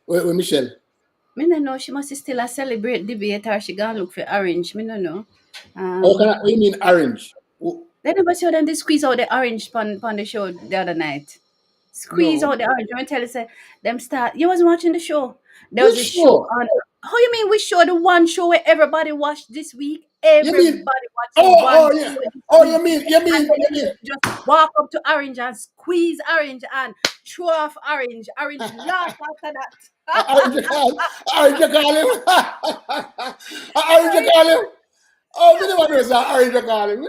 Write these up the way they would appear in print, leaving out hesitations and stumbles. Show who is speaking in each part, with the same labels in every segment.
Speaker 1: Wait, Michelle.
Speaker 2: Me no know. She must still a celebrate debate or she gonna look for orange. Me no know.
Speaker 1: What you mean orange?
Speaker 2: They never show them they squeeze out the orange pon the show the other night. Squeeze
Speaker 1: No.
Speaker 2: out the orange. Let me tell you, say them start. You wasn't watching the show. There was
Speaker 1: Which
Speaker 2: a show
Speaker 1: show?
Speaker 2: on. How you mean we show the one show where everybody watched this week?
Speaker 1: You mean?
Speaker 2: Everybody watched the
Speaker 1: Oh,
Speaker 2: one
Speaker 1: yeah.
Speaker 2: show this
Speaker 1: Oh,
Speaker 2: week. And
Speaker 1: you
Speaker 2: then
Speaker 1: mean?
Speaker 2: just walk up to orange and squeeze orange and throw off orange. Orange laugh after that.
Speaker 1: Orange call, orange call him. Orange call him. Oh, we never know that orange call him.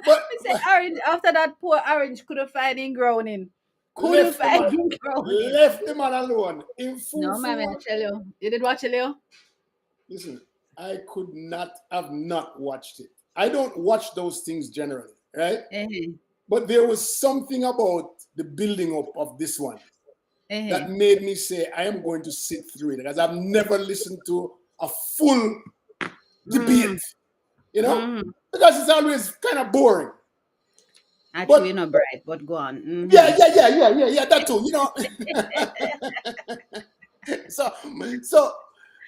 Speaker 1: But,
Speaker 2: I say orange after that poor orange couldn't find him grounding. Couldn't
Speaker 1: left the
Speaker 2: find
Speaker 1: man,
Speaker 2: him grounding.
Speaker 1: left the man alone. In full
Speaker 2: No, man, I
Speaker 1: fool.
Speaker 2: tell you. You did watch it, Leo?
Speaker 1: Listen, I could not have not watched it. I don't watch those things generally, right? But there was something about the building up of this one that made me say I am going to sit through it because I've never listened to a full debate, because it's always kind of boring.
Speaker 2: Actually, you're not bright, but go on.
Speaker 1: Yeah, that too, so,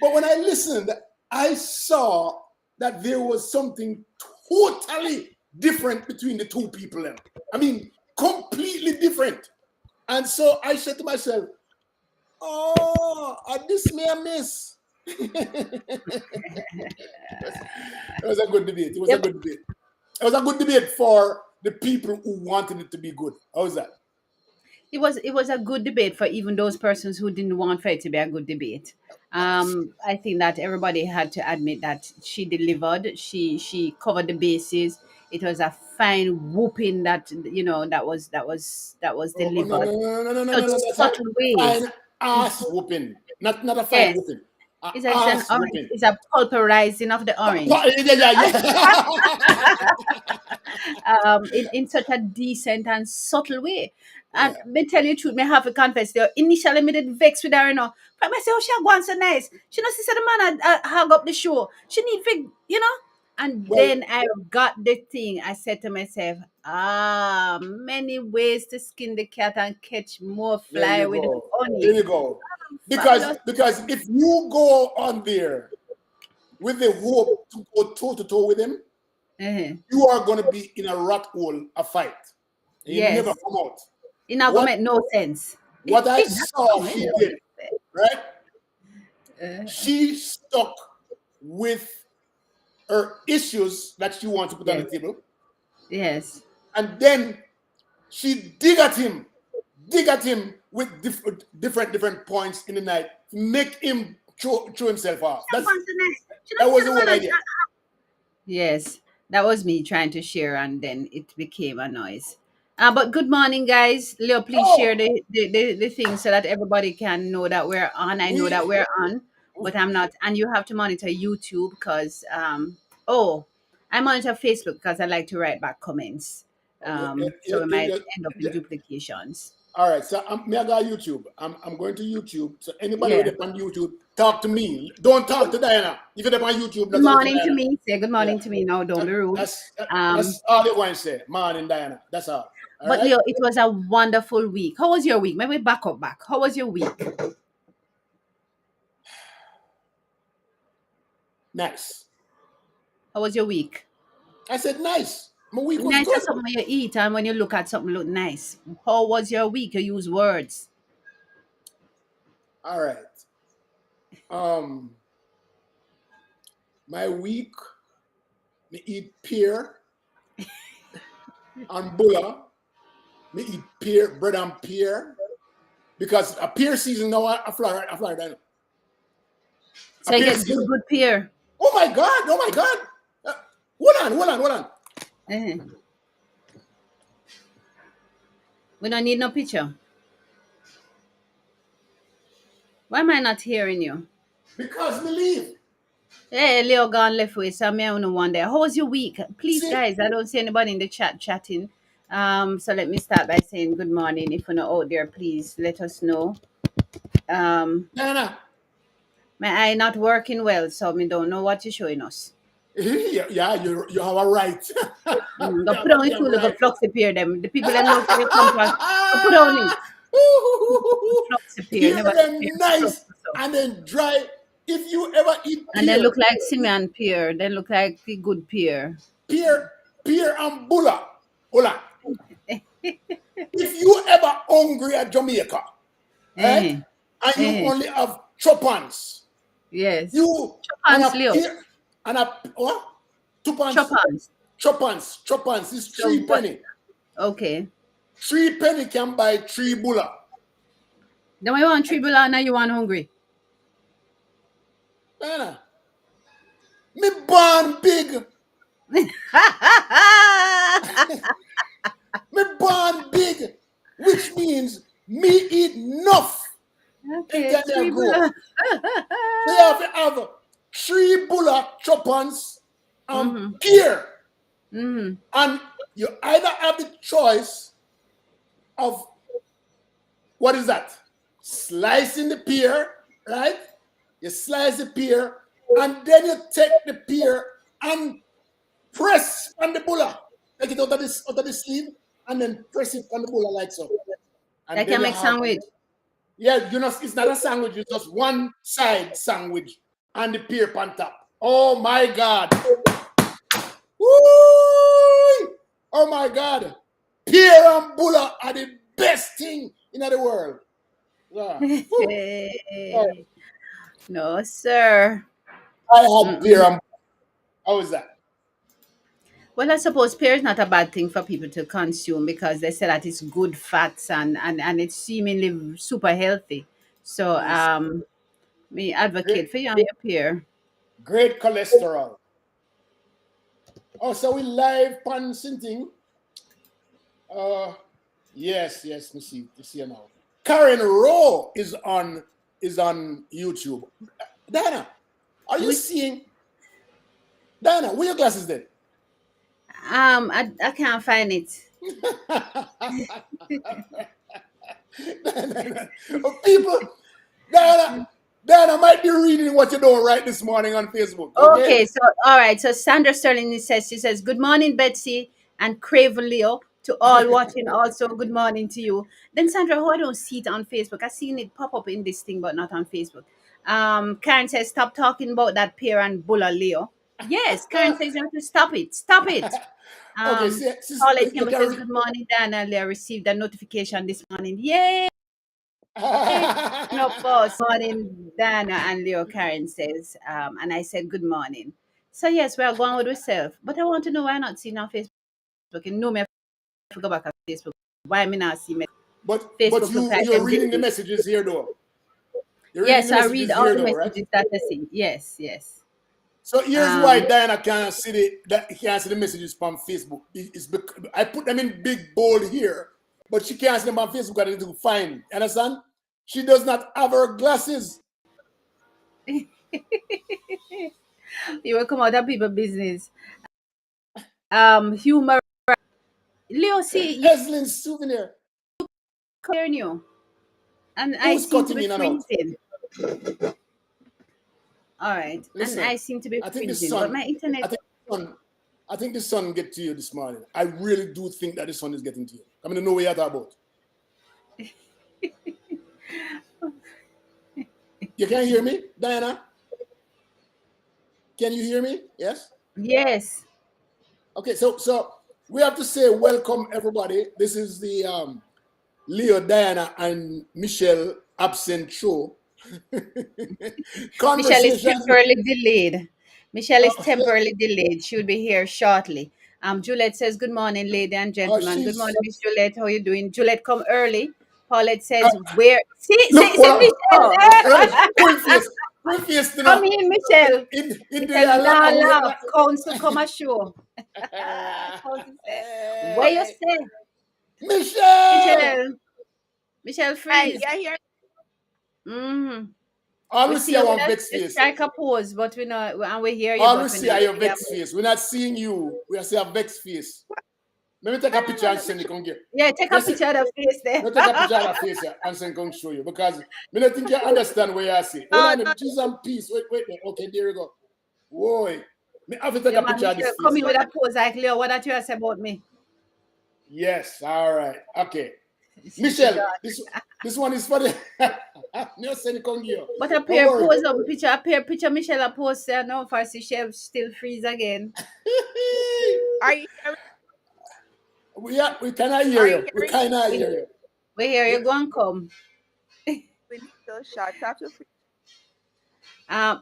Speaker 1: but when I listened, I saw that there was something totally different between the two people. I mean, completely different. And so I said to myself, oh, this may I miss. It was a good debate. It was a good debate. It was a good debate for the people who wanted it to be good. How was that?
Speaker 2: It was a good debate for even those persons who didn't want for it to be a good debate. I think that everybody had to admit that she delivered. She covered the bases. It was a fine whooping that was
Speaker 1: Oh, no,
Speaker 2: delivered.
Speaker 1: no.
Speaker 2: Such
Speaker 1: That's a
Speaker 2: subtle ways.
Speaker 1: fine ass whooping. Not a fine
Speaker 2: Yes,
Speaker 1: whooping. A
Speaker 2: it's an
Speaker 1: ass
Speaker 2: orange.
Speaker 1: whooping.
Speaker 2: It's a pulverizing of the orange.
Speaker 1: Yeah.
Speaker 2: In such a decent and subtle way. And
Speaker 1: Yeah.
Speaker 2: me tell you the truth, me have to confess there. Initially, me did vex with her, you know. But I say, oh, she a gone so nice. She know, she said the man hug up the show. She need fig. And
Speaker 1: Well,
Speaker 2: then I got the thing. I said to myself, many ways to skin the cat and catch more
Speaker 1: there
Speaker 2: fly
Speaker 1: you
Speaker 2: with
Speaker 1: go. There
Speaker 2: honey.
Speaker 1: you go. Because
Speaker 2: Fabulous.
Speaker 1: because if you go on there with the hope to go toe to toe with him,
Speaker 2: Uh-huh.
Speaker 1: you are going to be in a rat hole, a fight. And you never
Speaker 2: Yes.
Speaker 1: come out.
Speaker 2: It not gonna
Speaker 1: What
Speaker 2: make no sense.
Speaker 1: what I
Speaker 2: That's
Speaker 1: saw
Speaker 2: true,
Speaker 1: she did, right?
Speaker 2: uh,
Speaker 1: She stuck with her issues that she wants to put on
Speaker 2: yes.
Speaker 1: the table,
Speaker 2: Yes.
Speaker 1: and then she dig at him with different points in the night, make him throw himself off. That was the whole idea.
Speaker 2: Yes, that was me trying to share, and then it became a noise. But good morning, guys. Leo, please share
Speaker 1: Oh,
Speaker 2: the thing so that everybody can know that we're on. I know
Speaker 1: we,
Speaker 2: that we're on, but I'm not. And you have to monitor YouTube because, oh, I monitor Facebook because I like to write back comments.
Speaker 1: oh,
Speaker 2: So we might end up in duplications.
Speaker 1: all right. So me I got YouTube. I'm going to YouTube. So anybody
Speaker 2: Yeah.
Speaker 1: with on YouTube, talk to me. Don't talk to Diana. If you're on YouTube,
Speaker 2: Good
Speaker 1: not talk to
Speaker 2: morning to
Speaker 1: Diana.
Speaker 2: me. Say good
Speaker 1: Yeah.
Speaker 2: morning to me now. Don't be rude.
Speaker 1: That's all you're going to say. Morning, Diana. That's all. All
Speaker 2: But
Speaker 1: right.
Speaker 2: Leo, it was a wonderful week. How was your week? Maybe back up back. How was your week?
Speaker 1: Nice.
Speaker 2: How was your week?
Speaker 1: I said nice. My week was
Speaker 2: Nice
Speaker 1: good.
Speaker 2: as something you eat, and when you look at something look nice. How was your week? You use words.
Speaker 1: All right. Um, my week, me eat pear and bulla. Me eat pear, bread and pear. Because a pear season now, a Florida. A
Speaker 2: So you
Speaker 1: pear
Speaker 2: get
Speaker 1: season.
Speaker 2: good peer.
Speaker 1: Oh my God! Oh my God! Hold on.
Speaker 2: Uh-huh. We don't need no picture. Why am I not hearing you?
Speaker 1: Because me leave.
Speaker 2: Hey, Leo gone left way, so me only one there. How was your week? Please,
Speaker 1: See,
Speaker 2: guys, I don't see anybody in the chat chatting. So let me start by saying good morning. If you're not out there, please let us know.
Speaker 1: nah.
Speaker 2: My eye not working well, so me don't know what you're showing us.
Speaker 1: Yeah, you have a right.
Speaker 2: Go put on it
Speaker 1: You have
Speaker 2: too,
Speaker 1: a
Speaker 2: go
Speaker 1: right.
Speaker 2: flux appear them. The people that know where you come from, go put on it. pear,
Speaker 1: Pure
Speaker 2: never pear.
Speaker 1: and nice and then dry. If you ever eat
Speaker 2: And they
Speaker 1: pear,
Speaker 2: look like Simeon pear. They look like the good pear.
Speaker 1: pear, pear and bulla, bulla. If you ever hungry at Jamaica, right,
Speaker 2: Eh,
Speaker 1: and you
Speaker 2: eh.
Speaker 1: only have chopans,
Speaker 2: Yes.
Speaker 1: you and
Speaker 2: Chopans,
Speaker 1: a
Speaker 2: Leo.
Speaker 1: pear and a what? Two pants,
Speaker 2: Chopans.
Speaker 1: chopans is
Speaker 2: So
Speaker 1: three
Speaker 2: what?
Speaker 1: penny.
Speaker 2: Okay.
Speaker 1: 3 penny can buy 3 bulla.
Speaker 2: Then when you want tribula, now you want hungry.
Speaker 1: Diana, me born big. Me born big, which means me eat enough
Speaker 2: Okay,
Speaker 1: anytime I grow up.
Speaker 2: tribula.
Speaker 1: So you have to have 3 bulla chopans and
Speaker 2: Mm-hmm.
Speaker 1: pear.
Speaker 2: Mm-hmm.
Speaker 1: And you either have the choice of what is that? Slicing the pear, right? You slice the pear, and then you take the pear and press on the bulla. Take it out of the sleeve, and then press it on the bulla like so. And
Speaker 2: That
Speaker 1: then
Speaker 2: can
Speaker 1: you
Speaker 2: make
Speaker 1: have,
Speaker 2: sandwich.
Speaker 1: yeah, it's not a sandwich, it's just one side sandwich and the pear on top. Oh my God. Woo! Oh my God. Pear and bulla are the best thing in the world. Yeah.
Speaker 2: No, sir.
Speaker 1: I had pear
Speaker 2: Mm-mm.
Speaker 1: and how is that?
Speaker 2: Well, I suppose pear is not a bad thing for people to consume because they say that it's good fats and it's seemingly super healthy. So
Speaker 1: Yes.
Speaker 2: me
Speaker 1: Great,
Speaker 2: advocate for you on your pear.
Speaker 1: great cholesterol. Oh, so we live pan sinting. Uh yes, you see her now. Karen Rowe is on YouTube. Diana, are you
Speaker 2: Which
Speaker 1: seeing Diana, where your glasses then?
Speaker 2: I can't find it.
Speaker 1: People, Diana might be reading what you're doing right this morning on Facebook, okay?
Speaker 2: Okay, so all right. So Sandra Sterling says she says good morning, Betsy and Craven Leo to all watching. Also, good morning to you. Then Sandra, who I don't see it on Facebook. I seen it pop up in this thing, but not on Facebook. Karen says stop talking about that peer and bulla Leo. Yes, Karen says you have to stop it. Stop it.
Speaker 1: Okay,
Speaker 2: Um,
Speaker 1: see,
Speaker 2: Paulette
Speaker 1: you
Speaker 2: Campbell
Speaker 1: can
Speaker 2: says
Speaker 1: read.
Speaker 2: good morning, Dana. I received a notification this morning. Yay! No boss. Morning, Dana and Leo. Karen says, and I said good morning. So yes, we are going with ourselves. But I want to know why I'm not seeing on Facebook. You know me, I have to go back on Facebook. Why me not see me?
Speaker 1: but
Speaker 2: Facebook look
Speaker 1: you
Speaker 2: like
Speaker 1: you're
Speaker 2: them
Speaker 1: reading the
Speaker 2: busy.
Speaker 1: messages here though. You're reading
Speaker 2: Yes,
Speaker 1: the
Speaker 2: I read
Speaker 1: messages
Speaker 2: all
Speaker 1: here
Speaker 2: the
Speaker 1: though, right?
Speaker 2: messages that I see. Yes, yes.
Speaker 1: So here's why
Speaker 2: Um,
Speaker 1: Diana can't see the messages from Facebook. I put them in big bold here, but she can't see them on Facebook and to find. Understand? She does not have her glasses.
Speaker 2: you will come out of people business. Humor. Leo, see you
Speaker 1: Heslin souvenir.
Speaker 2: clear new, and I
Speaker 1: Who's
Speaker 2: seem to
Speaker 1: cutting
Speaker 2: be
Speaker 1: in and out?
Speaker 2: freezing. All right, and
Speaker 1: Listen,
Speaker 2: I seem to be
Speaker 1: I think the
Speaker 2: freezing, but
Speaker 1: sun.
Speaker 2: my internet.
Speaker 1: I think the sun. I think the sun get to you this morning. I really do think that the sun is getting to you. I mean, no way you're about. You can hear me, Diana? Can you hear me? Yes.
Speaker 2: Yes.
Speaker 1: Okay. So we have to say welcome everybody. This is the Leo, Diana, and Michelle absent show.
Speaker 2: Michelle is
Speaker 1: Conversations.
Speaker 2: temporarily delayed. Michelle is
Speaker 1: Uh,
Speaker 2: temporarily delayed. She'll be here shortly. Juliet says, good morning, lady and gentlemen. Good morning,
Speaker 1: she's
Speaker 2: Miss Juliet. How you doing? Juliet, come early. Paulette says, where?
Speaker 1: look.
Speaker 2: See,
Speaker 1: Hold
Speaker 2: Michelle.
Speaker 1: on. Quick face, you
Speaker 2: Come
Speaker 1: know.
Speaker 2: here, Michelle.
Speaker 1: In the
Speaker 2: Michelle, nah, laugh.
Speaker 1: la-
Speaker 2: Council come a show. Council say, where you say?
Speaker 1: Michelle.
Speaker 2: Michelle. Michelle,
Speaker 3: Hi,
Speaker 2: freeze.
Speaker 3: yeah, here.
Speaker 2: Mm-hmm. We
Speaker 1: Always
Speaker 2: see
Speaker 1: see
Speaker 2: you
Speaker 1: our
Speaker 2: with
Speaker 1: vex
Speaker 2: a
Speaker 1: face.
Speaker 2: strike a pose, but we know, and we hear you, but
Speaker 1: Always
Speaker 2: we
Speaker 1: see
Speaker 2: know.
Speaker 1: your vex face. We're not seeing you. We are see a vex face. Let me take a picture and
Speaker 3: Let me
Speaker 1: send it. Come here.
Speaker 2: Yeah, take a
Speaker 1: Yes,
Speaker 2: picture of the face there.
Speaker 1: let me take a picture of that face here and send come show you because me not think you understand where I see. Hold
Speaker 3: no,
Speaker 1: on,
Speaker 3: no,
Speaker 1: Jesus and peace. Wait. Okay, there we go. Whoa. Me have to take
Speaker 2: Yeah,
Speaker 1: a
Speaker 2: man,
Speaker 1: picture of this
Speaker 2: Michelle,
Speaker 1: face
Speaker 2: come in
Speaker 1: here.
Speaker 2: with a pose like Leo. What that you say about me?
Speaker 1: Yes, all right. Okay. Michelle, this one is for the. No, send come here.
Speaker 2: But
Speaker 1: Don't
Speaker 2: appear
Speaker 1: worry.
Speaker 2: pose up picture Michelle a post there now for see she still freeze again.
Speaker 3: Are you hearing?
Speaker 1: We cannot hear
Speaker 3: Are
Speaker 1: you.
Speaker 3: you
Speaker 1: We
Speaker 3: hearing?
Speaker 1: cannot hear you.
Speaker 2: We hear you go and come.
Speaker 3: We need those shots after.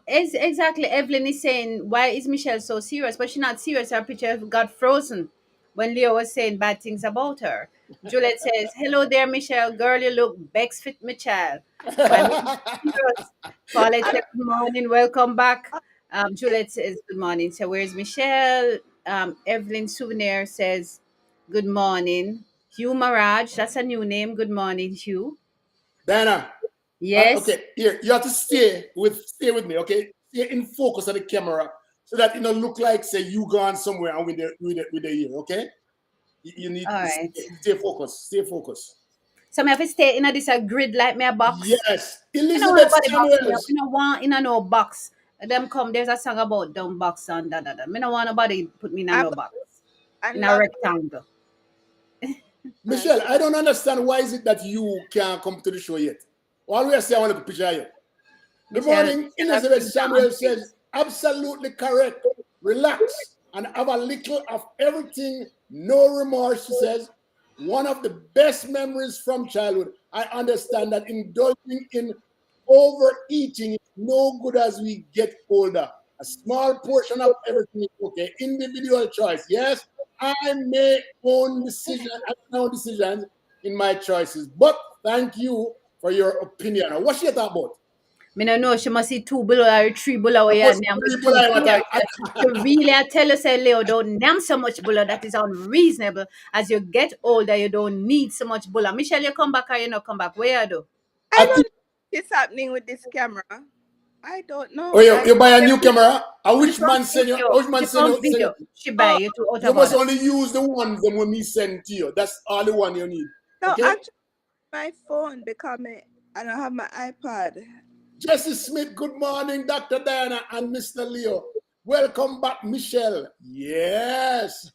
Speaker 2: Exactly. Evelyn is saying, why is Michelle so serious? But she's not serious. Her picture got frozen when Leo was saying bad things about her. Juliet says, hello there, Michelle. Girl, you look Bex fit, my child. Why Michelle serious? Paulette said, good morning. Welcome back. Juliet says, good morning. So where's Michelle? Evelyn Souvenir says, good morning. Hugh Maraj, that's a new name. Good morning, Hugh.
Speaker 1: Diana,
Speaker 2: Yes.
Speaker 1: okay, here you have to stay with me, okay? Stay in focus on the camera so that it don't look like say you gone somewhere and with the ear, okay? You need
Speaker 2: All
Speaker 1: to
Speaker 2: right.
Speaker 1: stay focused. Stay focused.
Speaker 2: So I have to stay in a this a grid like me a box.
Speaker 1: Yes,
Speaker 2: You know what
Speaker 1: Elizabeth
Speaker 2: about the box me?
Speaker 1: Samuels.
Speaker 2: We don't want in a no box. Them come, there's a song about dumb box and da da da. Me no want nobody put me in a
Speaker 3: I'm
Speaker 2: no box. In a
Speaker 3: unlock
Speaker 2: rectangle.
Speaker 3: my
Speaker 1: Michelle, I don't understand why is it that you can't come to the show yet. Always say I want to picture you. Good
Speaker 2: Michelle,
Speaker 1: morning,
Speaker 2: Michelle
Speaker 1: Elizabeth
Speaker 2: things are
Speaker 1: Samuel
Speaker 2: unfit.
Speaker 1: says, absolutely correct. Relax and have a little of everything. No remorse, she says. One of the best memories from childhood. I understand that indulging in overeating is no good as we get older. A small portion of everything is okay. Individual choice. Yes, I make my own decisions in my choices. But thank you for your opinion. Now, what's your thought about?
Speaker 2: Me no know she must see two below or three below
Speaker 1: Of
Speaker 2: where
Speaker 1: course,
Speaker 2: you name with
Speaker 1: people
Speaker 2: two
Speaker 1: like
Speaker 2: fingers.
Speaker 1: what
Speaker 2: She really I tell you say Leo don't name so much bulla that is unreasonable. As you get older, you don't need so much bulla. Michelle, you come back or you not come back. Where you do?
Speaker 3: I
Speaker 1: I
Speaker 3: don't
Speaker 1: think.
Speaker 3: know what's happening with this camera. I don't
Speaker 1: Oh,
Speaker 3: know.
Speaker 1: you
Speaker 3: Like
Speaker 1: buy a new camera? And
Speaker 2: She
Speaker 1: which
Speaker 2: from
Speaker 1: man send you?
Speaker 2: video.
Speaker 1: Which man
Speaker 2: She
Speaker 1: send
Speaker 2: from
Speaker 1: you? Send you?
Speaker 2: video. She buy
Speaker 3: oh
Speaker 2: you to out
Speaker 1: You
Speaker 2: of
Speaker 1: must
Speaker 2: order.
Speaker 1: only use the ones them when me send to you. That's all the one you need.
Speaker 3: no,
Speaker 1: Okay?
Speaker 3: actually my phone because I don't have my iPad.
Speaker 1: Jesse Smith, good morning, Dr. Diana and Mr. Leo. Welcome back, Michelle. Yes.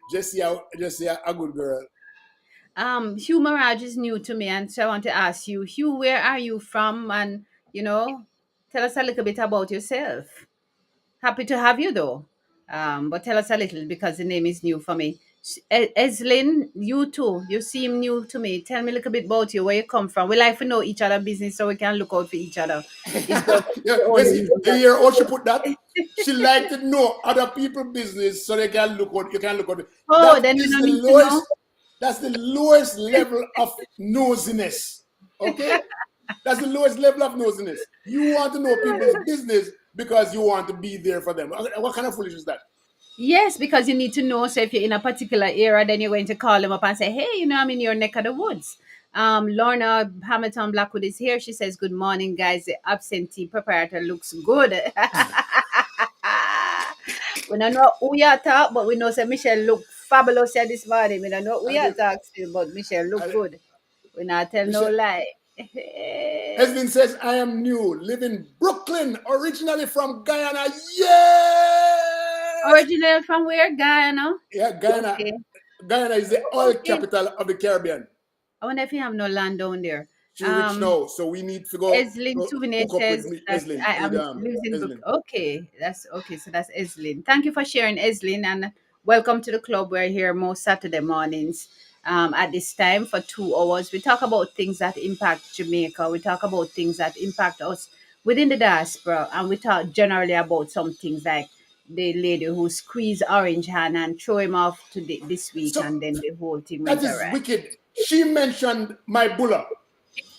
Speaker 1: Jesse, a good girl.
Speaker 2: Hugh Mirage is new to me, and so I want to ask you, Hugh, where are you from? And tell us a little bit about yourself. Happy to have you though. But tell us a little because the name is new for me. Eslin, you too. You seem new to me. Tell me a little bit about you, where you come from. We like to know each other business so we can look out for each other. It's just
Speaker 1: Yeah,
Speaker 2: the
Speaker 1: you
Speaker 2: only
Speaker 1: see,
Speaker 2: reason
Speaker 1: you
Speaker 2: that.
Speaker 1: hear how she put that? She like to know other people's business so they can look out. You can look out.
Speaker 2: Oh,
Speaker 1: That
Speaker 2: then we
Speaker 1: is
Speaker 2: don't
Speaker 1: the
Speaker 2: need to know.
Speaker 1: lowest. That's the lowest level of nosiness. Okay, that's the lowest level of nosiness. You want to know people's business because you want to be there for them. What kind of foolish is that?
Speaker 2: Yes, because you need to know. So if you're in a particular area, then you're going to call them up and say, "Hey, I'm in your neck of the woods." Lorna Hamilton Blackwood is here. She says, "Good morning, guys. The absentee preparator looks good." We don't know who you talk, but we know say Michelle look fabulous here this morning. We don't know who
Speaker 1: I
Speaker 2: you
Speaker 1: did.
Speaker 2: talk still, but Michelle look
Speaker 1: I,
Speaker 2: good. We not tell no
Speaker 1: Michelle
Speaker 2: lie.
Speaker 1: Eslin says, "I am new, live in Brooklyn, originally from Guyana." Yes.
Speaker 2: Original from where? Guyana.
Speaker 1: Yeah, Guyana.
Speaker 2: Okay.
Speaker 1: Guyana is the oil
Speaker 2: Okay.
Speaker 1: capital of the Caribbean.
Speaker 2: I wonder if you have no land down there.
Speaker 1: She rich now, so we need to go,
Speaker 2: Eslin Souvenir
Speaker 1: hook up with
Speaker 2: says
Speaker 1: me,
Speaker 2: that
Speaker 1: Eslin,
Speaker 2: I
Speaker 1: with
Speaker 2: am lives in book.
Speaker 1: Eslin.
Speaker 2: Okay, that's okay. So that's Eslin. Thank you for sharing, Eslin, and welcome to the club. We're here most Saturday mornings at this time for 2 hours. We talk about things that impact Jamaica. We talk about things that impact us within the diaspora, and we talk generally about some things like the lady who squeezed Orange hand and throw him off to this week,
Speaker 1: So
Speaker 2: and then the whole thing
Speaker 1: that
Speaker 2: went
Speaker 1: is
Speaker 2: awry.
Speaker 1: wicked. She mentioned my bulla.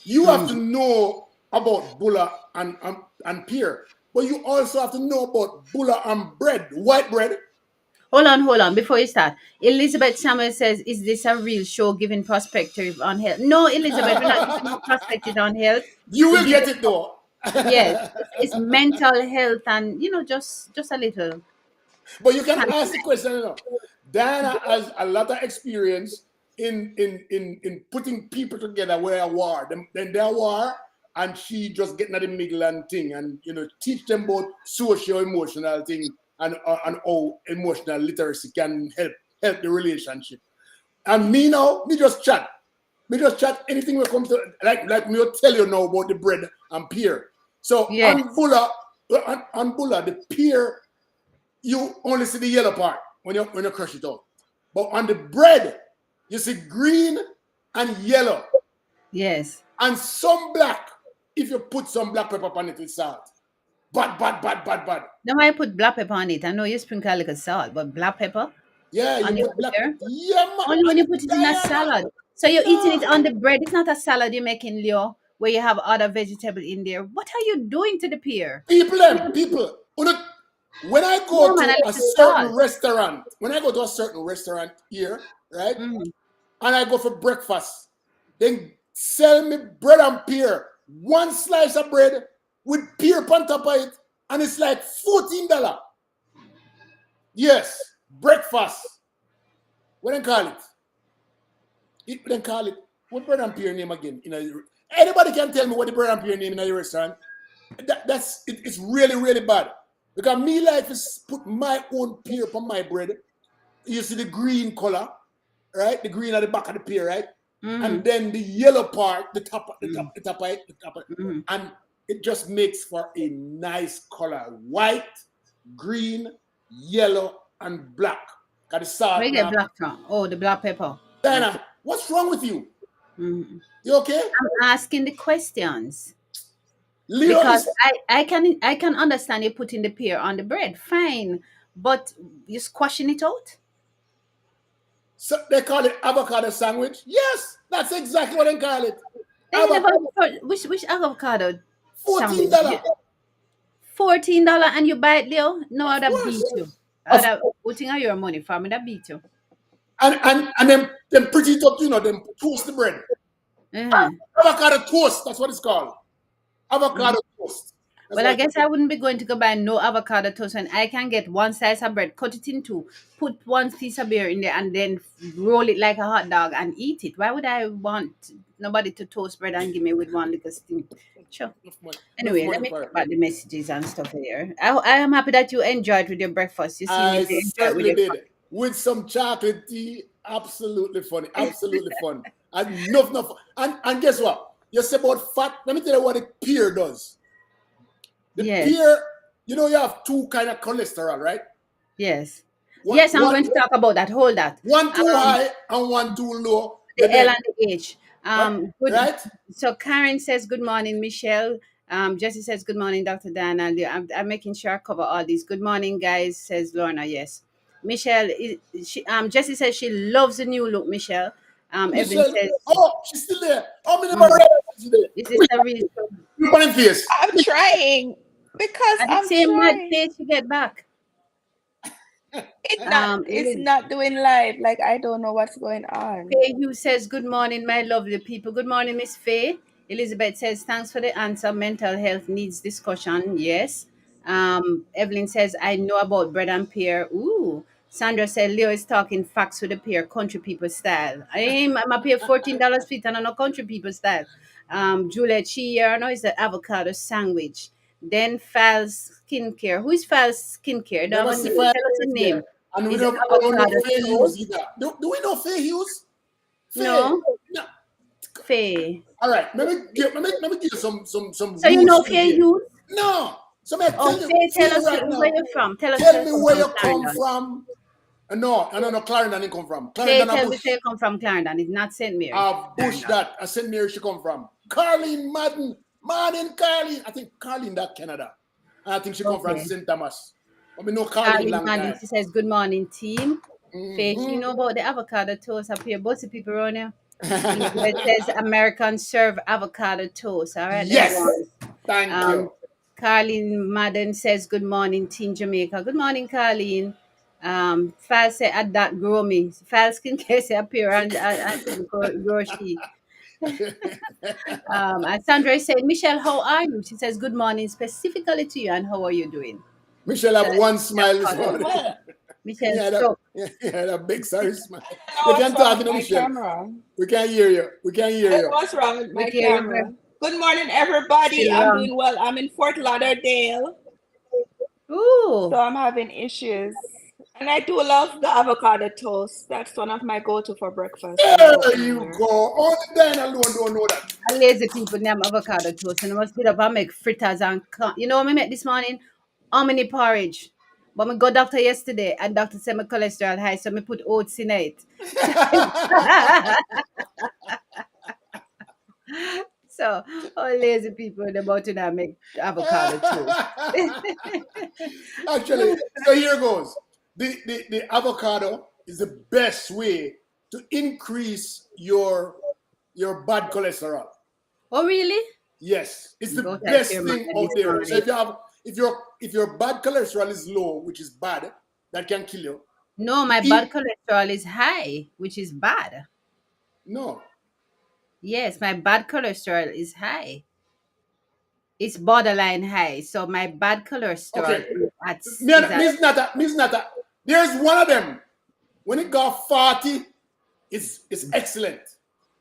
Speaker 1: You have to
Speaker 2: Mhm.
Speaker 1: know about bulla and pear, but you also have to know about bulla and bread, white bread.
Speaker 2: Hold on. Before you start, Elizabeth Samuel says, "Is this a real show giving perspective on health?" No, Elizabeth, we're not giving no perspective on health.
Speaker 1: You
Speaker 2: We're
Speaker 1: will get
Speaker 2: giving,
Speaker 1: it though.
Speaker 2: yes, it's mental health and just a little.
Speaker 1: But you can ask the question, Diana has a lot of experience in putting people together where a war. Then there war, and she just getting at the middle and thing, and teach them about socio emotional thing and how emotional literacy can help the relationship. And me now, me just chat. me just chat anything will come to like me will tell you now about the bread and pear. So
Speaker 2: Yes.
Speaker 1: on bulla, the pear, you only see the yellow part when you crush it out. But on the bread, you see green and yellow.
Speaker 2: Yes.
Speaker 1: And some black, if you put some black pepper on it with salt. Bad.
Speaker 2: Then why put black pepper on it? I know you sprinkle a little salt, but black pepper
Speaker 1: Yeah, you
Speaker 2: on your
Speaker 1: put black.
Speaker 2: pear?
Speaker 1: Yeah,
Speaker 2: Only when
Speaker 1: man.
Speaker 2: you put it in a
Speaker 1: Diana.
Speaker 2: salad. So you're eating it
Speaker 1: No.
Speaker 2: on the bread. It's not a salad you're making, Leo, where you have other vegetable in there. What are you doing to the pear?
Speaker 1: People. When I
Speaker 2: No,
Speaker 1: go
Speaker 2: man, a
Speaker 1: to a
Speaker 2: little
Speaker 1: certain
Speaker 2: salt.
Speaker 1: restaurant, here, right,
Speaker 2: Mm-hmm.
Speaker 1: and I go for breakfast, then sell me bread and pear. One slice of bread with pear on top of it, and it's like $14. Yes, breakfast. What do they call it? What bread and pear name again? Anybody can tell me what the bread and pear name in a restaurant? It's really, really bad. Because me like to put my own pear on my bread. You see the green color, right? The green at the back of the pear, right?
Speaker 2: Mm-hmm.
Speaker 1: And then the yellow part, the top of it,
Speaker 2: Mm-hmm.
Speaker 1: and it just makes for a nice color: white, green, yellow, and black. Got the salt
Speaker 2: Where you get
Speaker 1: now.
Speaker 2: black from? Oh, the black pepper.
Speaker 1: Diana, what's wrong with you?
Speaker 2: Mm-hmm.
Speaker 1: You okay?
Speaker 2: I'm asking the questions
Speaker 1: Leo
Speaker 2: because
Speaker 1: is
Speaker 2: I can understand you putting the pear on the bread, fine, but you're squashing it out.
Speaker 1: so they call it avocado sandwich. Yes, that's exactly what they call it.
Speaker 2: Then you never which avocado sandwich?
Speaker 1: $14.
Speaker 2: $14 and you buy it, Leo? No,
Speaker 1: Of
Speaker 2: I'd have beat
Speaker 1: course.
Speaker 2: you. I'd have putting out your money for me, that beat you.
Speaker 1: And them pretty it up, them toast the bread.
Speaker 2: Mm-hmm.
Speaker 1: Avocado toast, that's what it's called. Avocado toast. That's
Speaker 2: Well, I
Speaker 1: what
Speaker 2: guess I wouldn't be going to go buy no avocado toast when I can get one slice of bread, cut it in two, put one piece of beer in there, and then roll it like a hot dog and eat it. Why would I want nobody to toast bread and give me with one little steam? Sure.
Speaker 1: enough
Speaker 2: Anyway, let
Speaker 1: money
Speaker 2: me
Speaker 1: for
Speaker 2: talk
Speaker 1: it.
Speaker 2: about the messages and stuff here. I am happy that you enjoyed with your breakfast. You seem
Speaker 1: I
Speaker 2: to enjoy it with
Speaker 1: certainly
Speaker 2: your
Speaker 1: did. With some chocolate tea, absolutely funny. Absolutely fun. And enough. And guess what? You say about fat. Let me tell you what the pear does. The
Speaker 2: yes,
Speaker 1: pear, you have two kind of cholesterol, right?
Speaker 2: yes,
Speaker 1: One,
Speaker 2: yes. I'm
Speaker 1: one,
Speaker 2: going to talk about that. Hold that.
Speaker 1: one too high and one too low.
Speaker 2: The L
Speaker 1: Then,
Speaker 2: and the H. Good.
Speaker 1: right?
Speaker 2: So Karen says good morning, Michelle. Jesse says good morning, Dr. Diana. I'm making sure I cover all these. Good morning, guys, says Lorna. Yes. Michelle Jesse says she loves the new look, Michelle. Evelyn
Speaker 1: Michelle,
Speaker 2: says,
Speaker 1: she's still there. Oh, me never
Speaker 2: mm,
Speaker 1: read it today.
Speaker 2: is this a real
Speaker 1: Funny face.
Speaker 3: I'm trying because
Speaker 2: at the
Speaker 3: I'm
Speaker 2: same mad
Speaker 3: trying.
Speaker 2: page to get back?
Speaker 3: It's not doing live. Like I don't know what's going on.
Speaker 2: Faye Hugh says, good morning, my lovely people. Good morning, Miss Faye. Elizabeth says, thanks for the answer. Mental health needs discussion. Yes. Evelyn says, I know about bread and pear. Ooh. Sandra said, Leo is talking facts with the pear, country people style. I'm a pear $14 fit and I know country people style. Juliet, she here, I know it's the avocado sandwich. Then Fal's skincare. Who is Fal's skincare? Don't
Speaker 1: Never
Speaker 2: have a
Speaker 1: see
Speaker 2: name.
Speaker 1: fire
Speaker 2: Tell us a
Speaker 1: there.
Speaker 2: name.
Speaker 1: And
Speaker 2: Is it
Speaker 1: I don't know
Speaker 2: avocado
Speaker 1: Faye Hughes
Speaker 2: toast?
Speaker 1: either. Do we know Faye Hughes? Faye.
Speaker 2: No.
Speaker 1: No.
Speaker 2: Faye.
Speaker 1: All right. Let me give you some
Speaker 2: So you
Speaker 1: rules
Speaker 2: know
Speaker 1: for the
Speaker 2: Faye
Speaker 1: game.
Speaker 2: Hughes?
Speaker 1: No. So I
Speaker 2: Oh,
Speaker 1: tell you,
Speaker 2: Faye, tell
Speaker 1: Faye
Speaker 2: us
Speaker 1: right
Speaker 2: where
Speaker 1: now.
Speaker 2: you're from. Tell us
Speaker 1: Tell
Speaker 2: where
Speaker 1: me
Speaker 2: you come
Speaker 1: where
Speaker 2: from,
Speaker 1: you come
Speaker 2: Clarendon.
Speaker 1: from. No, Clarendon didn't come from.
Speaker 2: Faye,
Speaker 1: Clarendon a
Speaker 2: tell me
Speaker 1: bush.
Speaker 2: where you come from, Clarendon. It's not St. Mary.
Speaker 1: A bush that a St. Mary she come from. Carlene Madden. Martin Carlene. I think Carlene that Canada. And I think she come from
Speaker 2: Okay.
Speaker 1: St. Thomas. But me know Carlene long
Speaker 2: Madden,
Speaker 1: time.
Speaker 2: she says, good morning, team. Faye,
Speaker 1: Mm-hmm.
Speaker 2: you know about the avocado toast up here. Both the people around here. Elizabeth says, Americans serve avocado toast. All right,
Speaker 1: Yes.
Speaker 2: everyone.
Speaker 1: Thank you.
Speaker 2: Carlene Madden says, good morning, Team Jamaica. Good morning, Carlene. Fal say, at that grow me. Fal skincare say, appear and grow she. And Sandra said, Michelle, how are you? She says, good morning, specifically to you, and how are you doing?
Speaker 1: Michelle have one smile this morning.
Speaker 3: Well,
Speaker 2: Michelle,
Speaker 1: that big sorry smile.
Speaker 3: I
Speaker 1: You
Speaker 3: know
Speaker 1: can
Speaker 3: what's wrong
Speaker 1: talk
Speaker 3: with
Speaker 1: to
Speaker 3: my
Speaker 1: Michelle.
Speaker 3: camera.
Speaker 1: We can't hear you.
Speaker 3: What's wrong with my
Speaker 2: we hear you,
Speaker 3: camera? Good morning, everybody.
Speaker 2: Still
Speaker 3: I'm
Speaker 2: wrong.
Speaker 3: doing well. I'm in Fort Lauderdale,
Speaker 2: Ooh.
Speaker 3: so I'm having issues. And I do love the avocado toast. That's one of my go-to for breakfast when I go
Speaker 1: There you
Speaker 3: anywhere.
Speaker 1: go. Only then alone don't know that.
Speaker 2: And lazy people name avocado toast, and I must get up and make fritters and you know what I made this morning? How many porridge? But I go doctor yesterday, and doctor said my cholesterol high, so me put oats in it. So all lazy people they about to now make avocado toast.
Speaker 1: Actually, so here goes. The avocado is the best way to increase your bad cholesterol.
Speaker 2: Oh really?
Speaker 1: Yes, it's the
Speaker 2: Go to
Speaker 1: best
Speaker 2: your
Speaker 1: thing
Speaker 2: mind
Speaker 1: out
Speaker 2: this
Speaker 1: there. So
Speaker 2: morning.
Speaker 1: if your bad cholesterol is low, which is bad, that can kill you.
Speaker 2: No, my bad
Speaker 1: Eat
Speaker 2: cholesterol is high, which is bad.
Speaker 1: no.
Speaker 2: Yes, my bad cholesterol is high. It's borderline high. So my bad cholesterol
Speaker 1: Okay.
Speaker 2: is at
Speaker 1: Miss Nata, there's one of them. When it got 40, it's excellent.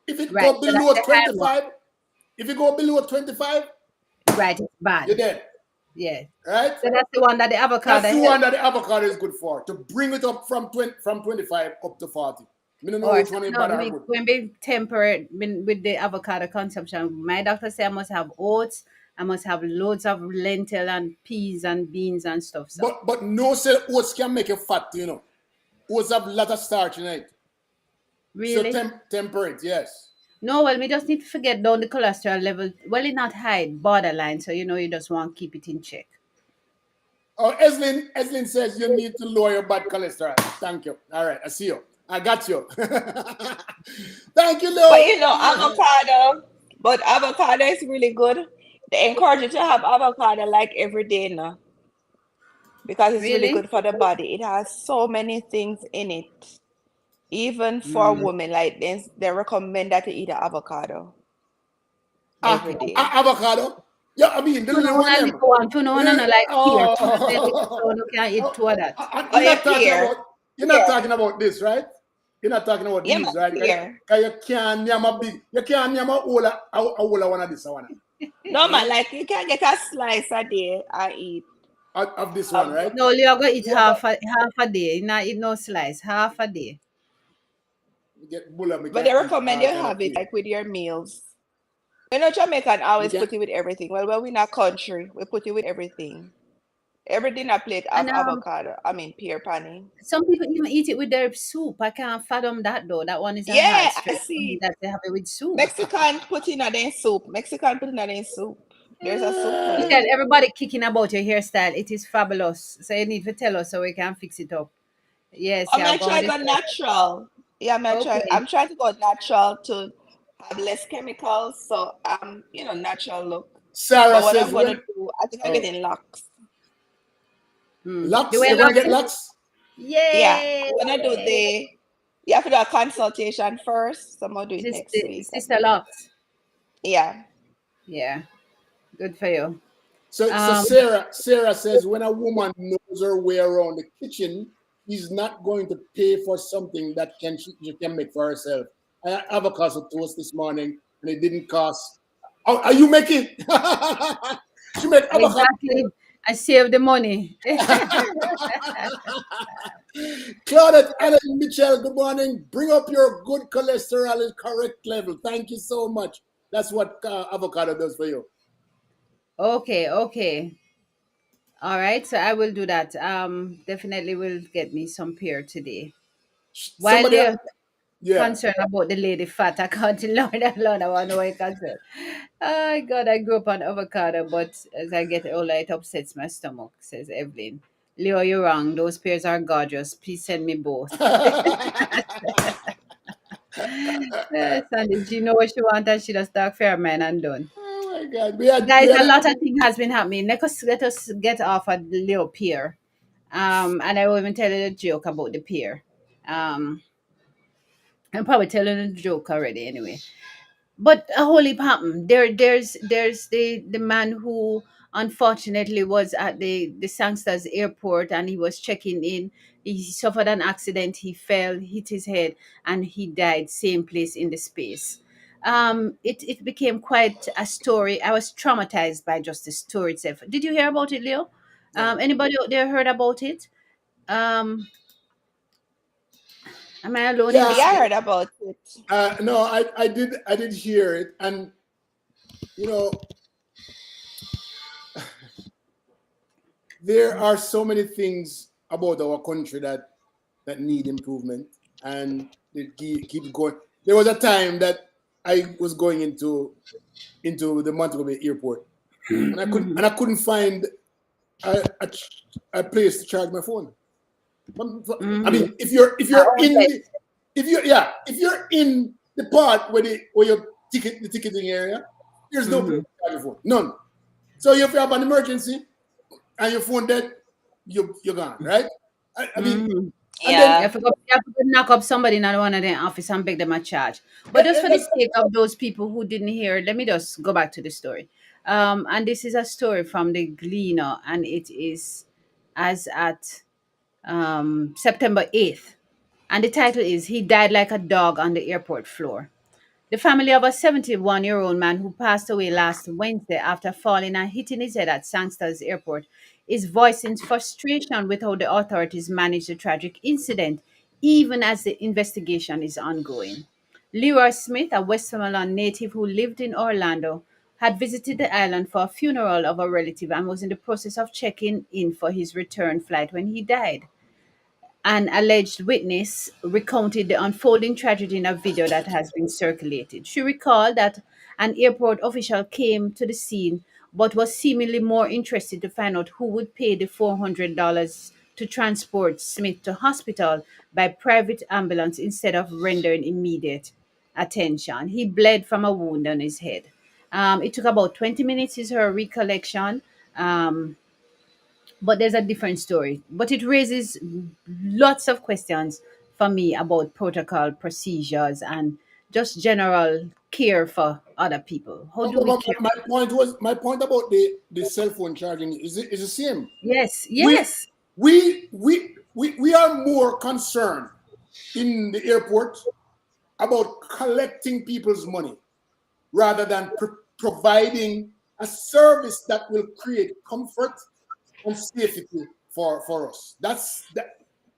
Speaker 1: If it
Speaker 2: right.
Speaker 1: go
Speaker 2: So that's
Speaker 1: below
Speaker 2: the high one.
Speaker 1: 25, if you go below 25,
Speaker 2: Right, it's
Speaker 1: you're
Speaker 2: bad.
Speaker 1: dead.
Speaker 2: Yeah.
Speaker 1: Right?
Speaker 2: So that's the one that the avocado
Speaker 1: That's the
Speaker 2: helps.
Speaker 1: one that the avocado is good for. To bring it up from 25 up to 40. I don't know
Speaker 2: Or
Speaker 1: which one is
Speaker 2: no,
Speaker 1: bad or
Speaker 2: me
Speaker 1: good.
Speaker 2: when be temperate with the avocado consumption. My doctor said I must have oats. I must have loads of lentil and peas and beans and stuff. So
Speaker 1: But no say oats can make you fat. Oats have a lot of starch in it. So
Speaker 2: really,
Speaker 1: temperate, yes.
Speaker 2: no. Well, we just need to forget down the cholesterol level. Well, it's not high, borderline. So you just want to keep it in check.
Speaker 1: Oh, Eslin says you need to lower your bad cholesterol. Thank you. All right, I see you. I got you. Thank you,
Speaker 3: But
Speaker 1: Leo.
Speaker 3: avocado is really good. They encourage you to have avocado like every day now because it's really
Speaker 2: Really?
Speaker 3: good for the body. It has so many things in it. Even for
Speaker 2: Mm.
Speaker 3: women, like they recommend that you eat an avocado every day.
Speaker 1: Avocado. Yeah, I mean the
Speaker 2: Tuna
Speaker 1: little one
Speaker 2: una
Speaker 1: them.
Speaker 2: little one. Tuna una
Speaker 1: Yeah,
Speaker 2: no like pear. Tuna say little
Speaker 1: oh,
Speaker 2: so you can eat two of that.
Speaker 3: Oh
Speaker 1: you're
Speaker 3: yeah,
Speaker 1: not talking
Speaker 3: pear.
Speaker 1: about you're not talking about this, right? You're not talking about
Speaker 3: Yeah, man,
Speaker 1: these, right?
Speaker 3: pear.
Speaker 1: Because you can't name a big, you can't name a one of this one.
Speaker 3: No
Speaker 1: Hmm?
Speaker 3: man, like you can get a slice a day and eat.
Speaker 1: Of this one,
Speaker 3: Um,
Speaker 1: right?
Speaker 2: No, you are gonna eat half a day. Not eat no slice. Half a day.
Speaker 1: You get bull we
Speaker 3: but
Speaker 1: can
Speaker 3: they
Speaker 1: eat
Speaker 3: recommend
Speaker 1: all
Speaker 3: you
Speaker 1: kind of
Speaker 3: have it
Speaker 1: fear.
Speaker 3: like with your meals. You know, Jamaican
Speaker 1: We
Speaker 3: always
Speaker 1: can
Speaker 3: put it with everything. Well, when we in a country, we put it with everything. Every dinner plate of
Speaker 2: And
Speaker 3: avocado. I mean, pear panny.
Speaker 2: some people even eat it with their soup. I can't fathom that though. That one is a hard
Speaker 3: Yeah, I
Speaker 2: stretch for me
Speaker 3: see.
Speaker 2: that they have it with soup.
Speaker 3: Mexican put in a their soup. Mexican put in a their soup. There's a soup for
Speaker 2: Michelle,
Speaker 3: them.
Speaker 2: everybody kicking about your hairstyle. It is fabulous. So you need to tell us so we can fix it up. Yes,
Speaker 3: I'm
Speaker 2: yeah,
Speaker 3: gonna
Speaker 2: go on
Speaker 3: try
Speaker 2: this.
Speaker 3: go natural. Yeah,
Speaker 2: Okay.
Speaker 3: I'm trying to go natural to have less chemicals. So natural look.
Speaker 1: Sarah
Speaker 3: But what
Speaker 1: says
Speaker 3: I'm gonna
Speaker 1: when
Speaker 3: do, I think I'm
Speaker 1: oh
Speaker 3: getting locks.
Speaker 2: The
Speaker 1: locks,
Speaker 2: way
Speaker 1: you're gonna
Speaker 2: locks
Speaker 1: get
Speaker 2: is.
Speaker 1: locks?
Speaker 3: Yeah,
Speaker 2: Yay!
Speaker 3: I'm gonna do the. You have to do a consultation first. So I'm gonna do it next week.
Speaker 2: Sister locks.
Speaker 3: Yeah.
Speaker 2: Yeah, good for you.
Speaker 1: So
Speaker 2: Um,
Speaker 1: Sarah says when a woman knows her way around the kitchen, she's not going to pay for something that she can make for herself. I had avocado toast this morning and it didn't cost. Oh, are you making? She made avocado.
Speaker 2: exactly. I save the money.
Speaker 1: Claudette Anna Mitchell, good morning. Bring up your good cholesterol is correct level. Thank you so much. That's what avocado does for you.
Speaker 2: Okay, okay. All right, so I will do that. Definitely will get me some pear today. While
Speaker 1: Somebody,
Speaker 2: they're
Speaker 1: yeah.
Speaker 2: concerned about the lady fat, I can't Lord, I want to know why concerned. Oh God, I grew up on avocado, but as I get older, it upsets my stomach, says Evelyn. Leo, you're wrong. Those pears are gorgeous. Please send me both. Sandy, she know what she wants and she just talk fair man and done.
Speaker 1: Oh my God, we
Speaker 2: Guys,
Speaker 1: had
Speaker 2: a lot of things has been happening. Let us get off at the little pier. And I will even tell you the joke about the pier. Um, I'm probably telling a joke already anyway. But a whole heap happened. There's the man who unfortunately was at the Sangsters airport and he was checking in. He suffered an accident. He fell, hit his head, and he died same place in the space. It became quite a story. I was traumatized by just the story itself. Did you hear about it, Leo?
Speaker 1: no.
Speaker 2: Anybody out there heard about it? Um, Am I alone in
Speaker 1: Yeah,
Speaker 3: Yeah, I
Speaker 2: this?
Speaker 3: heard about it.
Speaker 1: no, I did hear it, and you know, there are so many things about our country that need improvement, and it keeps going. There was a time that I was going into the Montego Bay airport, and
Speaker 2: Mm-hmm.
Speaker 1: I couldn't find a place to charge my phone. I
Speaker 2: Mm-hmm.
Speaker 1: mean, if you're in
Speaker 2: Outlet.
Speaker 1: the if you're in the part where your the ticketing area, there's no place
Speaker 2: Mm-hmm.
Speaker 1: to charge your phone, none. So if you have an emergency and your phone dead, you're gone, right? I mean,
Speaker 2: Mm-hmm.
Speaker 1: and then
Speaker 3: Yeah.
Speaker 2: You have to go knock up somebody in one of their office and beg them a charge. But
Speaker 1: yeah,
Speaker 2: just for the
Speaker 1: that's
Speaker 2: sake of those people who didn't hear, let me just go back to the story. And this is a story from the Gleaner, and it is as at September 8th. And the title is He Died Like a Dog on the Airport Floor. The family of a 71-year-old man who passed away last Wednesday after falling and hitting his head at Sangster's airport is voicing frustration with how the authorities managed the tragic incident, even as the investigation is ongoing. Leroy Smith, a Westmoreland native who lived in Orlando, had visited the island for a funeral of a relative and was in the process of checking in for his return flight when he died. An alleged witness recounted the unfolding tragedy in a video that has been circulated. She recalled that an airport official came to the scene but was seemingly more interested to find out who would pay the $400 to transport Smith to hospital by private ambulance instead of rendering immediate attention. He bled from a wound on his head. It took about 20 minutes, is her recollection. Um, but there's a different story. But it raises lots of questions for me about protocol, procedures, and just general care for other people. How do we
Speaker 1: but
Speaker 2: care?
Speaker 1: my point about the cell phone charging is the same.
Speaker 2: Yes,
Speaker 1: We
Speaker 2: yes.
Speaker 1: we are more concerned in the airport about collecting people's money rather than providing a service that will create comfort and safety for us. That's that.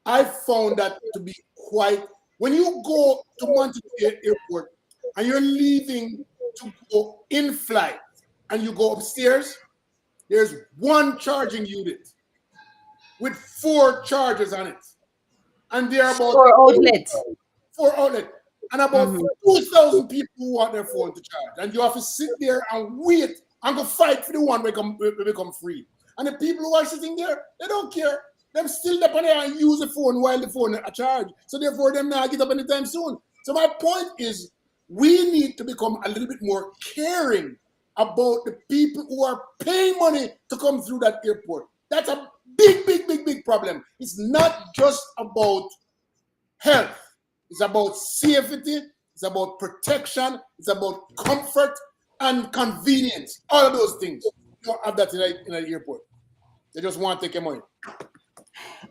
Speaker 1: I found that to be quite. When you go to Montego Airport and you're leaving to go in flight and you go upstairs, there's one charging unit with four chargers on it, and there are about
Speaker 2: Or outlet.
Speaker 1: four outlets and about
Speaker 2: Mm-hmm.
Speaker 1: 2,000 people who want their phone to charge. And you have to sit there and wait and go fight for the one we become free. And the people who are sitting there, they don't care. Them still up on there and use the phone while the phone are charged. So therefore, them not get up anytime soon. So my point is, we need to become a little bit more caring about the people who are paying money to come through that airport. That's a big problem. It's not just about health. It's about safety. It's about protection. It's about comfort and convenience. All of those things. You don't have that in an airport. They just want to take your money.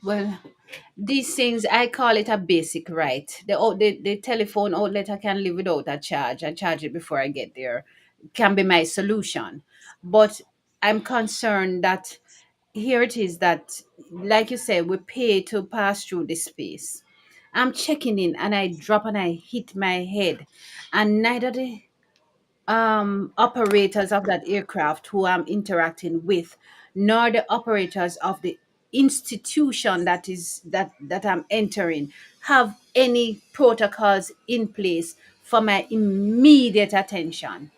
Speaker 2: Well, these things, I call it a basic right. The telephone outlet, I can live without a charge. I charge it before I get there. Can be my solution. But I'm concerned that here it is that, like you said, we pay to pass through this space. I'm checking in and I drop and I hit my head. And neither the operators of that aircraft who I'm interacting with, nor the operators of the institution that I'm entering have any protocols in place for my immediate attention.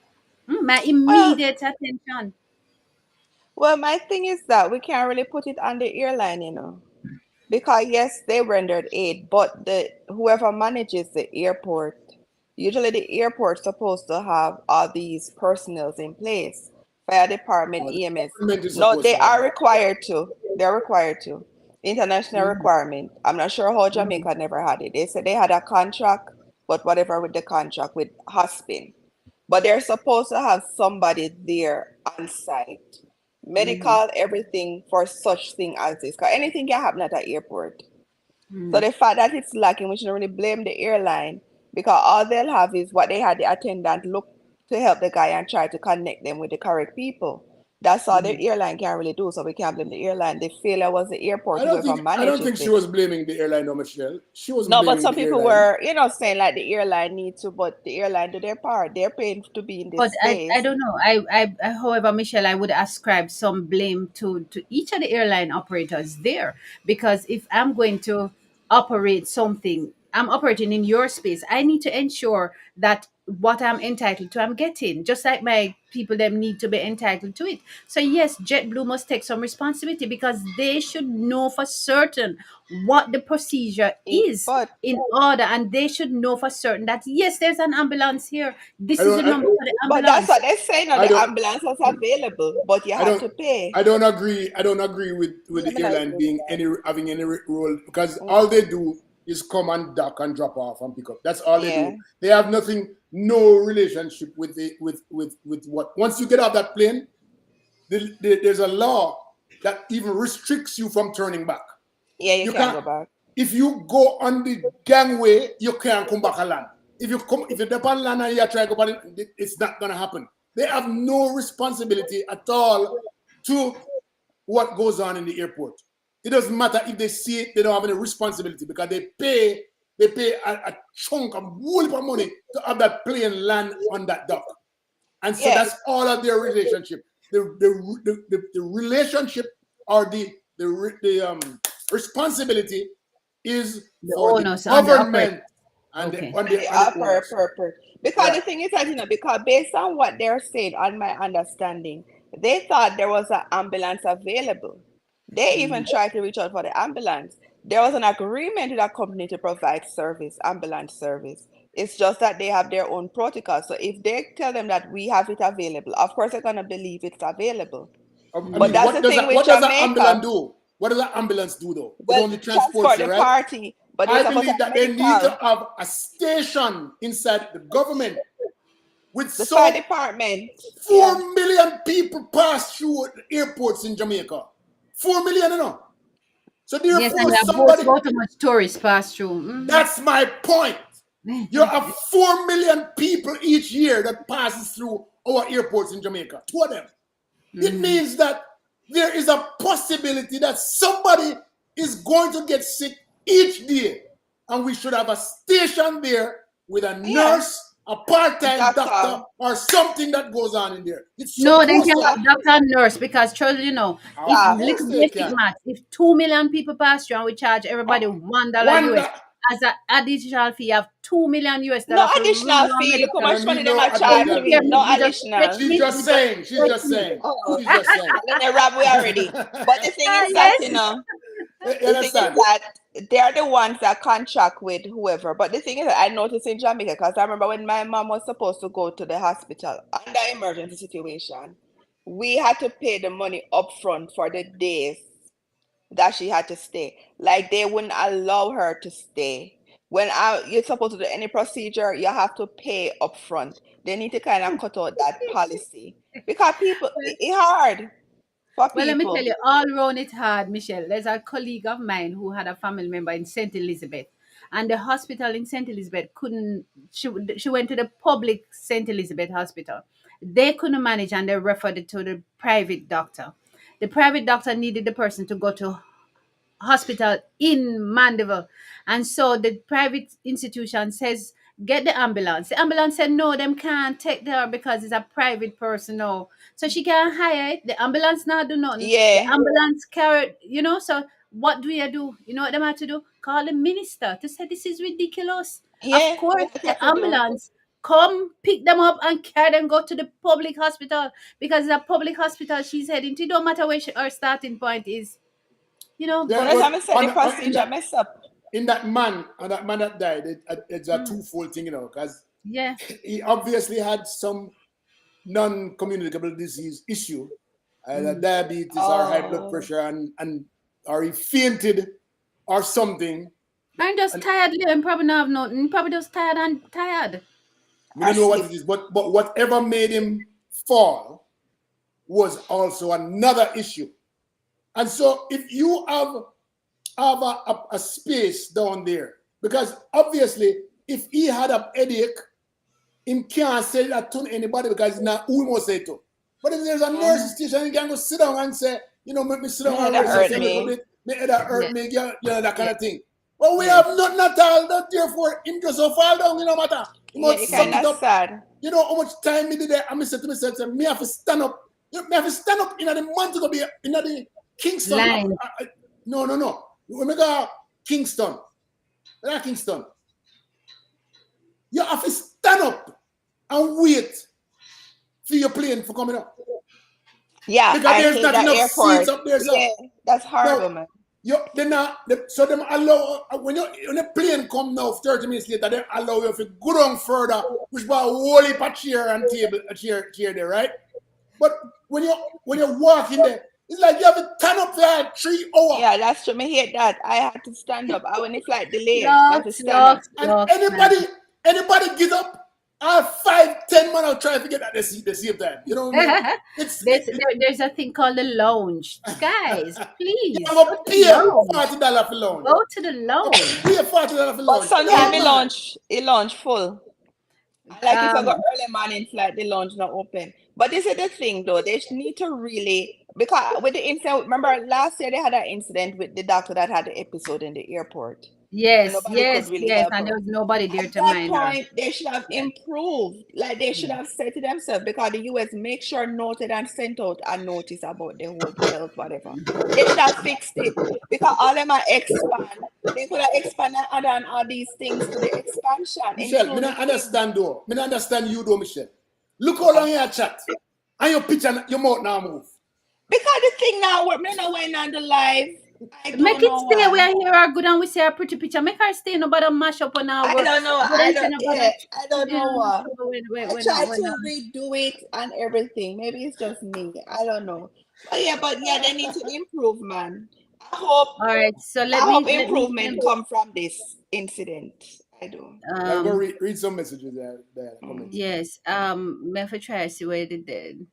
Speaker 2: My
Speaker 3: Well,
Speaker 2: immediate attention.
Speaker 3: well, my thing is that we can't really put it on the airline, you know. Because yes, they rendered aid, but the whoever manages the airport, usually the airport's supposed to have all these personnels in place, fire department,
Speaker 1: The
Speaker 3: EMS.
Speaker 1: government is
Speaker 3: No,
Speaker 1: supposed
Speaker 3: they
Speaker 1: to have
Speaker 3: are
Speaker 1: that.
Speaker 3: required to. They're required to. International
Speaker 2: Mhm,
Speaker 3: requirement. I'm not sure how
Speaker 2: mhm,
Speaker 3: Jamaica never had it. They said they had a contract, but whatever with the contract with Hospin. But they're supposed to have somebody there on site,
Speaker 2: mhm,
Speaker 3: medical, everything for such thing as this. Because anything can happen at an airport. So
Speaker 2: mhm,
Speaker 3: the fact that it's lacking, we shouldn't really blame the airline because all they'll have is what they had the attendant look to help the guy and try to connect them with the correct people. That's all the airline can really do. So we can't blame the airline. The failure was the airport, whoever
Speaker 1: I don't
Speaker 3: manages
Speaker 1: think she
Speaker 3: it.
Speaker 1: was blaming the airline, no, Michelle. She wasn't
Speaker 3: No, but
Speaker 1: blaming
Speaker 3: some
Speaker 1: the
Speaker 3: people
Speaker 1: airline.
Speaker 3: were, saying like the airline needs to, but the airline do their part. They're paying to be in
Speaker 2: But
Speaker 3: this
Speaker 2: I
Speaker 3: space.
Speaker 2: don't know. However, Michelle, I would ascribe some blame to each of the airline operators there, because if I'm going to operate something, I'm operating in your space. I need to ensure that what I'm entitled to, I'm getting, just like my people them need to be entitled to it. So yes, JetBlue must take some responsibility, because they should know for certain what the procedure is
Speaker 3: But
Speaker 2: in order, and they should know for certain that yes, there's an ambulance here,
Speaker 1: I
Speaker 2: this is
Speaker 1: don't
Speaker 2: the number for the
Speaker 3: that's
Speaker 2: ambulance.
Speaker 3: what they're saying. Now
Speaker 1: I
Speaker 3: the
Speaker 1: don't
Speaker 3: ambulance was available, but you
Speaker 1: I
Speaker 3: had
Speaker 1: don't
Speaker 3: to pay.
Speaker 1: I don't agree with
Speaker 3: Yeah,
Speaker 1: the
Speaker 3: me not
Speaker 1: airline
Speaker 3: agree with
Speaker 1: being
Speaker 3: that.
Speaker 1: any having any role, because all
Speaker 3: Mm,
Speaker 1: they do is come and dock and drop off and pick up. That's all they
Speaker 3: yeah,
Speaker 1: do. They have nothing, no relationship with the with what. Once you get off that plane, there's a law that even restricts you from turning back.
Speaker 3: yeah, you
Speaker 1: You
Speaker 3: can
Speaker 1: can't.
Speaker 3: go back.
Speaker 1: If you go on the gangway, you can't come back and land. If you depend on land and you try to go back, it's not gonna happen. They have no responsibility at all to what goes on in the airport. It doesn't matter if they see it; they don't have any responsibility, because they pay a chunk of whole heap of money to have that plane land on that dock, and so
Speaker 3: Yeah,
Speaker 1: that's all of their relationship. The relationship, or the responsibility, is
Speaker 2: The
Speaker 1: for the
Speaker 2: onus on the operator.
Speaker 1: government and
Speaker 2: Okay.
Speaker 1: on the owners.
Speaker 3: because the
Speaker 1: Yeah.
Speaker 3: thing is that because based on what they're saying, on my understanding, they thought there was an ambulance available. They even tried to reach out for the ambulance. There was an agreement with a company to provide service, ambulance service. It's just that they have their own protocol. So if they tell them that we have it available, of course they're gonna believe it's available.
Speaker 1: I
Speaker 3: But
Speaker 1: mean,
Speaker 3: that's the thing with
Speaker 1: what does an ambulance
Speaker 3: Jamaica.
Speaker 1: do? What does an ambulance do though? It
Speaker 3: Well,
Speaker 1: only transports
Speaker 3: transport
Speaker 1: you,
Speaker 3: the
Speaker 1: right?
Speaker 3: party, but they're
Speaker 1: I
Speaker 3: supposed to
Speaker 1: believe
Speaker 3: have
Speaker 1: that they need to
Speaker 3: medical.
Speaker 1: have a station inside the government with
Speaker 3: The fire
Speaker 1: so
Speaker 3: department, yeah.
Speaker 1: 4 million people pass through the airports in Jamaica. 4 million, you know. So
Speaker 2: Yes, and
Speaker 1: therefore,
Speaker 2: we have both
Speaker 1: somebody,
Speaker 2: about how much tourists pass through.
Speaker 1: that's my point. You have 4 million people each year that passes through our airports in Jamaica. Two of them. It means that there is a possibility that somebody is going to get sick each day. And we should have a station there with a
Speaker 3: Yeah.
Speaker 1: nurse, a part-time doctor,
Speaker 3: Doctor,
Speaker 1: or something that goes on in there. It's
Speaker 2: No, they
Speaker 1: supposed
Speaker 2: can
Speaker 1: to
Speaker 3: staff,
Speaker 2: have
Speaker 1: happen.
Speaker 2: doctor and nurse, because trust you know, if
Speaker 1: Of
Speaker 3: staff.
Speaker 1: course
Speaker 2: little
Speaker 1: they
Speaker 2: basic
Speaker 1: can.
Speaker 2: math, if 2 million people pass through and we charge everybody
Speaker 1: Uh,
Speaker 2: $1
Speaker 1: one,
Speaker 2: US as an additional fee, you have 2 million US
Speaker 3: No
Speaker 2: dollar for
Speaker 3: additional
Speaker 2: rural
Speaker 3: fee. Look how
Speaker 1: I
Speaker 2: medical.
Speaker 3: much
Speaker 1: don't
Speaker 3: money
Speaker 1: need
Speaker 3: them
Speaker 1: no
Speaker 3: a
Speaker 2: So
Speaker 3: charge
Speaker 1: additional
Speaker 2: look
Speaker 3: me.
Speaker 2: here,
Speaker 1: fee.
Speaker 3: No
Speaker 2: we just
Speaker 3: additional.
Speaker 2: stretching
Speaker 1: She's
Speaker 2: it,
Speaker 1: just
Speaker 2: we just
Speaker 1: saying. She's just
Speaker 2: stretching it.
Speaker 1: saying.
Speaker 3: Oh,
Speaker 1: She's just saying.
Speaker 3: and then they rob we already. But the thing
Speaker 2: Ah,
Speaker 3: is that,
Speaker 2: yes.
Speaker 1: You
Speaker 3: the thing is
Speaker 1: understand?
Speaker 3: that they're the ones that contract with whoever. But the thing is that I noticed in Jamaica, because I remember when my mom was supposed to go to the hospital under emergency situation, we had to pay the money upfront for the days that she had to stay. Like they wouldn't allow her to stay. You're supposed to do any procedure, you have to pay upfront. They need to kind of cut out that policy because people, it's hard for
Speaker 2: Well, let me tell
Speaker 3: people.
Speaker 2: you, all round it hard, Michelle. There's a colleague of mine who had a family member in St. Elizabeth, and the hospital in St. Elizabeth couldn't. She went to the public St. Elizabeth hospital. They couldn't manage, and they referred it to the private doctor. The private doctor needed the person to go to hospital in Mandeville. And so the private institution says, get the ambulance. The ambulance said, no, them can't take her because it's a private person now. So she can't hire it. The ambulance not do nothing. The
Speaker 3: Yeah,
Speaker 2: ambulance carry, so what do you do? You know what they have to do? Call the minister to say this is ridiculous. Of
Speaker 3: yeah,
Speaker 2: course,
Speaker 3: that's
Speaker 2: the
Speaker 3: what to do.
Speaker 2: ambulance come pick them up and carry them go to the public hospital, because the public hospital she's heading to. It don't matter where her starting point is,
Speaker 1: Yeah,
Speaker 3: But as
Speaker 2: but
Speaker 3: I
Speaker 1: but
Speaker 3: said, the
Speaker 1: in
Speaker 3: procedure
Speaker 1: that
Speaker 3: mess up.
Speaker 1: man that died, it's a
Speaker 2: mm,
Speaker 1: twofold thing, because
Speaker 2: yeah.
Speaker 1: he obviously had some non-communicable disease issue,
Speaker 2: Mm.
Speaker 1: diabetes or high blood
Speaker 3: Oh,
Speaker 1: pressure, and or he fainted or something.
Speaker 2: I'm just
Speaker 1: And
Speaker 2: tired, Liam. Probably not have nothing. Probably just tired and tired.
Speaker 1: we
Speaker 3: or
Speaker 1: don't know what it
Speaker 3: sleep.
Speaker 1: is, but whatever made him fall was also another issue. And so if you have a space down there, because obviously if he had a headache, he can't say that to anybody because it's not who he must say to. But if there's a nurse station, you can go sit down and say, make me sit down
Speaker 3: My head
Speaker 1: and rest
Speaker 3: hurt
Speaker 1: a little
Speaker 3: me.
Speaker 1: bit. My head hurt
Speaker 2: Yeah.
Speaker 1: me, that kind
Speaker 2: Yeah.
Speaker 1: of thing. But we
Speaker 2: Yes.
Speaker 1: have nothing at all. That therefore, him just so fall down, matter. He
Speaker 3: Yeah,
Speaker 1: must
Speaker 3: it
Speaker 1: suck
Speaker 3: kind
Speaker 1: it
Speaker 3: of
Speaker 1: up.
Speaker 3: sad.
Speaker 1: You know how much time me did there? And I said to myself, me have to stand up. Me have to stand up in the month to go be in the Kingston.
Speaker 2: Line.
Speaker 1: No. When we go Kingston, Kingston, you have to stand up and wait for your plane for coming up.
Speaker 3: Yeah,
Speaker 1: Because
Speaker 3: I
Speaker 1: there's
Speaker 3: hate
Speaker 1: not
Speaker 3: that
Speaker 1: enough seats
Speaker 3: airport.
Speaker 1: up there, so.
Speaker 3: Yeah, that's
Speaker 1: Now,
Speaker 3: horrible, man.
Speaker 1: so them allow when the plane come now 30 minutes later, they allow you to go down further, which was a whole heap of chair and table, a chair there, right? But when you walk in there, it's like you have to turn up there 3 hours.
Speaker 3: Yeah, that's true. Me hate that. I had to stand up. When the flight delay, I have to
Speaker 2: Looks,
Speaker 3: stand up.
Speaker 2: looks,
Speaker 1: And
Speaker 2: looks, man.
Speaker 1: anybody get up, 5, 10 man out trying to get at the same time. You know what I mean?
Speaker 2: There's a thing called the lounge. Guys,
Speaker 1: You
Speaker 2: please
Speaker 1: have
Speaker 2: go
Speaker 1: to
Speaker 2: to the
Speaker 1: pay
Speaker 2: lounge.
Speaker 1: $40 for lounge.
Speaker 2: Go to the
Speaker 1: You
Speaker 2: lounge.
Speaker 1: pay $40 for
Speaker 3: But
Speaker 1: lounge.
Speaker 3: sometimes
Speaker 1: Hey man.
Speaker 3: it launch full. Like if I go
Speaker 2: Um,
Speaker 3: early morning flight, the lounge not open. But this is the thing though, they need to really, because with the incident, remember last year they had an incident with the doctor that had the episode in the airport. And
Speaker 2: yes,
Speaker 3: nobody could
Speaker 2: yes,
Speaker 3: really
Speaker 2: yes.
Speaker 3: help
Speaker 2: And
Speaker 3: her.
Speaker 2: there was nobody there
Speaker 3: At
Speaker 2: to
Speaker 3: that
Speaker 2: mind her.
Speaker 3: point, they should have improved. Like they should have said to themselves, because the US make sure noted and sent out a notice about the whole health, whatever. They should have fixed it. Because all them are expand. They could have expanded and add on all these things to the expansion,
Speaker 1: Michelle, me
Speaker 3: including
Speaker 1: not
Speaker 3: him.
Speaker 1: understand though. Me not understand you though, Michelle. Look how long you chat. And your picture, your mouth now move.
Speaker 3: Because the thing now, we're not going on the live. I
Speaker 2: Make
Speaker 3: don't
Speaker 2: it
Speaker 3: know
Speaker 2: stay. We
Speaker 3: why.
Speaker 2: are here are good and we say a pretty picture. Make her stay. Nobody mash up on our
Speaker 3: I
Speaker 2: work.
Speaker 3: don't know.
Speaker 2: Nobody say nobody.
Speaker 3: I don't know what. I
Speaker 2: No,
Speaker 3: tried to redo it and everything. Maybe it's just me. I don't know. But yeah, they need to improve, man. I hope
Speaker 2: All right. So
Speaker 3: I hope improvement come from this incident. I do.
Speaker 1: I'll go
Speaker 2: um
Speaker 1: read some messages there. Comments.
Speaker 2: yes. Me for try to see where they did.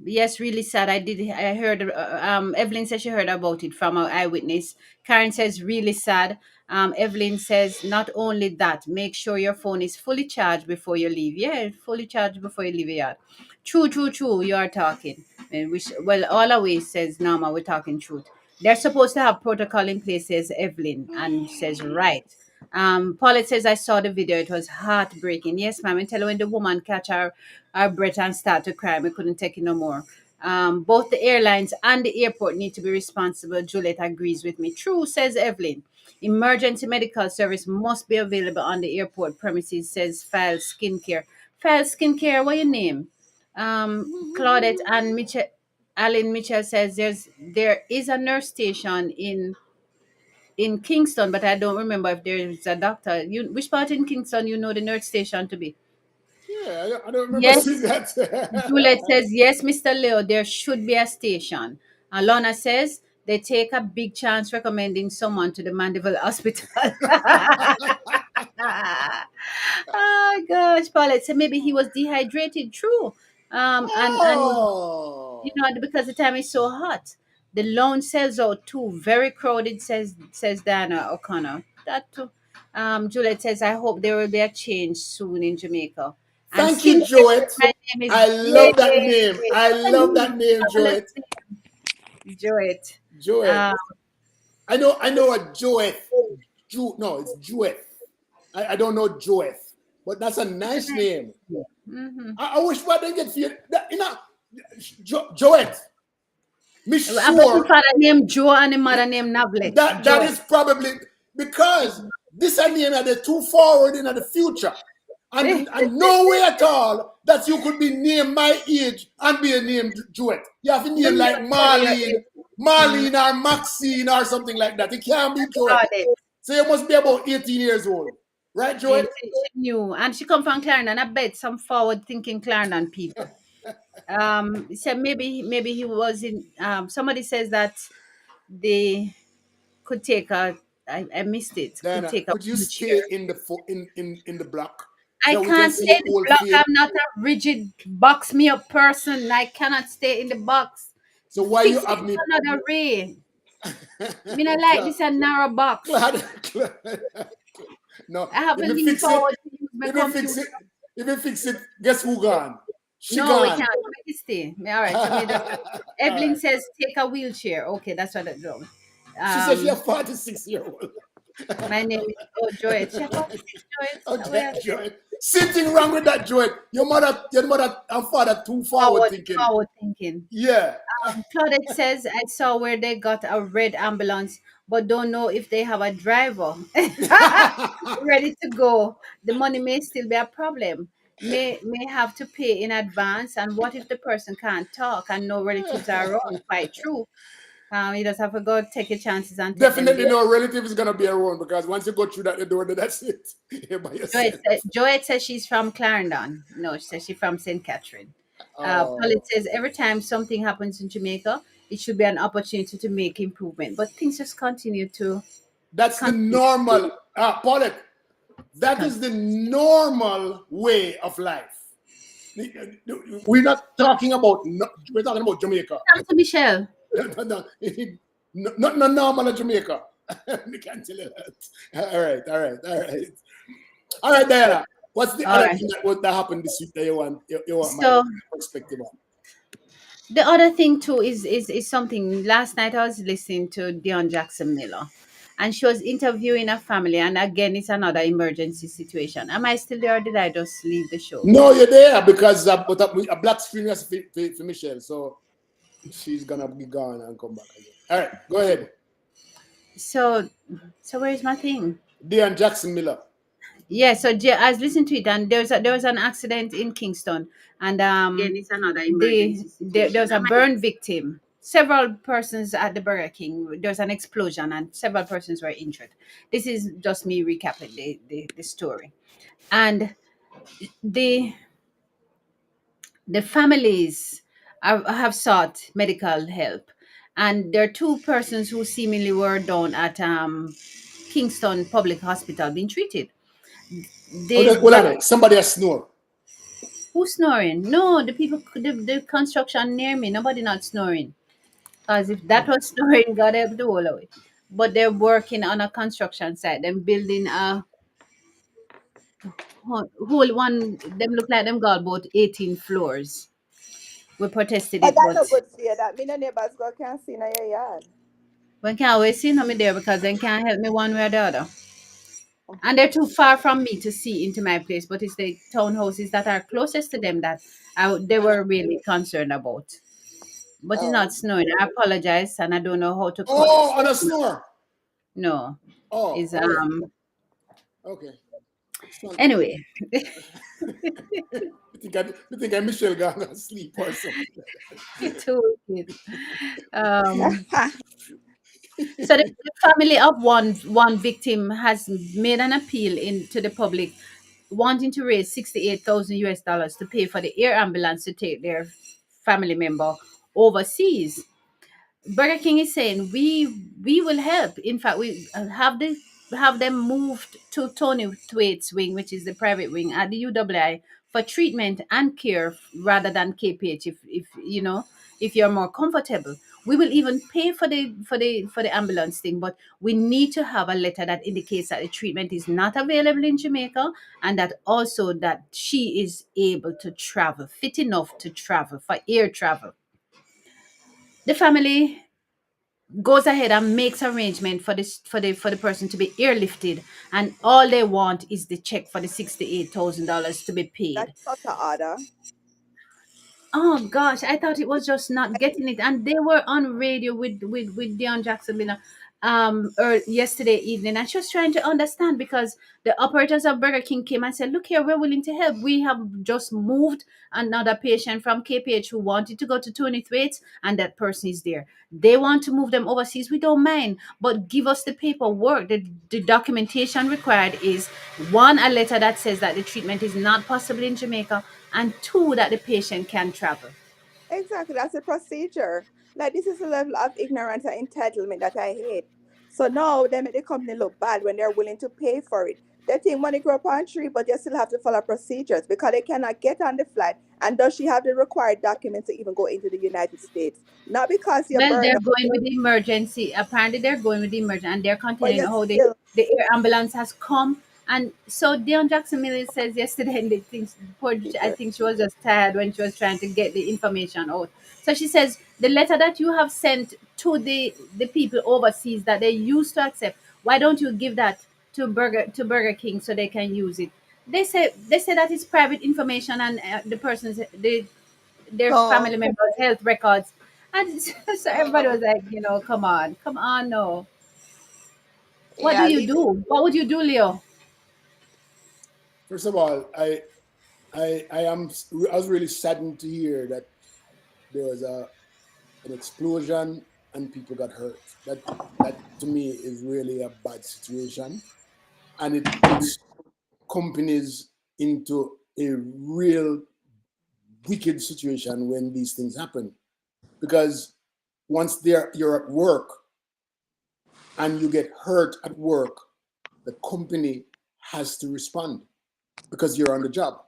Speaker 2: Yes, really sad. I heard Evelyn says she heard about it from an eyewitness. Karen says really sad. Evelyn says not only that, make sure your phone is fully charged before you leave. Yeah, fully charged before you leave your yard. True, you are talking. And well, all our way says Norma, we're talking truth. They're supposed to have protocol in place, says Evelyn, and says right. Paulette says I saw the video. It was heartbreaking. Yes, ma'am. And tell her when the woman catch her breath and start to cry. We couldn't take it no more. Both the airlines and the airport need to be responsible. Juliet agrees with me. True, says Evelyn. Emergency medical service must be available on the airport premises, says File Skincare. File Skincare, what your name? Claudette and Mitchell. Alan Mitchell says there is a nurse station in Kingston, but I don't remember if there is a doctor. You which part in Kingston you know the nurse station to be?
Speaker 1: Yeah, I don't remember
Speaker 2: Yes,
Speaker 1: seeing that.
Speaker 2: Juliet says, yes, Mr. Leo, there should be a station. Alona says, they take a big chance recommending someone to the Mandeville Hospital. Oh, gosh, Paulette said maybe he was dehydrated. True. And
Speaker 1: Oh.
Speaker 2: because the time is so hot. The lounge sells out too. Very crowded, says Diana O'Connor. That too. Juliet says, I hope there will be a change soon in Jamaica. And
Speaker 1: Thank you,
Speaker 2: Cynthia says,
Speaker 1: Joet.
Speaker 2: my name is
Speaker 1: I love that
Speaker 2: Joet.
Speaker 1: name. I
Speaker 2: What a
Speaker 1: love that name,
Speaker 2: fabulous
Speaker 1: Joet.
Speaker 2: name, Joet.
Speaker 1: Joet.
Speaker 2: Um,
Speaker 1: I know a Joet. No, it's Joet. I don't know Joet, but that's a nice name.
Speaker 2: mhm.
Speaker 1: I wish what they get for you. Joet. Me
Speaker 2: I bet the
Speaker 1: sure
Speaker 2: father named Joe and the mother named Navlet.
Speaker 1: that
Speaker 2: Joet.
Speaker 1: is probably because this a name that they're too forward in the future. And no way at all that you could be named my age and be a named Joet. You have to name like Marlene or Maxine or something like that. It can't be Joet. So you must be about 18 years old. Right, Joet?
Speaker 2: She knew. And she come from Clarendon. I bet some forward thinking Clarendon people. So maybe he was in somebody says that they could take a I missed it. Could
Speaker 1: Diana,
Speaker 2: take a
Speaker 1: could you
Speaker 2: wheelchair.
Speaker 1: stay in the block
Speaker 2: I
Speaker 1: so we can
Speaker 2: can't
Speaker 1: see
Speaker 2: stay
Speaker 1: your
Speaker 2: in the
Speaker 1: old
Speaker 2: block.
Speaker 1: face?
Speaker 2: I'm not a rigid box me up person. I cannot stay in the box.
Speaker 1: So why you
Speaker 2: Fix it
Speaker 1: have
Speaker 2: to
Speaker 1: me?
Speaker 2: another way. Me not like this a narrow box.
Speaker 1: Glad. No,
Speaker 2: I have
Speaker 1: if
Speaker 2: to
Speaker 1: you
Speaker 2: lean
Speaker 1: fix it,
Speaker 2: forward to use my
Speaker 1: if you fix
Speaker 2: computer.
Speaker 1: it, if you fix it, guess who gone? She
Speaker 2: No, we
Speaker 1: gone.
Speaker 2: can't. Make it stay. All right. So me just
Speaker 1: All
Speaker 2: Evelyn
Speaker 1: right.
Speaker 2: says take a wheelchair. Okay, that's what I do.
Speaker 1: She said she a
Speaker 2: Um,
Speaker 1: 46-year-old.
Speaker 2: my name is Joy. Chef 46 Joy.
Speaker 1: Okay,
Speaker 2: Well,
Speaker 1: Joy. Sitting wrong with that, Joy. Your mother and father too forward thinking.
Speaker 2: forward thinking.
Speaker 1: Yeah.
Speaker 2: Claudette says, I saw where they got a red ambulance, but don't know if they have a driver ready to go. The money may still be a problem. May have to pay in advance. And what if the person can't talk and no relatives are around? Quite true. You just have to go take your chances and take them
Speaker 1: Definitely
Speaker 2: there.
Speaker 1: no relative is gonna be around because once you go through that door, that's it. You're by yourself.
Speaker 2: Joette says she's from Clarendon. No, she says she's from St. Catherine. Paulette
Speaker 1: Oh,
Speaker 2: says every time something happens in Jamaica, it should be an opportunity to make improvement. But things just
Speaker 1: that's the
Speaker 2: continue
Speaker 1: normal. Paulette,
Speaker 2: to
Speaker 1: that is the normal way of life. We're not talking about. We're talking about Jamaica.
Speaker 2: Thanks to Michelle.
Speaker 1: Not normal in Jamaica. We can't tell you that. All right, Diana. What's the
Speaker 2: All
Speaker 1: other
Speaker 2: right.
Speaker 1: thing that happened this week that you want my
Speaker 2: So
Speaker 1: perspective on?
Speaker 2: the other thing too is something. Last night I was listening to Dion Jackson Miller, and she was interviewing a family. And again, it's another emergency situation. Am I still there, or did I just leave the show?
Speaker 1: No, you're there because but a black screen is for Michelle, so she's gonna be gone and come back again. All right, go ahead.
Speaker 2: So, so where's my thing?
Speaker 1: Dion Jackson Miller.
Speaker 2: Yeah, so I was listening to it, and there was an accident in Kingston, and
Speaker 3: Again, it's another
Speaker 2: the
Speaker 3: emergency
Speaker 2: there
Speaker 3: situation.
Speaker 2: was a burn victim. Several persons at the Burger King. There was an explosion, and several persons were injured. This is just me recapping the story, and the the families have sought medical help, and there are two persons who seemingly were down at Kingston Public Hospital being treated.
Speaker 1: Okay,
Speaker 2: The
Speaker 1: hold on. Somebody has snore.
Speaker 2: Who's snoring? No, the people, the construction near me, nobody not snoring. Because if that was snoring, God help the whole of it. But they're working on a construction site. Them building a whole one. Them look like them got about 18 floors. We protested
Speaker 3: But
Speaker 2: it,
Speaker 3: that's
Speaker 2: but
Speaker 3: a good fear that me no neighbors go can see in your yard.
Speaker 2: we can't always see me there because they can't help me one way or the other. And they're too far from me to see into my place. But it's the townhouses that are closest to them that they were really concerned about. But it's
Speaker 3: Oh,
Speaker 2: not snowing. I apologize, and I don't know how to cut.
Speaker 1: Oh, on a snore.
Speaker 2: No,
Speaker 1: Oh,
Speaker 2: is
Speaker 1: okay, okay. Son,
Speaker 2: anyway.
Speaker 1: I think I Michelle gone asleep or something.
Speaker 2: Too wicked. Um, so the family of one victim has made an appeal to the public, wanting to raise 68,000 US dollars to pay for the air ambulance to take their family member overseas. Burger King is saying we will help. In fact, we have them moved to Tony Thwaites wing, which is the private wing at the UWI for treatment and care rather than KPH. If you know if you're more comfortable, we will even pay for the ambulance thing. But we need to have a letter that indicates that the treatment is not available in Jamaica, and that also that she is able to travel, fit enough to travel for air travel. The family goes ahead and makes arrangement for the person to be airlifted, and all they want is the check for the $68,000 to be paid.
Speaker 3: that's not an order.
Speaker 2: Oh gosh, I thought it was just not getting it, and they were on radio with Dion Jackson Miller, yesterday evening, and she was trying to understand because the operators of Burger King came and said, "Look here, we're willing to help. We have just moved another patient from KPH who wanted to go to Tony Thwaites, and that person is there. They want to move them overseas. We don't mind, but give us the paperwork. The documentation required is one, a letter that says that the treatment is not possible in Jamaica, and two, that the patient can travel."
Speaker 3: Exactly, that's a procedure. Like this is the level of ignorance and entitlement that I hate. So now they make the company look bad when they're willing to pay for it. They think money grow upon tree, but they still have to follow procedures because they cannot get on the flight. And does she have the required documents to even go into the United States? Not because you're
Speaker 2: Well,
Speaker 3: burned
Speaker 2: they're
Speaker 3: out,
Speaker 2: going with the emergency. Apparently, they're going with the emergency, and they're
Speaker 3: but
Speaker 2: continuing
Speaker 3: you're
Speaker 2: how
Speaker 3: still
Speaker 2: the air ambulance has come And so Dion Jackson Miller says yesterday, and I think she was just tired when she was trying to get the information out. So she says the letter that you have sent to the people overseas that they used to accept, why don't you give that to Burger King so they can use it? They say that it's private information, and the person's their
Speaker 3: So,
Speaker 2: family members' health records, and so everybody
Speaker 3: so
Speaker 2: was like, come on, no. What do
Speaker 3: yeah,
Speaker 2: you do? What would you do, Leo?
Speaker 1: First of all, I was really saddened to hear that there was an explosion and people got hurt. That to me is really a bad situation, and it puts companies into a real wicked situation when these things happen. Because once you're at work and you get hurt at work, the company has to respond because you're on the job.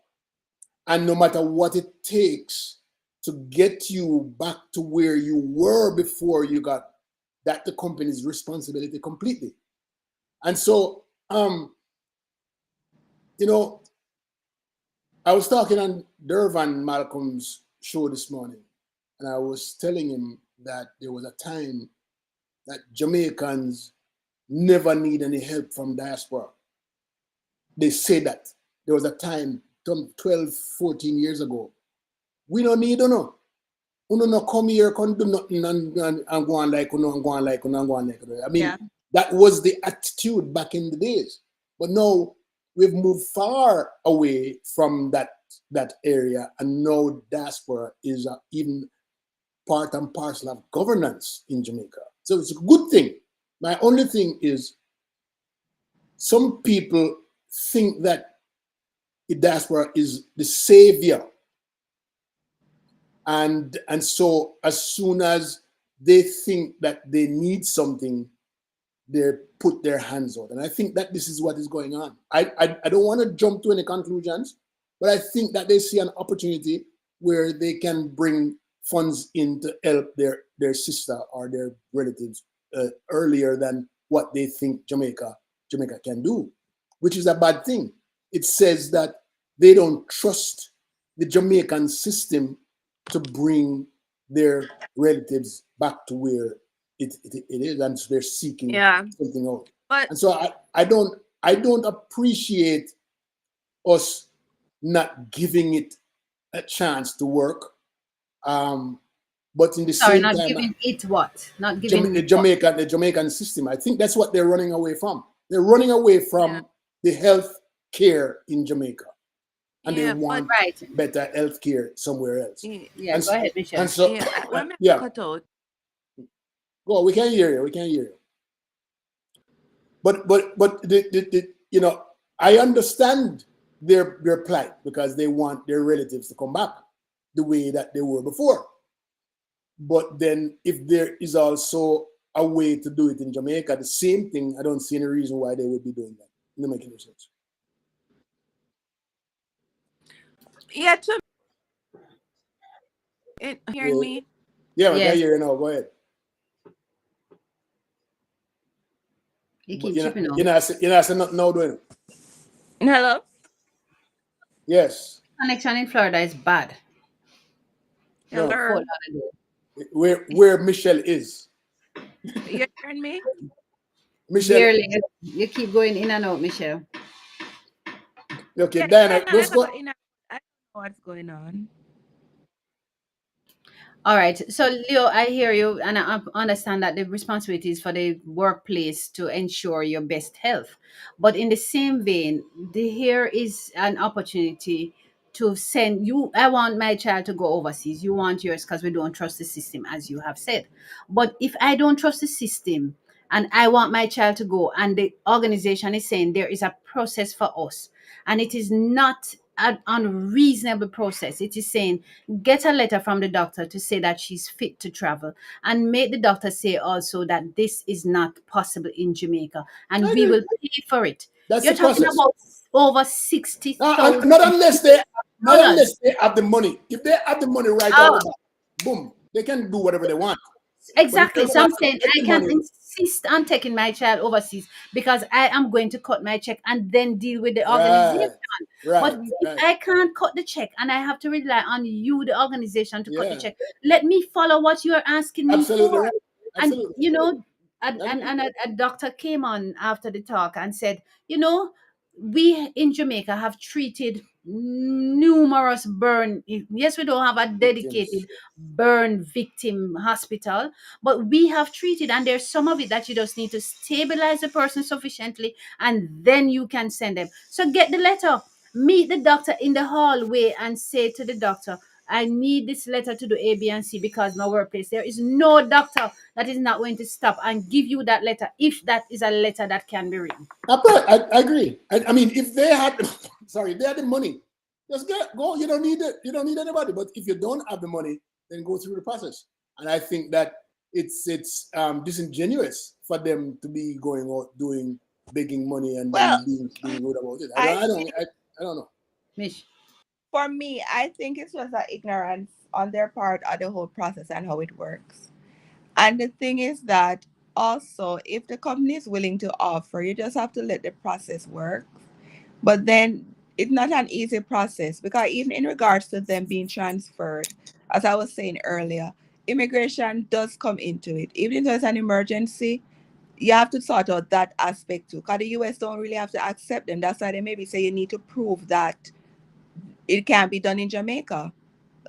Speaker 1: And no matter what it takes to get you back to where you were before you got that, the company's responsibility completely. And so, you know, I was talking on Dervan Malcolm's show this morning, and I was telling him that there was a time that Jamaicans never need any help from diaspora. They say that there was a time 12, 14 years ago. We don't need no. Uno no come here, can do nothing and go on like uno and go on like uno and go on like uno. I mean,
Speaker 3: yeah,
Speaker 1: that was the attitude back in the days. But now we've moved far away from that area, and now diaspora is even part and parcel of governance in Jamaica. So it's a good thing. My only thing is some people think that the diaspora is the savior. And so as soon as they think that they need something, they put their hands out. And I think that this is what is going on. I don't want to jump to any conclusions, but I think that they see an opportunity where they can bring funds in to help their sister or their relatives earlier than what they think Jamaica can do, which is a bad thing. It says that they don't trust the Jamaican system to bring their relatives back to where it is, and so they're seeking
Speaker 3: yeah.
Speaker 1: something out.
Speaker 3: But
Speaker 1: And so I don't appreciate us not giving it a chance to work. But in the
Speaker 2: Sorry,
Speaker 1: same
Speaker 2: not
Speaker 1: time,
Speaker 2: giving it what? Not giving what?
Speaker 1: The Jamaican system, I think that's what they're running away from. They're running away
Speaker 3: yeah,
Speaker 1: from the health care in Jamaica, and they
Speaker 3: yeah, but
Speaker 1: want
Speaker 2: Right.
Speaker 1: better health care somewhere else.
Speaker 3: yeah,
Speaker 2: Yeah,
Speaker 1: And
Speaker 2: go ahead,
Speaker 1: and
Speaker 2: Michelle.
Speaker 1: so
Speaker 3: yeah. When I
Speaker 1: yeah,
Speaker 3: cut out,
Speaker 1: go. We can hear you. We can hear you. But I understand their plight because they want their relatives to come back the way that they were before. But then if there is also a way to do it in Jamaica, the same thing, I don't see any reason why they would be doing that. It doesn't make any sense.
Speaker 3: yeah, to it, hearing
Speaker 1: Yeah,
Speaker 3: me.
Speaker 1: yeah, we can
Speaker 2: Yes,
Speaker 1: hear you now. Go ahead.
Speaker 2: you
Speaker 1: But
Speaker 2: keep chipping off.
Speaker 1: I said nothing now doing it.
Speaker 3: Hello,
Speaker 1: Yes.
Speaker 2: Connection in Florida is bad.
Speaker 1: No.
Speaker 2: Fort
Speaker 3: hello.
Speaker 2: Lauderdale.
Speaker 1: Where Michelle is.
Speaker 3: You hearing me?
Speaker 1: Michelle,
Speaker 2: Barely. You keep going in and out, Michelle.
Speaker 1: okay,
Speaker 3: Yeah,
Speaker 1: Diana,
Speaker 3: kind of
Speaker 1: let's
Speaker 3: like
Speaker 1: go.
Speaker 3: a, I don't know what's going on.
Speaker 2: All right. So, Leo, I hear you, and I understand that the responsibility is for the workplace to ensure your best health. But in the same vein, here is an opportunity to send you. I want my child to go overseas. You want yours because we don't trust the system, as you have said. But if I don't trust the system and I want my child to go, and the organization is saying there is a process for us, and it is not an unreasonable process, it is saying get a letter from the doctor to say that she's fit to travel, and make the doctor say also that this is not possible in Jamaica and we will pay for it.
Speaker 1: That's
Speaker 2: You're
Speaker 1: the
Speaker 2: talking
Speaker 1: process.
Speaker 2: about over
Speaker 1: And
Speaker 2: 60,000
Speaker 1: not
Speaker 2: dollars.
Speaker 1: unless they have the money. If they have the money right out
Speaker 2: Oh,
Speaker 1: the back, boom, they can do whatever they want. But if
Speaker 2: Exactly.
Speaker 1: you're
Speaker 2: So
Speaker 1: gonna
Speaker 2: I'm saying
Speaker 1: get
Speaker 2: I
Speaker 1: the
Speaker 2: can
Speaker 1: money,
Speaker 2: insist on taking my child overseas because I am going to cut my check and then deal with the organization.
Speaker 1: right,
Speaker 2: But
Speaker 1: right,
Speaker 2: if
Speaker 1: right,
Speaker 2: I can't cut the check and I have to rely on you, the organization, to cut the
Speaker 1: yeah,
Speaker 2: check, let me follow what you are asking me
Speaker 1: absolutely
Speaker 2: for.
Speaker 1: right,
Speaker 2: And
Speaker 1: absolutely.
Speaker 2: you know, and,
Speaker 1: I
Speaker 2: and,
Speaker 1: agree.
Speaker 2: and a doctor came on after the talk and said, you know, we in Jamaica have treated numerous burn. Yes, we don't have a dedicated
Speaker 1: Victims.
Speaker 2: burn victim hospital, but we have treated, and there's some of it that you just need to stabilize the person sufficiently, and then you can send them. So get the letter, meet the doctor in the hallway, and say to the doctor, I need this letter to do A, B, and C because my workplace. There is no doctor that is not going to stop and give you that letter if that is a letter that can be written.
Speaker 1: I agree. I mean, if they had, sorry, if they had the money, just go. You don't need it. You don't need anybody. But if you don't have the money, then go through the process. And I think that it's disingenuous for them to be going out doing begging money and
Speaker 3: Well,
Speaker 1: then being rude about it.
Speaker 3: I think
Speaker 1: I don't know.
Speaker 2: Mish.
Speaker 3: for me, I think it's just an ignorance on their part of the whole process and how it works. And the thing is that also, if the company is willing to offer, you just have to let the process work. But then it's not an easy process because even in regards to them being transferred, as I was saying earlier, immigration does come into it. Even if there's an emergency, you have to sort out that aspect too. Because the US don't really have to accept them. That's why they maybe say you need to prove that it can be done in Jamaica.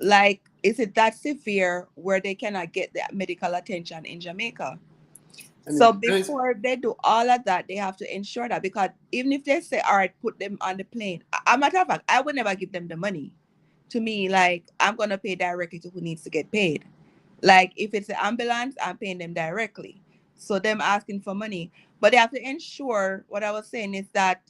Speaker 3: Like, is it that severe where they cannot get the medical attention in Jamaica?
Speaker 1: And
Speaker 3: So
Speaker 1: it's,
Speaker 3: before they do all of that, they have to ensure that because even if they say, all right, put them on the plane, a matter of fact, I would never give them the money. To me, like, I'm gonna pay directly to who needs to get paid. Like if it's an ambulance, I'm paying them directly. So them asking for money. But they have to ensure what I was saying is that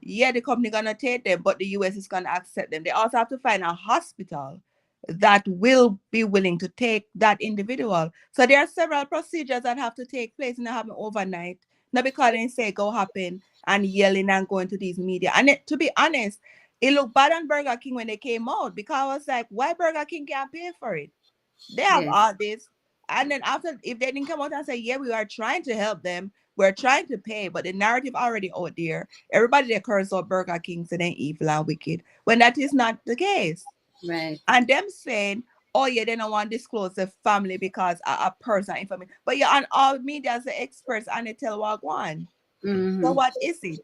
Speaker 3: yeah, the company gonna take them, but the US is gonna accept them. They also have to find a hospital that will be willing to take that individual. So there are several procedures that have to take place and they happen overnight. Not because they say go happen and yelling and going to these media. And to be honest, it looked bad on Burger King when they came out because I was like, why Burger King can't pay for it? They have
Speaker 2: Yes.
Speaker 3: all this. And then after, if they didn't come out and say, yeah, we are trying to help them, we're trying to pay, but the narrative already out there. Everybody that curse out Burger King said they evil and wicked, when that is not the case.
Speaker 2: Right.
Speaker 3: And them saying, oh yeah, they don't want to disclose the family because a person information. But you're on all media as the experts and they tell what one. So
Speaker 2: Mm-hmm.
Speaker 3: what is it?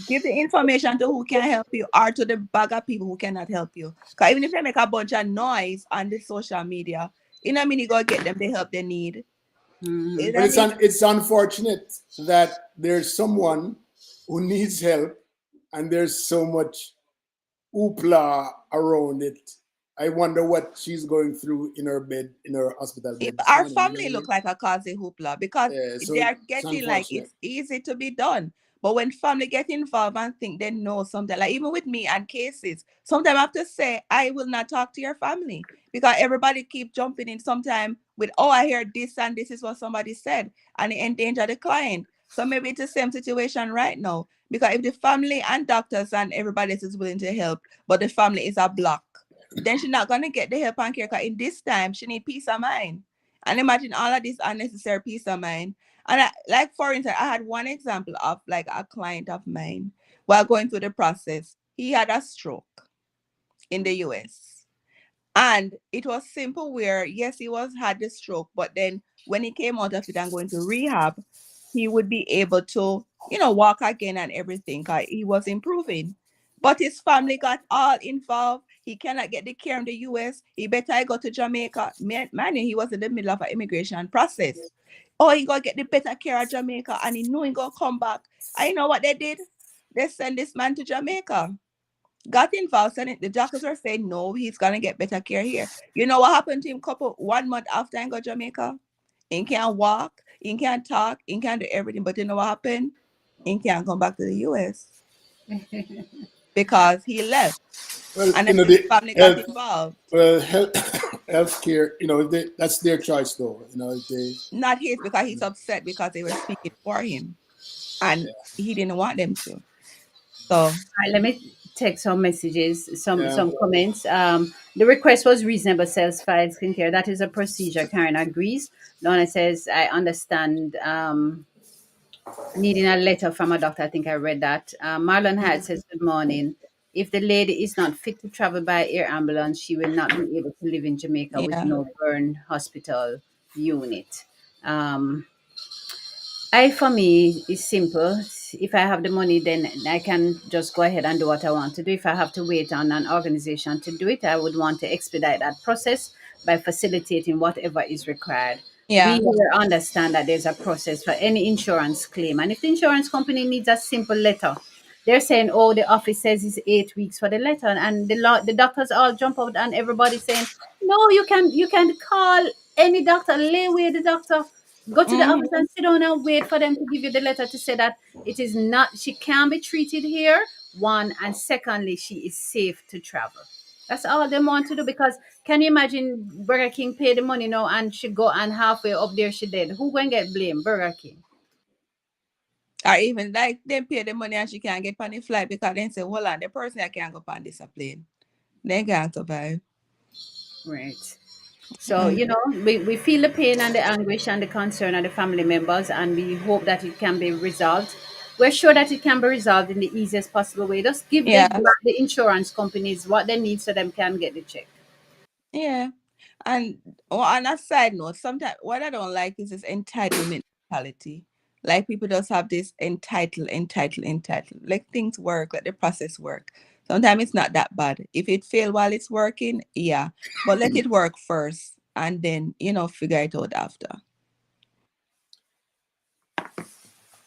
Speaker 3: Give the information to who can help you or to the bag of people who cannot help you. Because even if they make a bunch of noise on the social media, in a minute go get them the help they need.
Speaker 2: Mm-hmm.
Speaker 3: In
Speaker 1: but
Speaker 3: a minute,
Speaker 1: it's unfortunate that there's someone who needs help, and there's so much hoopla around it. I wonder what she's going through in her bed, in her hospital
Speaker 3: if
Speaker 1: bed this
Speaker 3: our
Speaker 1: morning. You know what
Speaker 3: family
Speaker 1: I
Speaker 3: look
Speaker 1: mean?
Speaker 3: like a cause hoopla because
Speaker 1: Yeah,
Speaker 3: they
Speaker 1: so
Speaker 3: are
Speaker 1: it's
Speaker 3: getting like
Speaker 1: unfortunate.
Speaker 3: it's easy to be done. But when family get involved and think they know something, like even with me and cases, sometimes I have to say I will not talk to your family because everybody keep jumping in sometime with oh I heard this and this is what somebody said and it endanger the client. So maybe it's the same situation right now because if the family and doctors and everybody else is willing to help, but the family is a block, then she's not gonna get the help and care. Because in this time she need peace of mind. And imagine all of this unnecessary peace of mind. And like for instance, I had one example of like a client of mine while going through the process. He had a stroke in the US. And it was simple where yes, he was had the stroke, but then when he came out of it and going to rehab, he would be able to, walk again and everything. 'Cause he was improving. But his family got all involved. He cannot get the care in the US. He better go to Jamaica. Man, he was in the middle of an immigration process. Oh, he gonna get the better care at Jamaica and he knew he gonna come back. I know what they did. They sent this man to Jamaica, got involved, and the doctors were saying no, he's gonna get better care here. You know what happened to him? Couple 1 month after I got Jamaica, he can't walk, he can't talk, he can't do everything. But you know what happened? He can't come back to the US because he left,
Speaker 1: Well,
Speaker 3: and
Speaker 1: you
Speaker 3: then
Speaker 1: know
Speaker 3: his
Speaker 1: the
Speaker 3: family got
Speaker 1: health,
Speaker 3: involved.
Speaker 1: well, healthcare. That's their choice, though. If they,
Speaker 3: Not his because he's upset because they were speaking for him, and
Speaker 1: yeah.
Speaker 3: he didn't want them to. So
Speaker 2: Right, let me. text or messages,
Speaker 1: Yeah.
Speaker 2: some comments. The request was reasonable. Self-filed skincare. That is a procedure. Karen agrees. Donna says, I understand. Needing a letter from a doctor. I think I read that. Marlon Hyde says, good morning. If the lady is not fit to travel by air ambulance, she will not be able to live in Jamaica with
Speaker 3: Yeah.
Speaker 2: no burn hospital unit. Um, for me, is simple. If I have the money, then I can just go ahead and do what I want to do. If I have to wait on an organization to do it, I would want to expedite that process by facilitating whatever is required. We
Speaker 3: Yeah.
Speaker 2: here understand that there's a process for any insurance claim. And if the insurance company needs a simple letter, they're saying, oh, the office says it's 8 weeks for the letter. And the doctors all jump out and everybody saying, no, you can call any doctor, lay away the doctor. Go to the office
Speaker 3: Hmm.
Speaker 2: and sit down and wait for them to give you the letter to say that it is not, she can be treated here. One, and secondly, she is safe to travel. That's all they want to do because can you imagine Burger King pay the money now and she go and halfway up there she dead? Who going get blamed? Burger King.
Speaker 3: Or even like they pay the money and she can't get on the flight because they say, hold on, the person that can't go on this plane. They can't survive.
Speaker 2: Right. So,
Speaker 3: Mm.
Speaker 2: we feel the pain and the anguish and the concern of the family members, and we hope that it can be resolved. We're sure that it can be resolved in the easiest possible way. Just give
Speaker 3: Yeah.
Speaker 2: the insurance companies what they need so them can get the check.
Speaker 3: Yeah. And on a side note, sometimes what I don't like is this entitlement mentality. Like people just have this entitled. Like things work, like the process work. Sometimes it's not that bad. If it fail while it's working, yeah. But let it work first and then, figure it out after.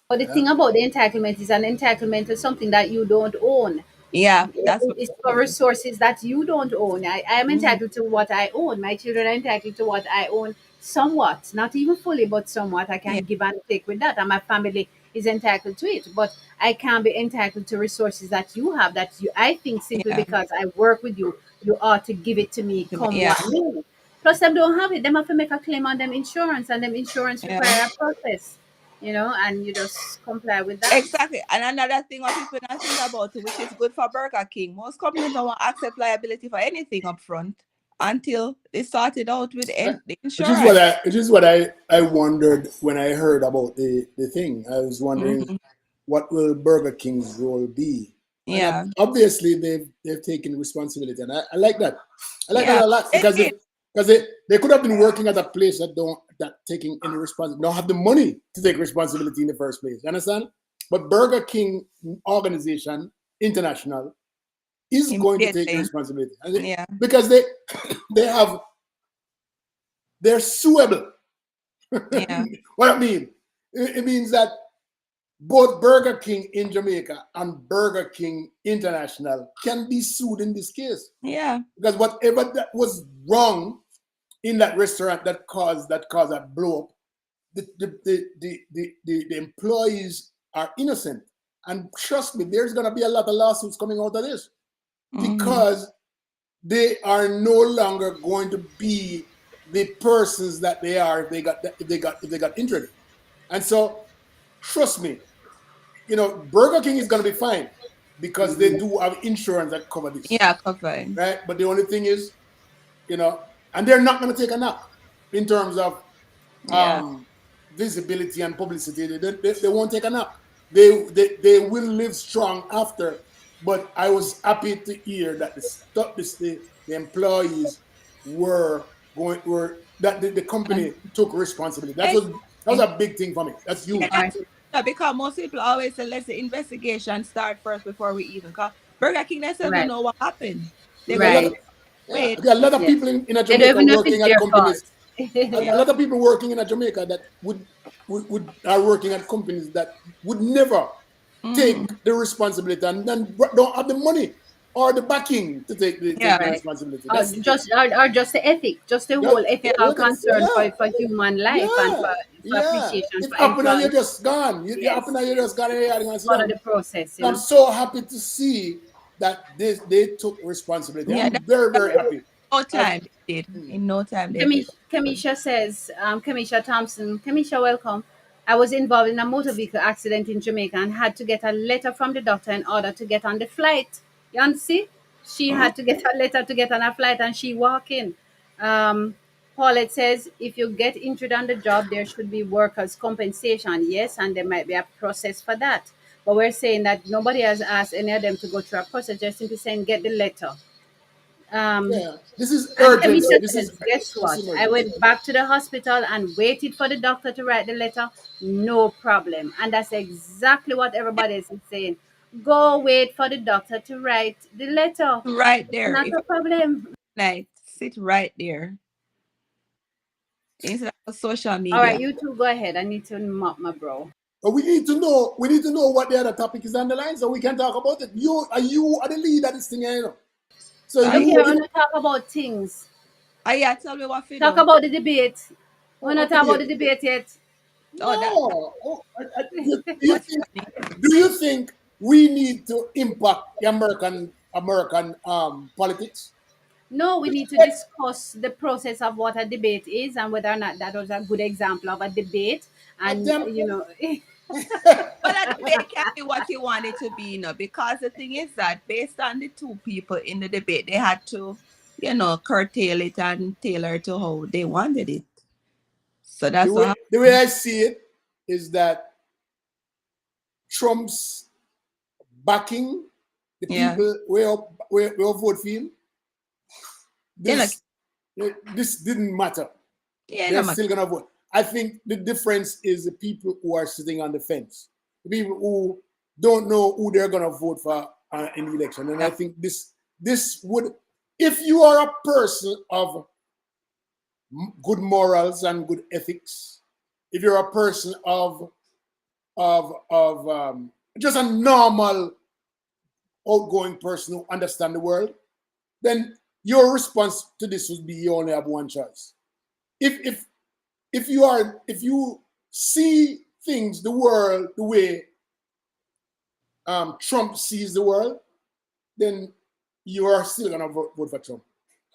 Speaker 2: But the
Speaker 1: Yeah.
Speaker 2: thing about the entitlement is an entitlement to something that you don't own.
Speaker 3: Yeah, that's what.
Speaker 2: It's for resources that you don't own. I am
Speaker 3: Mhm.
Speaker 2: entitled to what I own. My children are entitled to what I own somewhat, not even fully, but somewhat. I
Speaker 3: Yeah,
Speaker 2: can give and take with that, and my family is entitled to it. But I can't be entitled to resources that you have that I think simply
Speaker 3: yeah,
Speaker 2: because I work with you, you ought to give it to me come
Speaker 3: yeah,
Speaker 2: what may. Plus, them don't have it. Them have to make a claim on them insurance, and them insurance
Speaker 3: yeah.
Speaker 2: require a process, and you just comply with that.
Speaker 3: Exactly. And another thing what people don't think about it, which is good for Burger King. Most companies don't want to accept liability for anything up front until they sort it out with the insurance.
Speaker 1: Which is what I wondered when I heard about the thing. I was wondering
Speaker 3: Hmm.
Speaker 1: what will Burger King's role be? And
Speaker 3: Yeah.
Speaker 1: obviously they've taken responsibility, and I like that. I like that
Speaker 3: Yeah.
Speaker 1: a lot
Speaker 3: It
Speaker 1: because
Speaker 3: did.
Speaker 1: they could have been working at a place that taking any responsibility, don't have the money to take responsibility in the first place. You understand? But Burger King organization international is going to take the
Speaker 3: Immediately.
Speaker 1: responsibility
Speaker 3: Yeah.
Speaker 1: because they have they're suable.
Speaker 3: Yeah.
Speaker 1: What I mean, it means that both Burger King in Jamaica and Burger King International can be sued in this case
Speaker 3: Yeah.
Speaker 1: because whatever that was wrong in that restaurant that caused that blow up, the employees are innocent, and trust me, there's gonna be a lot of lawsuits coming out of this
Speaker 3: Hmm.
Speaker 1: because they are no longer going to be the persons that they are if they got injured. And so, trust me, Burger King is going to be fine because they do have insurance that cover this,
Speaker 3: Yeah, covered.
Speaker 1: right? But the only thing is, you know, and they're not going to take a knock in terms of
Speaker 3: Yeah.
Speaker 1: um, visibility and publicity. They won't take a knock. They will live strong after. But I was happy to hear that the employees were that the
Speaker 3: And
Speaker 1: company took responsibility. That was
Speaker 3: exactly.
Speaker 1: a big thing for me. That's
Speaker 3: Yeah,
Speaker 1: huge.
Speaker 2: All
Speaker 3: that's
Speaker 2: right.
Speaker 3: because most people always say let's the investigation start first before we even call. Burger King themselves don't
Speaker 2: Right.
Speaker 3: know what happened. They
Speaker 1: Yeah,
Speaker 3: will just
Speaker 2: Right.
Speaker 1: yeah.
Speaker 3: wait.
Speaker 1: There are a lot of
Speaker 2: Yeah.
Speaker 1: people in
Speaker 2: They don't
Speaker 1: Jamaica
Speaker 2: even know if it's
Speaker 1: working at
Speaker 2: their fault.
Speaker 1: companies. A
Speaker 3: Yeah.
Speaker 1: lot of people working in Jamaica that would are working at companies that would never take
Speaker 3: Hmm.
Speaker 1: the responsibility and don't have the money or the backing to take
Speaker 3: Yeah.
Speaker 1: the
Speaker 2: Right.
Speaker 1: responsibility.
Speaker 2: Or just the ethic, just the
Speaker 1: That
Speaker 2: whole
Speaker 3: Yeah.
Speaker 2: ethical concern
Speaker 1: yeah,
Speaker 2: for human life and
Speaker 1: yeah,
Speaker 2: for
Speaker 1: yeah.
Speaker 2: appreciation
Speaker 1: It
Speaker 2: for
Speaker 1: happened and you're
Speaker 2: employees.
Speaker 1: just gone. You happen
Speaker 2: Yes.
Speaker 1: and you're just gone and you're going to sit
Speaker 2: Part of
Speaker 1: down.
Speaker 2: the process,
Speaker 1: I'm so happy to see that they took responsibility.
Speaker 3: Yeah.
Speaker 1: I'm very, very happy.
Speaker 3: No
Speaker 1: As,
Speaker 3: time they did.
Speaker 1: mm,
Speaker 3: In no time they did.
Speaker 2: Kamisha says, Kamisha Thompson, Kamisha, welcome. I was involved in a motor vehicle accident in Jamaica and had to get a letter from the doctor in order to get on the flight. Yancy, she
Speaker 1: Uh-huh.
Speaker 2: had to get a letter to get on a flight and she walk in. Um, Paulette says if you get injured on the job, there should be workers' compensation. Yes, and there might be a process for that. But we're saying that nobody has asked any of them to go through a process. They're simply saying get the letter. Um,
Speaker 1: Yeah, this is
Speaker 2: and Kevin
Speaker 1: urgency.
Speaker 2: just
Speaker 1: This
Speaker 2: says,
Speaker 1: is
Speaker 2: guess
Speaker 1: this
Speaker 2: what? I
Speaker 1: emergency.
Speaker 2: went back to the hospital and waited for the doctor to write the letter. No problem. And that's exactly what everybody is saying. Go wait for the doctor to write the letter.
Speaker 3: Right
Speaker 2: It's
Speaker 3: there.
Speaker 2: not
Speaker 3: If
Speaker 2: a problem.
Speaker 3: like sit right there instead of social
Speaker 2: All right,
Speaker 3: media.
Speaker 2: you two go ahead. I need to mop my brow.
Speaker 1: But we need to know. We need to know what the other topic is on the line, so we can talk about it. You are the lead of this thing, you know. So
Speaker 3: I
Speaker 2: Look
Speaker 1: you
Speaker 2: here, I
Speaker 1: if
Speaker 2: want to talk about things.
Speaker 3: yeah, tell me what to
Speaker 2: Talk
Speaker 3: do.
Speaker 2: about the debate. We're not
Speaker 1: what to
Speaker 2: talking about
Speaker 1: be.
Speaker 2: the debate yet.
Speaker 3: Oh, that
Speaker 1: No. Oh,
Speaker 3: what's funny.
Speaker 1: do you think we need to impact the American politics?
Speaker 2: No, we need to discuss the process of what a debate is and whether or not that was a good example of a debate. And,
Speaker 1: Attempt.
Speaker 3: But a debate can be what you want it to be, because the thing is that based on the two people in the debate, they had to, curtail it and tailor to how they wanted it. So
Speaker 1: the
Speaker 3: that's
Speaker 1: way
Speaker 3: what
Speaker 1: the way
Speaker 3: happened.
Speaker 1: I see it is that Trump's backing the
Speaker 3: Yeah.
Speaker 1: people where vote feel
Speaker 3: You know,
Speaker 1: this this didn't matter.
Speaker 3: yeah, no
Speaker 1: They're
Speaker 3: matter.
Speaker 1: still gonna vote. I think the difference is the people who are sitting on the fence, the people who don't know who they're gonna vote for in the election. And I think this would, if you are a person of good morals and good ethics, if you're a person of just a normal outgoing person who understand the world, then your response to this would be you only have one choice. If if you see things, the world, the way Trump sees the world, then you are still gonna vote for Trump.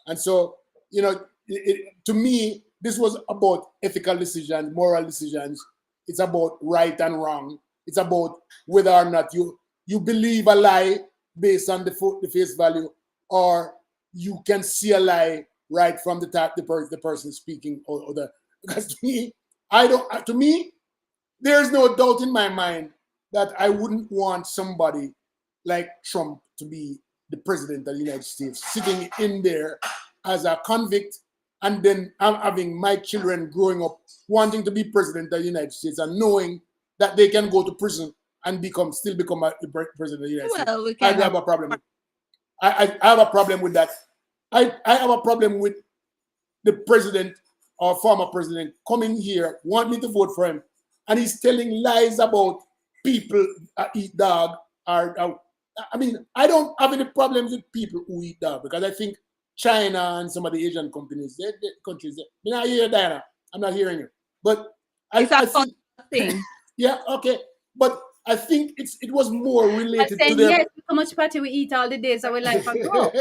Speaker 1: And so, to me, this was about ethical decisions, moral decisions. It's about right and wrong. It's about whether or not you believe a lie based on the face value, or you can see a lie right from the person speaking, or the because to me, I don't. To me, there's no doubt in my mind that I wouldn't want somebody like Trump to be the president of the United States, sitting in there as a convict, and then I'm having my children growing up wanting to be president of the United States and knowing that they can go to prison and still become the president of the United States.
Speaker 3: Well, we
Speaker 1: I
Speaker 3: can have.
Speaker 1: have a problem. I have a problem with that. I have a problem with the president or former president coming here, want me to vote for him, and he's telling lies about people eat dog. I mean, I don't have any problems with people who eat dog, because I think China and some of the Asian countries, you're not here, Diana. I'm not hearing you. But
Speaker 3: It's a
Speaker 1: I
Speaker 3: cultural
Speaker 1: think,
Speaker 3: thing.
Speaker 1: yeah, okay. But I think it was more
Speaker 2: I'm
Speaker 1: related to
Speaker 2: saying,
Speaker 1: their
Speaker 2: yes, look how much party we eat all the days of our life ago.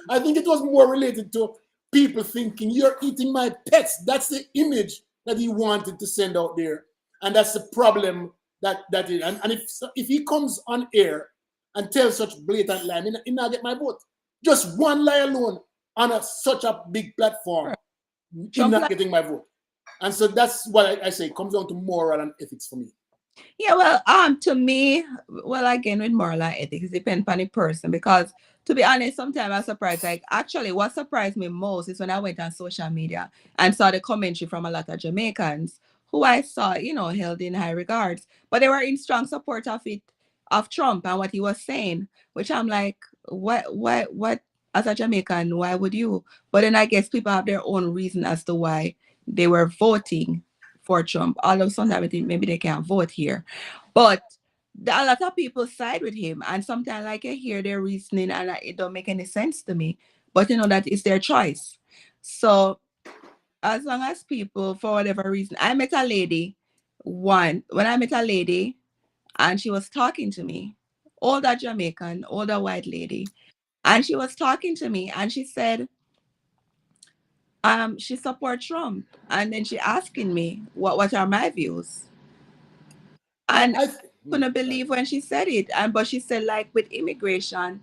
Speaker 1: I think it was more related to people thinking you're eating my pets. That's the image that he wanted to send out there, and that's the problem that is. And if he comes on air and tells such blatant lie, he not get my vote. Just one lie alone on such a big platform, him
Speaker 3: Trump
Speaker 1: not getting my vote. And so that's what I say. It comes down to moral and ethics for me.
Speaker 3: Yeah, well, to me, well, again, with moral and ethics, it depends on the person because, to be honest, sometimes I'm surprised. Like, actually, what surprised me most is when I went on social media and saw the commentary from a lot of Jamaicans who I saw, held in high regards, but they were in strong support of it, of Trump and what he was saying, which I'm like, what, as a Jamaican, why would you? But then I guess people have their own reason as to why they were voting for Trump. Although sometimes I think maybe they can't vote here. But a lot of people side with him. And sometimes like I hear their reasoning and it don't make any sense to me. But that is their choice. So as long as people, for whatever reason, I met a lady when I met a lady and she was talking to me, older Jamaican, older white lady. And she was talking to me and she said, she supports Trump. And then she asking me what are my views.
Speaker 1: I,
Speaker 3: And
Speaker 1: I
Speaker 3: couldn't
Speaker 1: sorry.
Speaker 3: believe when she said it. And but she said like with immigration,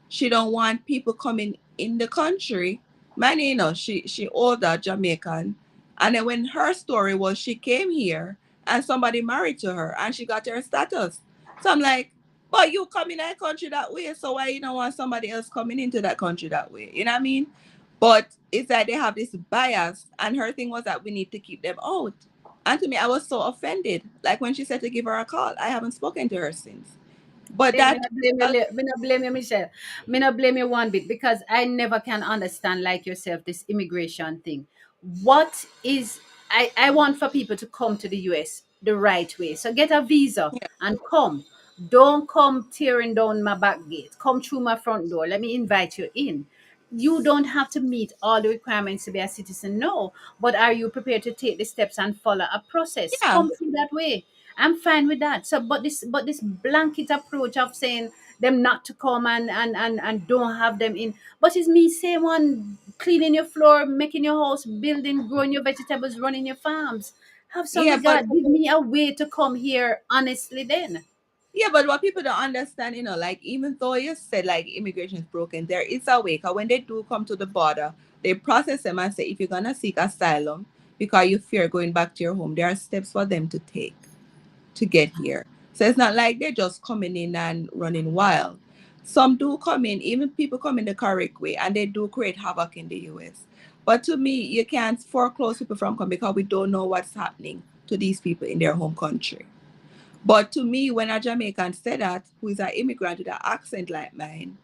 Speaker 3: She don't want people coming in the country. Man, she older Jamaican. And then when her story was she came here and somebody married to her and she got her status. So I'm like, but you come in that country that way, so why you don't want somebody else coming into that country that way? You know what I mean? But it's that they have this bias, and her thing was that we need to keep them out. And to me, I was so offended. Like when she said to give her a call, I haven't spoken to her since. But
Speaker 2: Me
Speaker 3: that
Speaker 2: not blame you, me not blame you, Michelle. Me not blame you one bit because I never can understand like yourself this immigration thing. What is I want for people to come to the US the right way. So get a visa
Speaker 3: yeah,
Speaker 2: and come. Don't come tearing down my back gate. Come through my front door. Let me invite you in. You don't have to meet all the requirements to be a citizen, no. But are you prepared to take the steps and follow a process?
Speaker 3: yeah,
Speaker 2: Come through that way. I'm fine with that. So, but this blanket approach of saying them not to come and don't have them in. But it's me saying one cleaning your floor, making your house, building, growing your vegetables, running your farms. Have some
Speaker 3: yeah, but
Speaker 2: regard. Give me a way to come here honestly. Then
Speaker 3: yeah, but what people don't understand, like even though you said like immigration is broken, there is a way. Cause when they do come to the border, they process them and say if you're gonna seek asylum because you fear going back to your home, there are steps for them to take to get here. So it's not like they're just coming in and running wild. Some do come in, even people come in the correct way, and they do create havoc in the US. But to me, you can't foreclose people from coming because we don't know what's happening to these people in their home country. But to me, when a Jamaican said that, who is an immigrant with an accent like mine,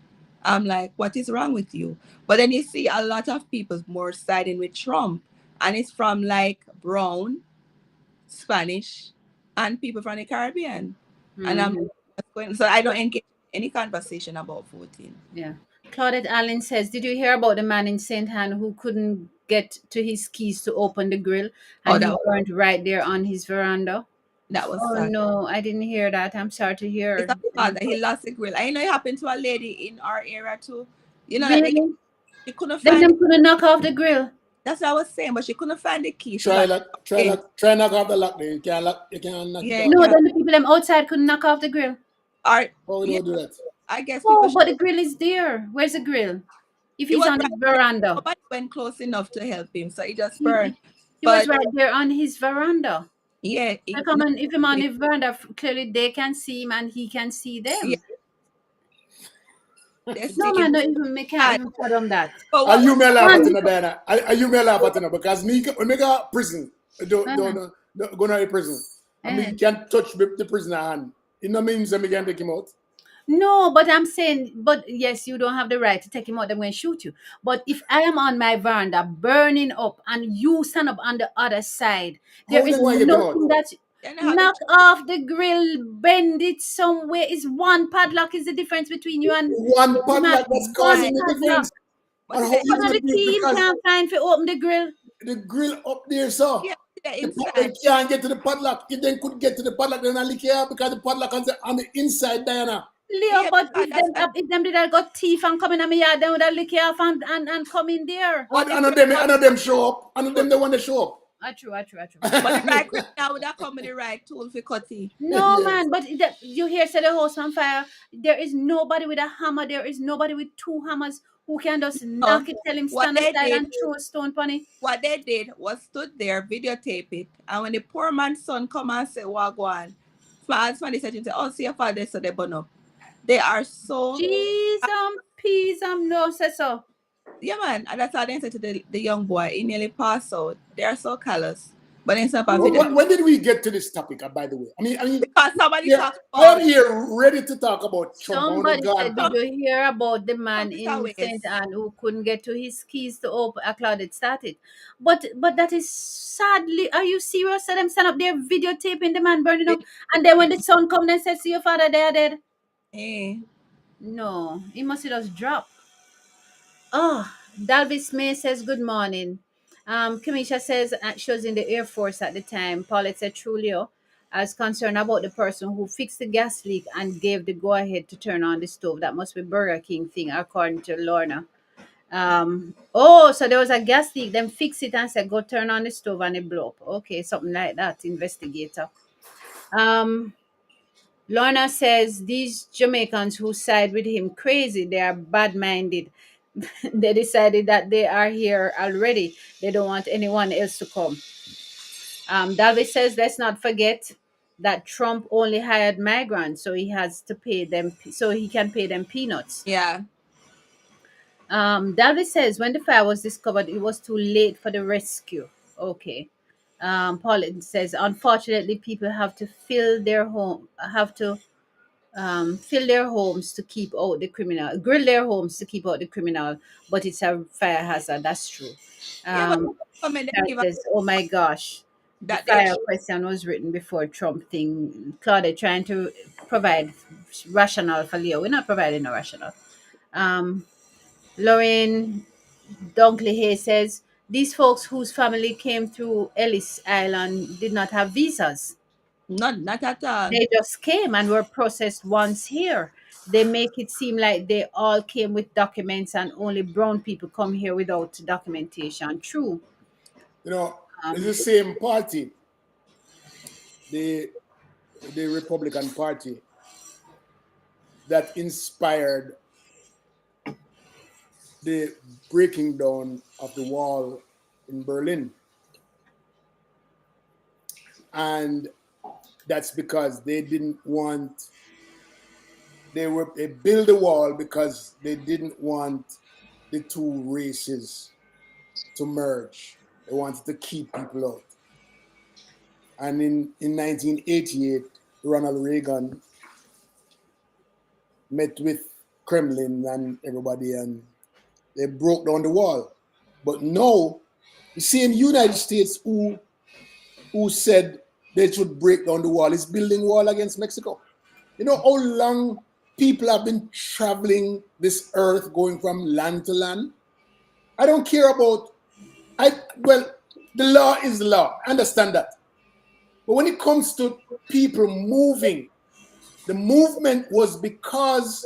Speaker 3: I'm like, what is wrong with you? But then you see a lot of people more siding with Trump, and it's from like brown, Spanish, and people from the Caribbean. And I'm
Speaker 2: hmm
Speaker 3: like, what's going so I don't engage in any conversation about voting.
Speaker 2: yeah. Claudette Allen says, "Did you hear about the man in Saint Anne who couldn't get to his keys to open the grill,
Speaker 3: Oh,
Speaker 2: and he burned right there on his veranda?"
Speaker 3: that was
Speaker 2: Oh
Speaker 3: sad.
Speaker 2: no, I didn't hear that. I'm sorry to
Speaker 3: It's
Speaker 2: hear.
Speaker 3: a father. He lost the grill. I know it happened to a lady in our area too. That
Speaker 2: Really?
Speaker 3: she couldn't
Speaker 2: Then
Speaker 3: find it.
Speaker 2: them couldn't knock off the grill.
Speaker 3: That's what I was saying, but she couldn't find the key. She
Speaker 1: Try
Speaker 3: got
Speaker 1: lock, try
Speaker 3: in.
Speaker 1: lock, try knock off the lock there. You can't knock it
Speaker 3: Yeah,
Speaker 1: off.
Speaker 2: No,
Speaker 3: yeah.
Speaker 2: then the people them outside couldn't knock off the grill.
Speaker 3: Or
Speaker 1: How we
Speaker 3: yeah,
Speaker 1: don't do that?
Speaker 3: I guess people
Speaker 2: Oh,
Speaker 3: should.
Speaker 2: but the grill is there. Where's the grill? If
Speaker 3: It
Speaker 2: he's
Speaker 3: was
Speaker 2: on the
Speaker 3: right there.
Speaker 2: veranda,
Speaker 3: Nobody went close enough to help him, so he just burned.
Speaker 2: he, he was
Speaker 3: But
Speaker 2: right there on his veranda.
Speaker 3: yeah,
Speaker 2: So come on, if him on
Speaker 3: nobody,
Speaker 2: the veranda, clearly they can see him and he can see
Speaker 3: yeah,
Speaker 2: them.
Speaker 3: they
Speaker 2: No
Speaker 3: see him.
Speaker 2: man, no even me can't
Speaker 3: And
Speaker 2: even fathom that.
Speaker 3: but
Speaker 1: Are
Speaker 3: what
Speaker 1: you
Speaker 3: was
Speaker 1: may laugh at
Speaker 2: Man,
Speaker 1: it, Diana? Are you may laugh at it because me when me go prison,
Speaker 2: uh-huh,
Speaker 1: don't go to prison. I
Speaker 2: uh-huh.
Speaker 1: mean, can't touch the prisoner hand. It no means that me can take him out.
Speaker 2: No, but I'm saying, but yes, you don't have the right to take him out. They're going to shoot you. But if I am on my veranda burning up and you stand up on the other side, there
Speaker 1: How
Speaker 2: is
Speaker 1: they want to get him out?
Speaker 2: nothing that
Speaker 3: then have the
Speaker 2: knock off the grill, bend it somewhere. Is one padlock is the difference between you and
Speaker 1: One
Speaker 2: the man.
Speaker 1: padlock that's
Speaker 2: One
Speaker 3: time.
Speaker 1: causing the
Speaker 2: padlock.
Speaker 1: difference.
Speaker 3: But
Speaker 1: And
Speaker 3: see
Speaker 1: how
Speaker 3: that
Speaker 2: You
Speaker 1: is
Speaker 2: know
Speaker 1: the
Speaker 2: the
Speaker 1: difference?
Speaker 2: key him
Speaker 1: Because
Speaker 2: can't find for open the grill.
Speaker 1: the grill up there, sir.
Speaker 3: yeah, see that
Speaker 1: The
Speaker 3: inside.
Speaker 1: padlock can't get to the padlock. If they could get to the padlock, then I lick it out because the padlock on the inside, Diana.
Speaker 2: Leo,
Speaker 3: Yeah,
Speaker 2: but
Speaker 3: because that's what
Speaker 2: if them did have got teeth and come in at me yard, they would have lick it off and come in there.
Speaker 3: what the
Speaker 1: I
Speaker 3: criminal
Speaker 1: know them show up. I know them the one that show
Speaker 2: I true, I true, I true.
Speaker 3: but the
Speaker 1: up.
Speaker 3: right criminal would have come with the right tool for cutting.
Speaker 2: No
Speaker 1: Yes.
Speaker 2: man, but you hear say the house on fire. There is nobody with a hammer. There is nobody with two hammers who can just
Speaker 3: So
Speaker 2: knock it. Tell him
Speaker 3: what
Speaker 2: stand
Speaker 3: they
Speaker 2: aside
Speaker 3: did,
Speaker 2: and throw a stone on it.
Speaker 3: what they did was stood there, videotape it, and when the poor man's son come and say, "Wagwan," somebody said, "Oh, see your father," so they burn up. They are so
Speaker 2: Cheese and peas and no say so.
Speaker 3: yeah, man, and that's how they said to the young boy. He nearly passed out. They are so callous, but it's not a video
Speaker 1: When did we get to this topic, by the way?
Speaker 3: because somebody
Speaker 1: Yeah,
Speaker 3: talk
Speaker 1: I am
Speaker 3: about
Speaker 1: here ready to talk about Trump. I want to
Speaker 2: Somebody
Speaker 1: go
Speaker 2: said,
Speaker 1: on.
Speaker 2: did you hear about the man
Speaker 3: Trump is a
Speaker 2: in Saint
Speaker 3: waste.
Speaker 2: Anne who couldn't get to his keys to open a cloud it started? But that is sadly. Are you serious? That them stand up there videotaping the man burning up, and then when the sun come, and says, "See your father, they are dead."
Speaker 3: Eh.
Speaker 2: No, he must have just dropped. Oh, Dalvis May says good morning. Kamisha says she was in the Air Force at the time. Paulette said Trulio as concerned about the person who fixed the gas leak and gave the go ahead to turn on the stove. That must be Burger King thing, according to Lorna. Oh, so there was a gas leak, then fix it and said go turn on the stove and it blew up. Okay, something like that, investigator. Um Lorna says these Jamaicans who side with him crazy. They are bad minded. They decided that they are here already. They don't want anyone else to come. David says, let's not forget that Trump only hired migrants, so he has to pay them, so he can pay them peanuts.
Speaker 3: Yeah.
Speaker 2: David says, when the fire was discovered, it was too late for the rescue. Okay. Paulin says, unfortunately, people have to fill their homes to keep out the criminal, grill their homes to keep out the criminal, but it's a fire hazard. That's true.
Speaker 3: Yeah, but
Speaker 2: Um,
Speaker 3: some of them
Speaker 2: Claude
Speaker 3: give a
Speaker 2: says, oh my gosh, the
Speaker 3: that they
Speaker 2: fire question was written before Trump thing. Claude trying to provide rationale for Leo. We're not providing a rationale. Um, Lorraine Dunkley Hay says, these folks whose family came through Ellis Island did not have visas.
Speaker 3: not at all.
Speaker 2: They just came and were processed once here. They make it seem like they all came with documents and only brown people come here without documentation. True.
Speaker 1: You know,
Speaker 2: Um,
Speaker 1: it's the same party, the the Republican Party, that inspired the breaking down of the wall in Berlin. And that's because they didn't want they built the wall because they didn't want the two races to merge. They wanted to keep people out. And in 1988, Ronald Reagan met with Kremlin and everybody, and they broke down the wall. But now, the same United States who said they should break down the wall is building wall against Mexico. You know how long people have been traveling this earth, going from land to land? I don't care about well, the law is the law. I understand that. But when it comes to people moving, the movement was because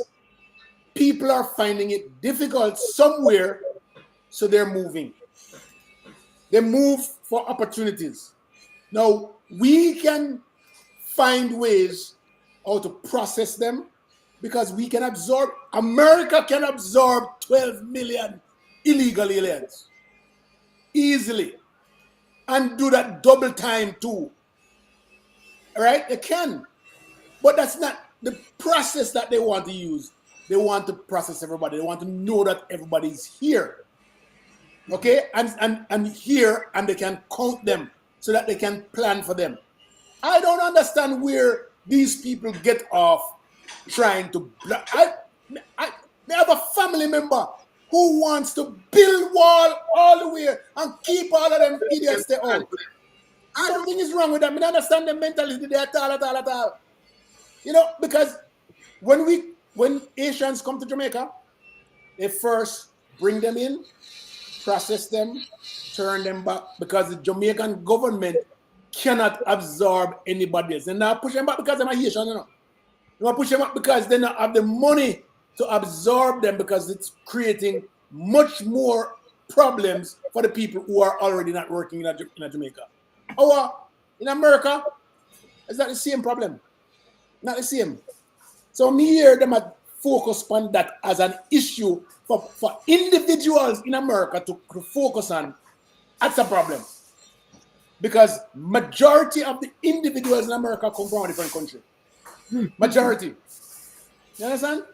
Speaker 1: people are finding it difficult somewhere, so they're moving. They move for opportunities. Now, we can find ways how to process them because we can absorb, America can absorb 12 million illegal aliens easily and do that double time too. All right? They can. But that's not the process that they want to use. They want to process everybody. They want to know that everybody's here. Okay? And here, and they can count them so that they can plan for them. I don't understand where these people get off trying to block. I have a family member who wants to build wall all the way and keep all of them idiots stay out. Something is wrong with them. I don't understand the mentality there at all. You know, because when Asians come to Jamaica, they first bring them in, process them, turn them back, because the Jamaican government cannot absorb anybody else. And now push them back because they're Haitian, you know. You want to push them up because they don't have the money to absorb them, because it's creating much more problems for the people who are already not working in Jamaica. Or in America, it's not the same problem. Not the same. So me here, them are focus on that as an issue for individuals in America to focus on. That's a problem. Because majority of the individuals in America come from a different country. Majority. You understand?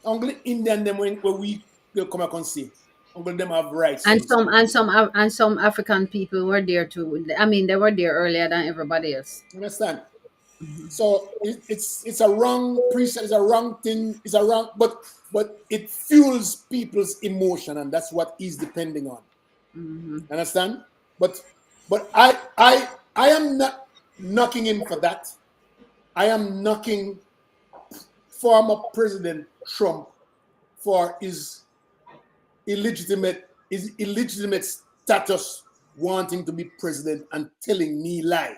Speaker 1: Only Indian them when we come and see. Only them have rights.
Speaker 2: and some African people were there too. I mean, they were there earlier than everybody else.
Speaker 1: You understand? So it's a wrong precept, it's a wrong thing, it's a wrong, but it fuels people's emotion, and that's what he's depending on. Understand? But I am not knocking him for that. I am knocking former President Trump for his illegitimate status, wanting to be president and telling me lie.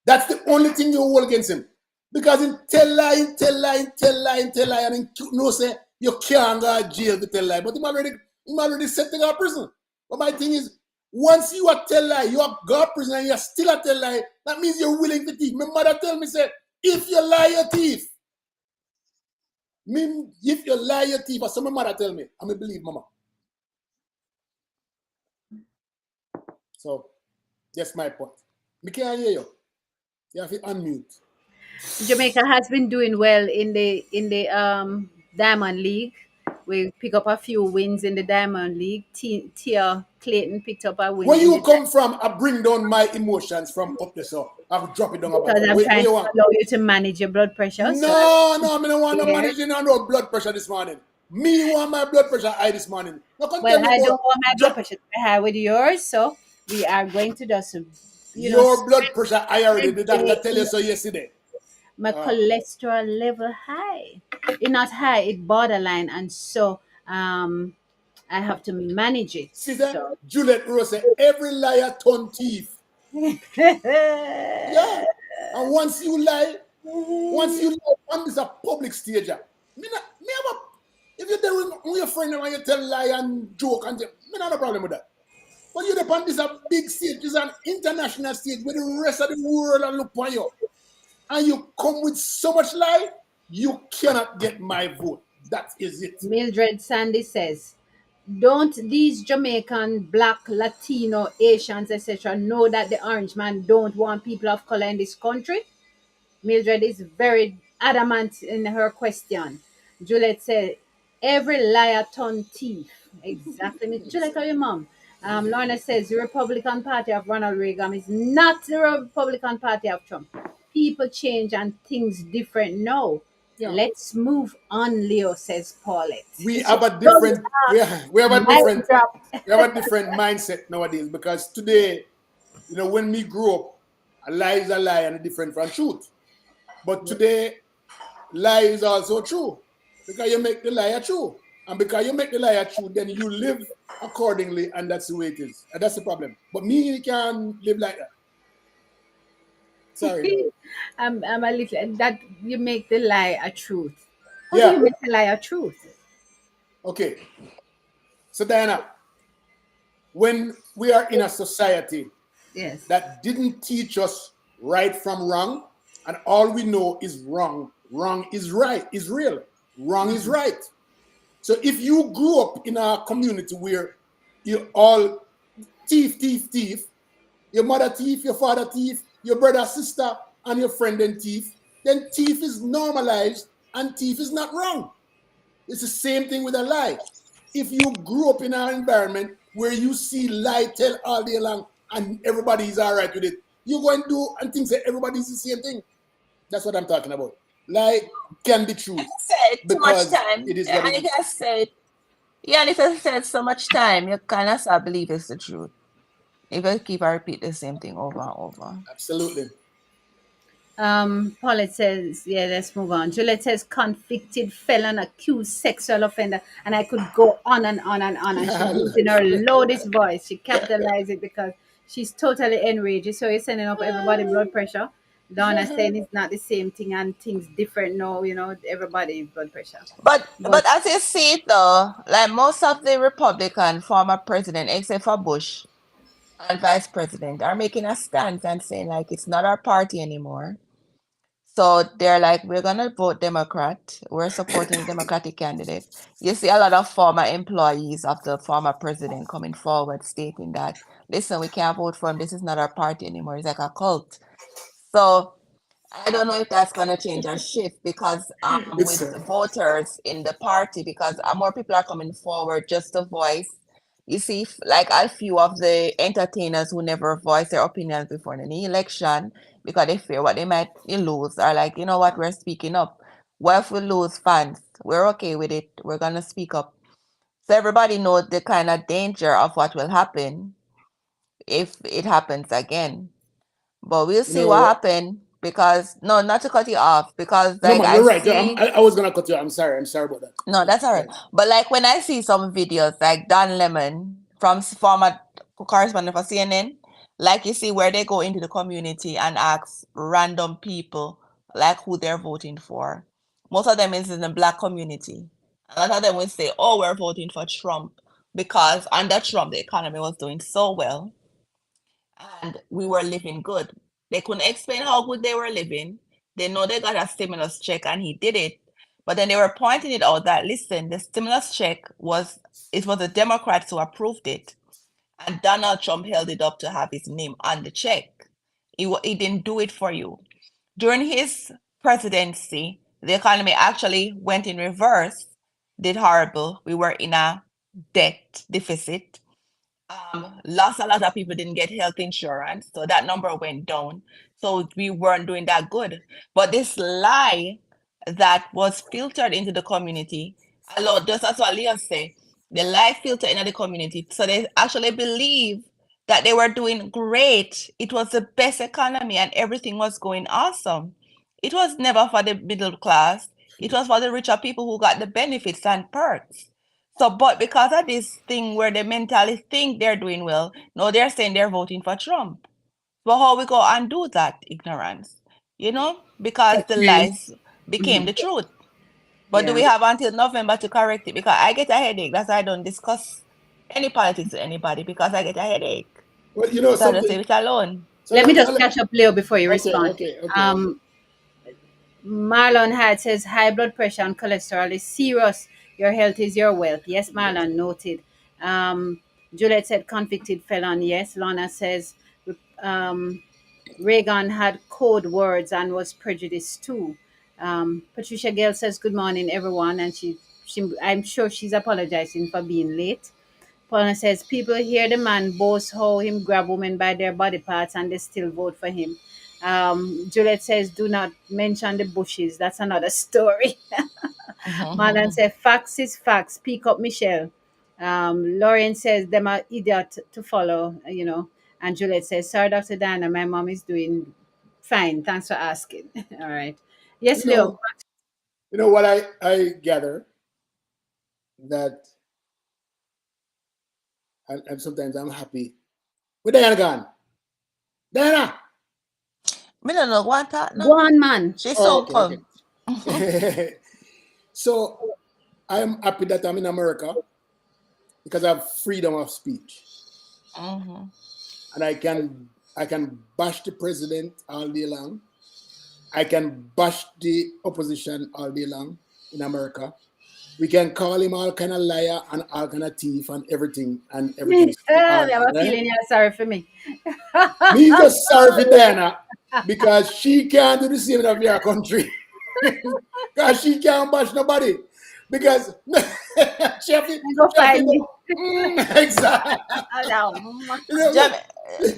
Speaker 1: That's the only thing you hold against him. Because in tell lie, and in no say you can't go to jail to tell lie. But him already set to go to prison. But my thing is, once you are tell lie, you are go to prison and you are still a tell lie, that means you're willing to teach. My mother tell me, say, If you lie your teeth, me, if you lie your teeth, or some mother tell me, I'm gonna believe mama. So that's my point. Me can't hear you. You have to unmute.
Speaker 2: Jamaica has been doing well in the Diamond League. We pick up a few wins in the Diamond League. Tia Clayton picked up a win
Speaker 1: Where
Speaker 2: in the
Speaker 1: you come from, I bring down my emotions from up there, so I'll drop it down a
Speaker 2: because
Speaker 1: bottom.
Speaker 2: I'm
Speaker 1: Where
Speaker 2: trying
Speaker 1: you
Speaker 2: to
Speaker 1: want?
Speaker 2: allow you to manage your blood pressure. So
Speaker 1: No, I don't want no
Speaker 2: yeah.
Speaker 1: managing on no blood pressure this morning. Me want my blood pressure high this morning. You can
Speaker 2: Well,
Speaker 1: tell me
Speaker 2: I
Speaker 1: about
Speaker 2: don't want my blood pressure to be high with yours, so we are going to just,
Speaker 1: your blood pressure high already. The doctor tell you
Speaker 2: spread
Speaker 1: so yesterday.
Speaker 2: my cholesterol level high. It's not high, it's borderline, and so I have to manage it.
Speaker 1: Sister
Speaker 2: So
Speaker 1: Juliet Rose said, every liar turn thief. Yeah. And once you lie on this a public stage, me not, me have a, if you're there with your friend and you tell lie and joke and me not a problem with that. But you're upon this a big stage, this is an international stage where the rest of the world are look for you. And you come with so much lie, you cannot get my vote. That is it.
Speaker 2: Mildred Sandy says, don't these Jamaican, black, Latino, Asians, etc. know that the orange man don't want people of color in this country? Mildred is very adamant in her question. Juliet said, every liar turn thief. Exactly. Juliet, how your mom? Lorna says, the Republican Party of Ronald Reagan is not the Republican Party of Trump. People change and things different now.
Speaker 1: Yeah.
Speaker 2: Let's move on, Leo, says Paulette.
Speaker 1: We
Speaker 2: She
Speaker 1: have a
Speaker 2: goes
Speaker 1: different we have a
Speaker 2: mic
Speaker 1: different
Speaker 2: drop.
Speaker 1: we have a different mindset nowadays because today, when we grew up, a lie is a lie and a different from truth. But today, lie is also true because you make the liar true. And because you make the liar true, then you live accordingly, and that's the way it is. And that's the problem. But me can't live like that. Sorry.
Speaker 2: I'm a little that you make the lie a truth. How do you
Speaker 1: Yeah.
Speaker 2: make a lie a truth?
Speaker 1: Okay. So Diana, when we are in a society
Speaker 2: Yes.
Speaker 1: that didn't teach us right from wrong, and all we know is wrong. Wrong is right, is real. Wrong is right. So if you grew up in a community where you all thief, your mother thief, your father thief, your brother, sister, and your friend and thief, then thief is normalized and thief is not wrong. It's the same thing with a lie. If you grew up in an environment where you see lie tell all day long and everybody is all right with it, you go and do and think that everybody's the same thing. That's what I'm talking about. Lie can be truth
Speaker 3: Said too much
Speaker 1: because
Speaker 3: time.
Speaker 1: it is what
Speaker 3: And
Speaker 1: it
Speaker 3: it
Speaker 1: is.
Speaker 3: has said, yeah, and if I said so much time, you kind of start believe it's the truth. If I keep I repeat the same thing over and over.
Speaker 1: Absolutely.
Speaker 2: Paulette says, yeah, let's move on. Juliet says, convicted felon, accused sexual offender. And I could go on and on and on. And she's using her loudest voice. She capitalized it because she's totally enraged. So you're sending up everybody blood pressure. Donna saying it's not the same thing and things different now, everybody blood pressure.
Speaker 3: But
Speaker 2: But
Speaker 3: as you see it though, like most of the Republican former president, except for Bush and vice president, are making a stance and saying like it's not our party anymore. So they're like, we're gonna vote Democrat. We're supporting the Democratic candidate. You see a lot of former employees of the former president coming forward stating that, listen, we can't vote for him. This is not our party anymore. It's like a cult. So I don't know if that's going to change or shift because
Speaker 1: It's
Speaker 3: with voters in the party, because more people are coming forward just to voice. You see, like a few of the entertainers who never voice their opinions before any election because they fear what they might lose, are like, you know what, we're speaking up. What if we lose fans? We're okay with it. We're going to speak up. So everybody knows the kind of danger of what will happen if it happens again. But we'll
Speaker 1: you
Speaker 3: see what
Speaker 1: know
Speaker 3: happens because no, not to cut you off because
Speaker 1: no
Speaker 3: like
Speaker 1: man,
Speaker 3: I
Speaker 1: you're right.
Speaker 3: see
Speaker 1: I was gonna cut you. I'm sorry about that.
Speaker 3: no, that's all right.
Speaker 1: Right.
Speaker 3: But like when I see some videos like Don Lemon from former correspondent for CNN, like you see where they go into the community and ask random people like who they're voting for. Most of them is in the black community. A lot of them will say, "Oh, we're voting for Trump because under Trump the economy was doing so well and we were living good." They couldn't explain how good they were living. They know they got a stimulus check and he did it. But then they were pointing it out that, listen, the stimulus check was the Democrats who approved it. And Donald Trump held it up to have his name on the check. He didn't do it for you. During his presidency, the economy actually went in reverse, did horrible. We were in a debt deficit. Lost a lot of people didn't get health insurance, so that number went down. So we weren't doing that good. But this lie that was filtered into the community, a lot, just as what Leah said, the lie filtered into the community. So they actually believe that they were doing great. It was the best economy and everything was going awesome. It was never for the middle class. It was for the richer people who got the benefits and perks. So, but because of this thing where they mentally think they're doing well, no, they're saying they're voting for Trump. But how we go and do that? Ignorance, because the
Speaker 2: True.
Speaker 3: lies became the truth. But do
Speaker 2: Yeah.
Speaker 3: we have until November to correct it? Because I get a headache. That's why I don't discuss any politics with anybody because I get a headache.
Speaker 1: Well, you know
Speaker 3: So I just
Speaker 1: something.
Speaker 3: leave it alone.
Speaker 1: So
Speaker 2: Let me just catch up, Leo, before you respond.
Speaker 1: okay.
Speaker 2: Marlon had says high blood pressure and cholesterol is serious. Your health is your wealth. Yes, Marlon, noted. Juliet said convicted felon. Yes. Lana says um, Reagan had code words and was prejudiced too. Patricia Gale says good morning, everyone, and she I'm sure she's apologizing for being late. Paula says people hear the man boast how him grab women by their body parts and they still vote for him. Juliet says, do not mention the bushes. That's another story. Marlon says, facts is facts. Pick up Michelle. Lauren says, them are idiot to follow. And Juliet says, sorry, Dr. Diana, my mom is doing fine. Thanks for asking. All right. Yes,
Speaker 1: You
Speaker 2: Leo.
Speaker 1: know, what I gather that, and sometimes I'm happy with Diana gone. Diana.
Speaker 3: Me don't know what that
Speaker 2: Go
Speaker 3: now.
Speaker 2: on, man.
Speaker 3: She's
Speaker 1: Oh,
Speaker 3: so calm.
Speaker 1: okay. So I'm happy that I'm in America because I have freedom of speech, and I can bash the president all day long. I can bash the opposition all day long in America. We can call him all kind of liar and all kind of thief and everything
Speaker 2: I
Speaker 1: all
Speaker 2: have a
Speaker 1: right?
Speaker 2: feeling you're sorry for me.
Speaker 1: Me just sorry for Diana because she can't do the same in our country. Because she can't bash nobody. Because she have to,
Speaker 2: Go find me.
Speaker 1: exactly.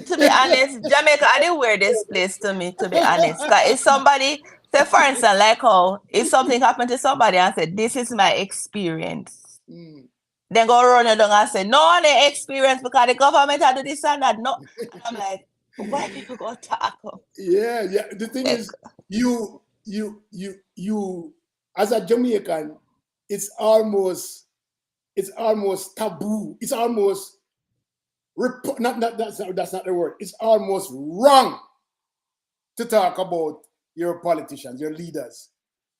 Speaker 3: To be honest, Jamaica are the weirdest place to me, to be honest. Because if somebody, say for instance, like how if something happened to somebody and said, this is my experience, then go run it down and say, no one experience because the government had to do this and that. No. And I'm like, why people go talk?
Speaker 1: Yeah. The thing is, you as a Jamaican, it's almost taboo. It's almost that's not the word. It's almost wrong to talk about your politicians, your leaders.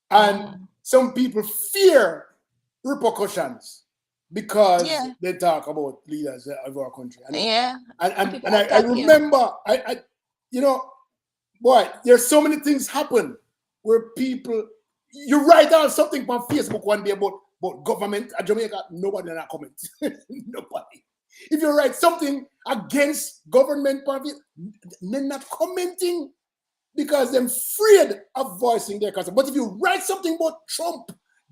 Speaker 1: And some people fear repercussions because they talk about leaders of our country. And I remember, boy, there's so many things happen where people, you write out something on Facebook one day about government at Jamaica, nobody not comment. Nobody. If you write something against government, they're not commenting because they're afraid of voicing their concern. But if you write something about Trump,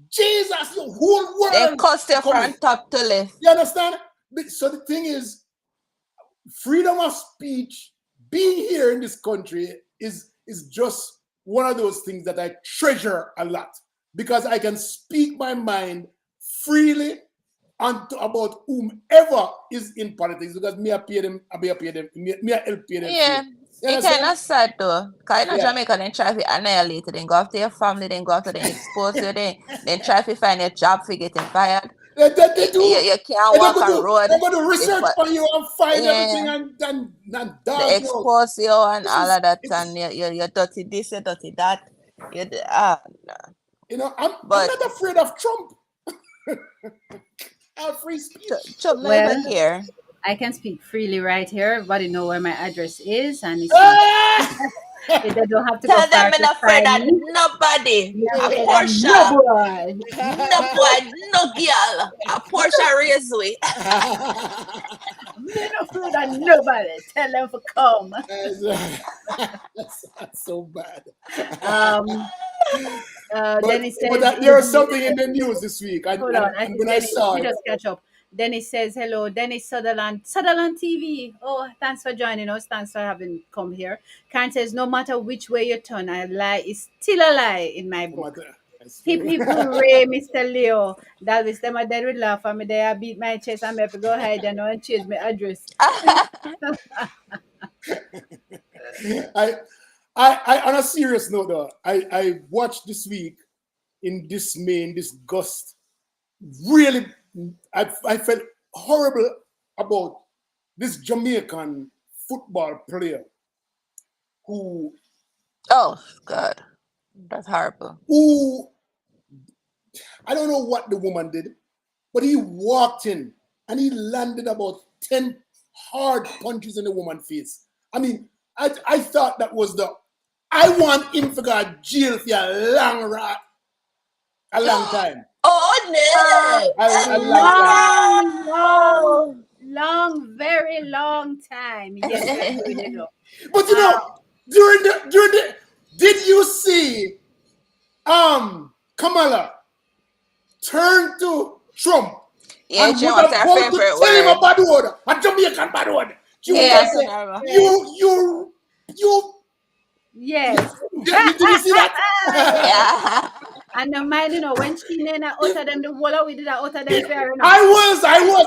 Speaker 1: Jesus, your whole world.
Speaker 3: They cost you from top to left.
Speaker 1: You understand? So the thing is, freedom of speech, being here in this country is just one of those things that I treasure a lot because I can speak my mind freely about whomever is in politics because me I pay them, me I help pay them.
Speaker 3: Yeah. It's kind of sad though. Because Jamaica then try to annihilate you, then go after your family, then go after them expose you, then try to find a job for getting fired.
Speaker 1: They do.
Speaker 3: You can't walk on road.
Speaker 1: They're going to research on you and find everything and
Speaker 3: they expose you and all of that and you're dirty this, you're dirty that.
Speaker 1: I'm not afraid of Trump. Free speech.
Speaker 3: Trump never care.
Speaker 2: I can speak freely right here. Everybody know where my address is, and it's They don't have to go
Speaker 3: Tell them
Speaker 2: far
Speaker 3: I'm
Speaker 2: to
Speaker 3: not afraid
Speaker 2: find
Speaker 3: of
Speaker 2: me.
Speaker 3: nobody.
Speaker 2: You're
Speaker 3: A
Speaker 2: afraid of no
Speaker 3: Porsche.
Speaker 2: boy.
Speaker 3: No boy, no girl. A Porsche Raceway.
Speaker 2: Me no afraid of nobody. Tell them to come.
Speaker 1: That's so bad.
Speaker 2: Um,
Speaker 1: but
Speaker 2: Dennis
Speaker 1: but
Speaker 2: says,
Speaker 1: there was something in the news this week, and,
Speaker 2: hold on,
Speaker 1: and,
Speaker 2: I
Speaker 1: and
Speaker 2: think
Speaker 1: when I
Speaker 2: Dennis, let
Speaker 1: saw
Speaker 2: me
Speaker 1: it,
Speaker 2: just catch up. Dennis says, hello, Dennis Sutherland, Sutherland TV. Oh, thanks for joining us. Thanks for having come here. Karen says, no matter which way you turn, a lie is still a lie in my
Speaker 1: no
Speaker 2: book.
Speaker 1: matter, I
Speaker 2: Hip
Speaker 1: swear.
Speaker 2: hip hooray, Mr. Leo. That was them a dead with laugh for me. There I beat my chest. I'm have to go hide and change my address.
Speaker 1: I, I, on a serious note, though, I watched this week in dismay, in disgust. Really, I felt horrible about this Jamaican football player who
Speaker 3: Oh, God. That's horrible.
Speaker 1: who I don't know what the woman did, but he walked in and he landed about 10 hard punches in the woman's face. I mean, I thought that was I want him to go to jail for a long time.
Speaker 3: Oh,
Speaker 1: A long time.
Speaker 2: Long, long,
Speaker 3: no.
Speaker 2: long, very long time. Yes, I agree with you.
Speaker 1: But
Speaker 2: Uh,
Speaker 1: did you see Kamala turn to Trump
Speaker 3: Yeah,
Speaker 1: and
Speaker 3: she
Speaker 1: was
Speaker 3: wants her
Speaker 1: about to
Speaker 3: favorite
Speaker 1: tell him a
Speaker 3: word.
Speaker 1: bad word, a Jamaican bad word. She was going
Speaker 3: Yeah,
Speaker 1: to
Speaker 3: so
Speaker 1: say,
Speaker 3: normal.
Speaker 2: yes,
Speaker 1: you,
Speaker 2: yes.
Speaker 1: did you see that?
Speaker 2: Yes.
Speaker 3: Yeah.
Speaker 2: And the mind, when she nena utter them, the wall we did that utter them fair enough.
Speaker 1: I was.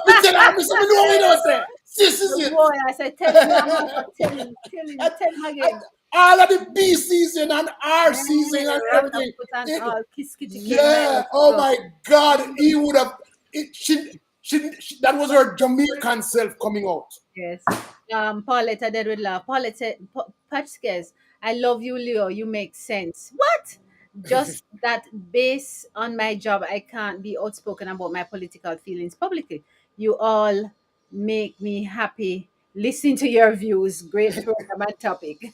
Speaker 1: Me tell her, me say, me know what you don't say. This is
Speaker 2: The
Speaker 1: it.
Speaker 2: boy, I said, tell him, Mama,
Speaker 1: And-
Speaker 2: tell him
Speaker 1: and
Speaker 2: again.
Speaker 1: all of the B season and R
Speaker 2: Eh,
Speaker 1: season and
Speaker 2: Rat
Speaker 1: everything.
Speaker 2: foot and
Speaker 1: It,
Speaker 2: all, kiss kitty cane, my
Speaker 1: yeah.
Speaker 2: love.
Speaker 1: Oh
Speaker 2: So,
Speaker 1: my God. He would have. She, that was her Jamaican self coming out.
Speaker 2: yes. Paulette, I did with love. Paulette said, Patskes, I love you, Leo. You make sense. What? Just that based on my job, I can't be outspoken about my political feelings publicly. You all make me happy. Listen to your views. Great program and topic.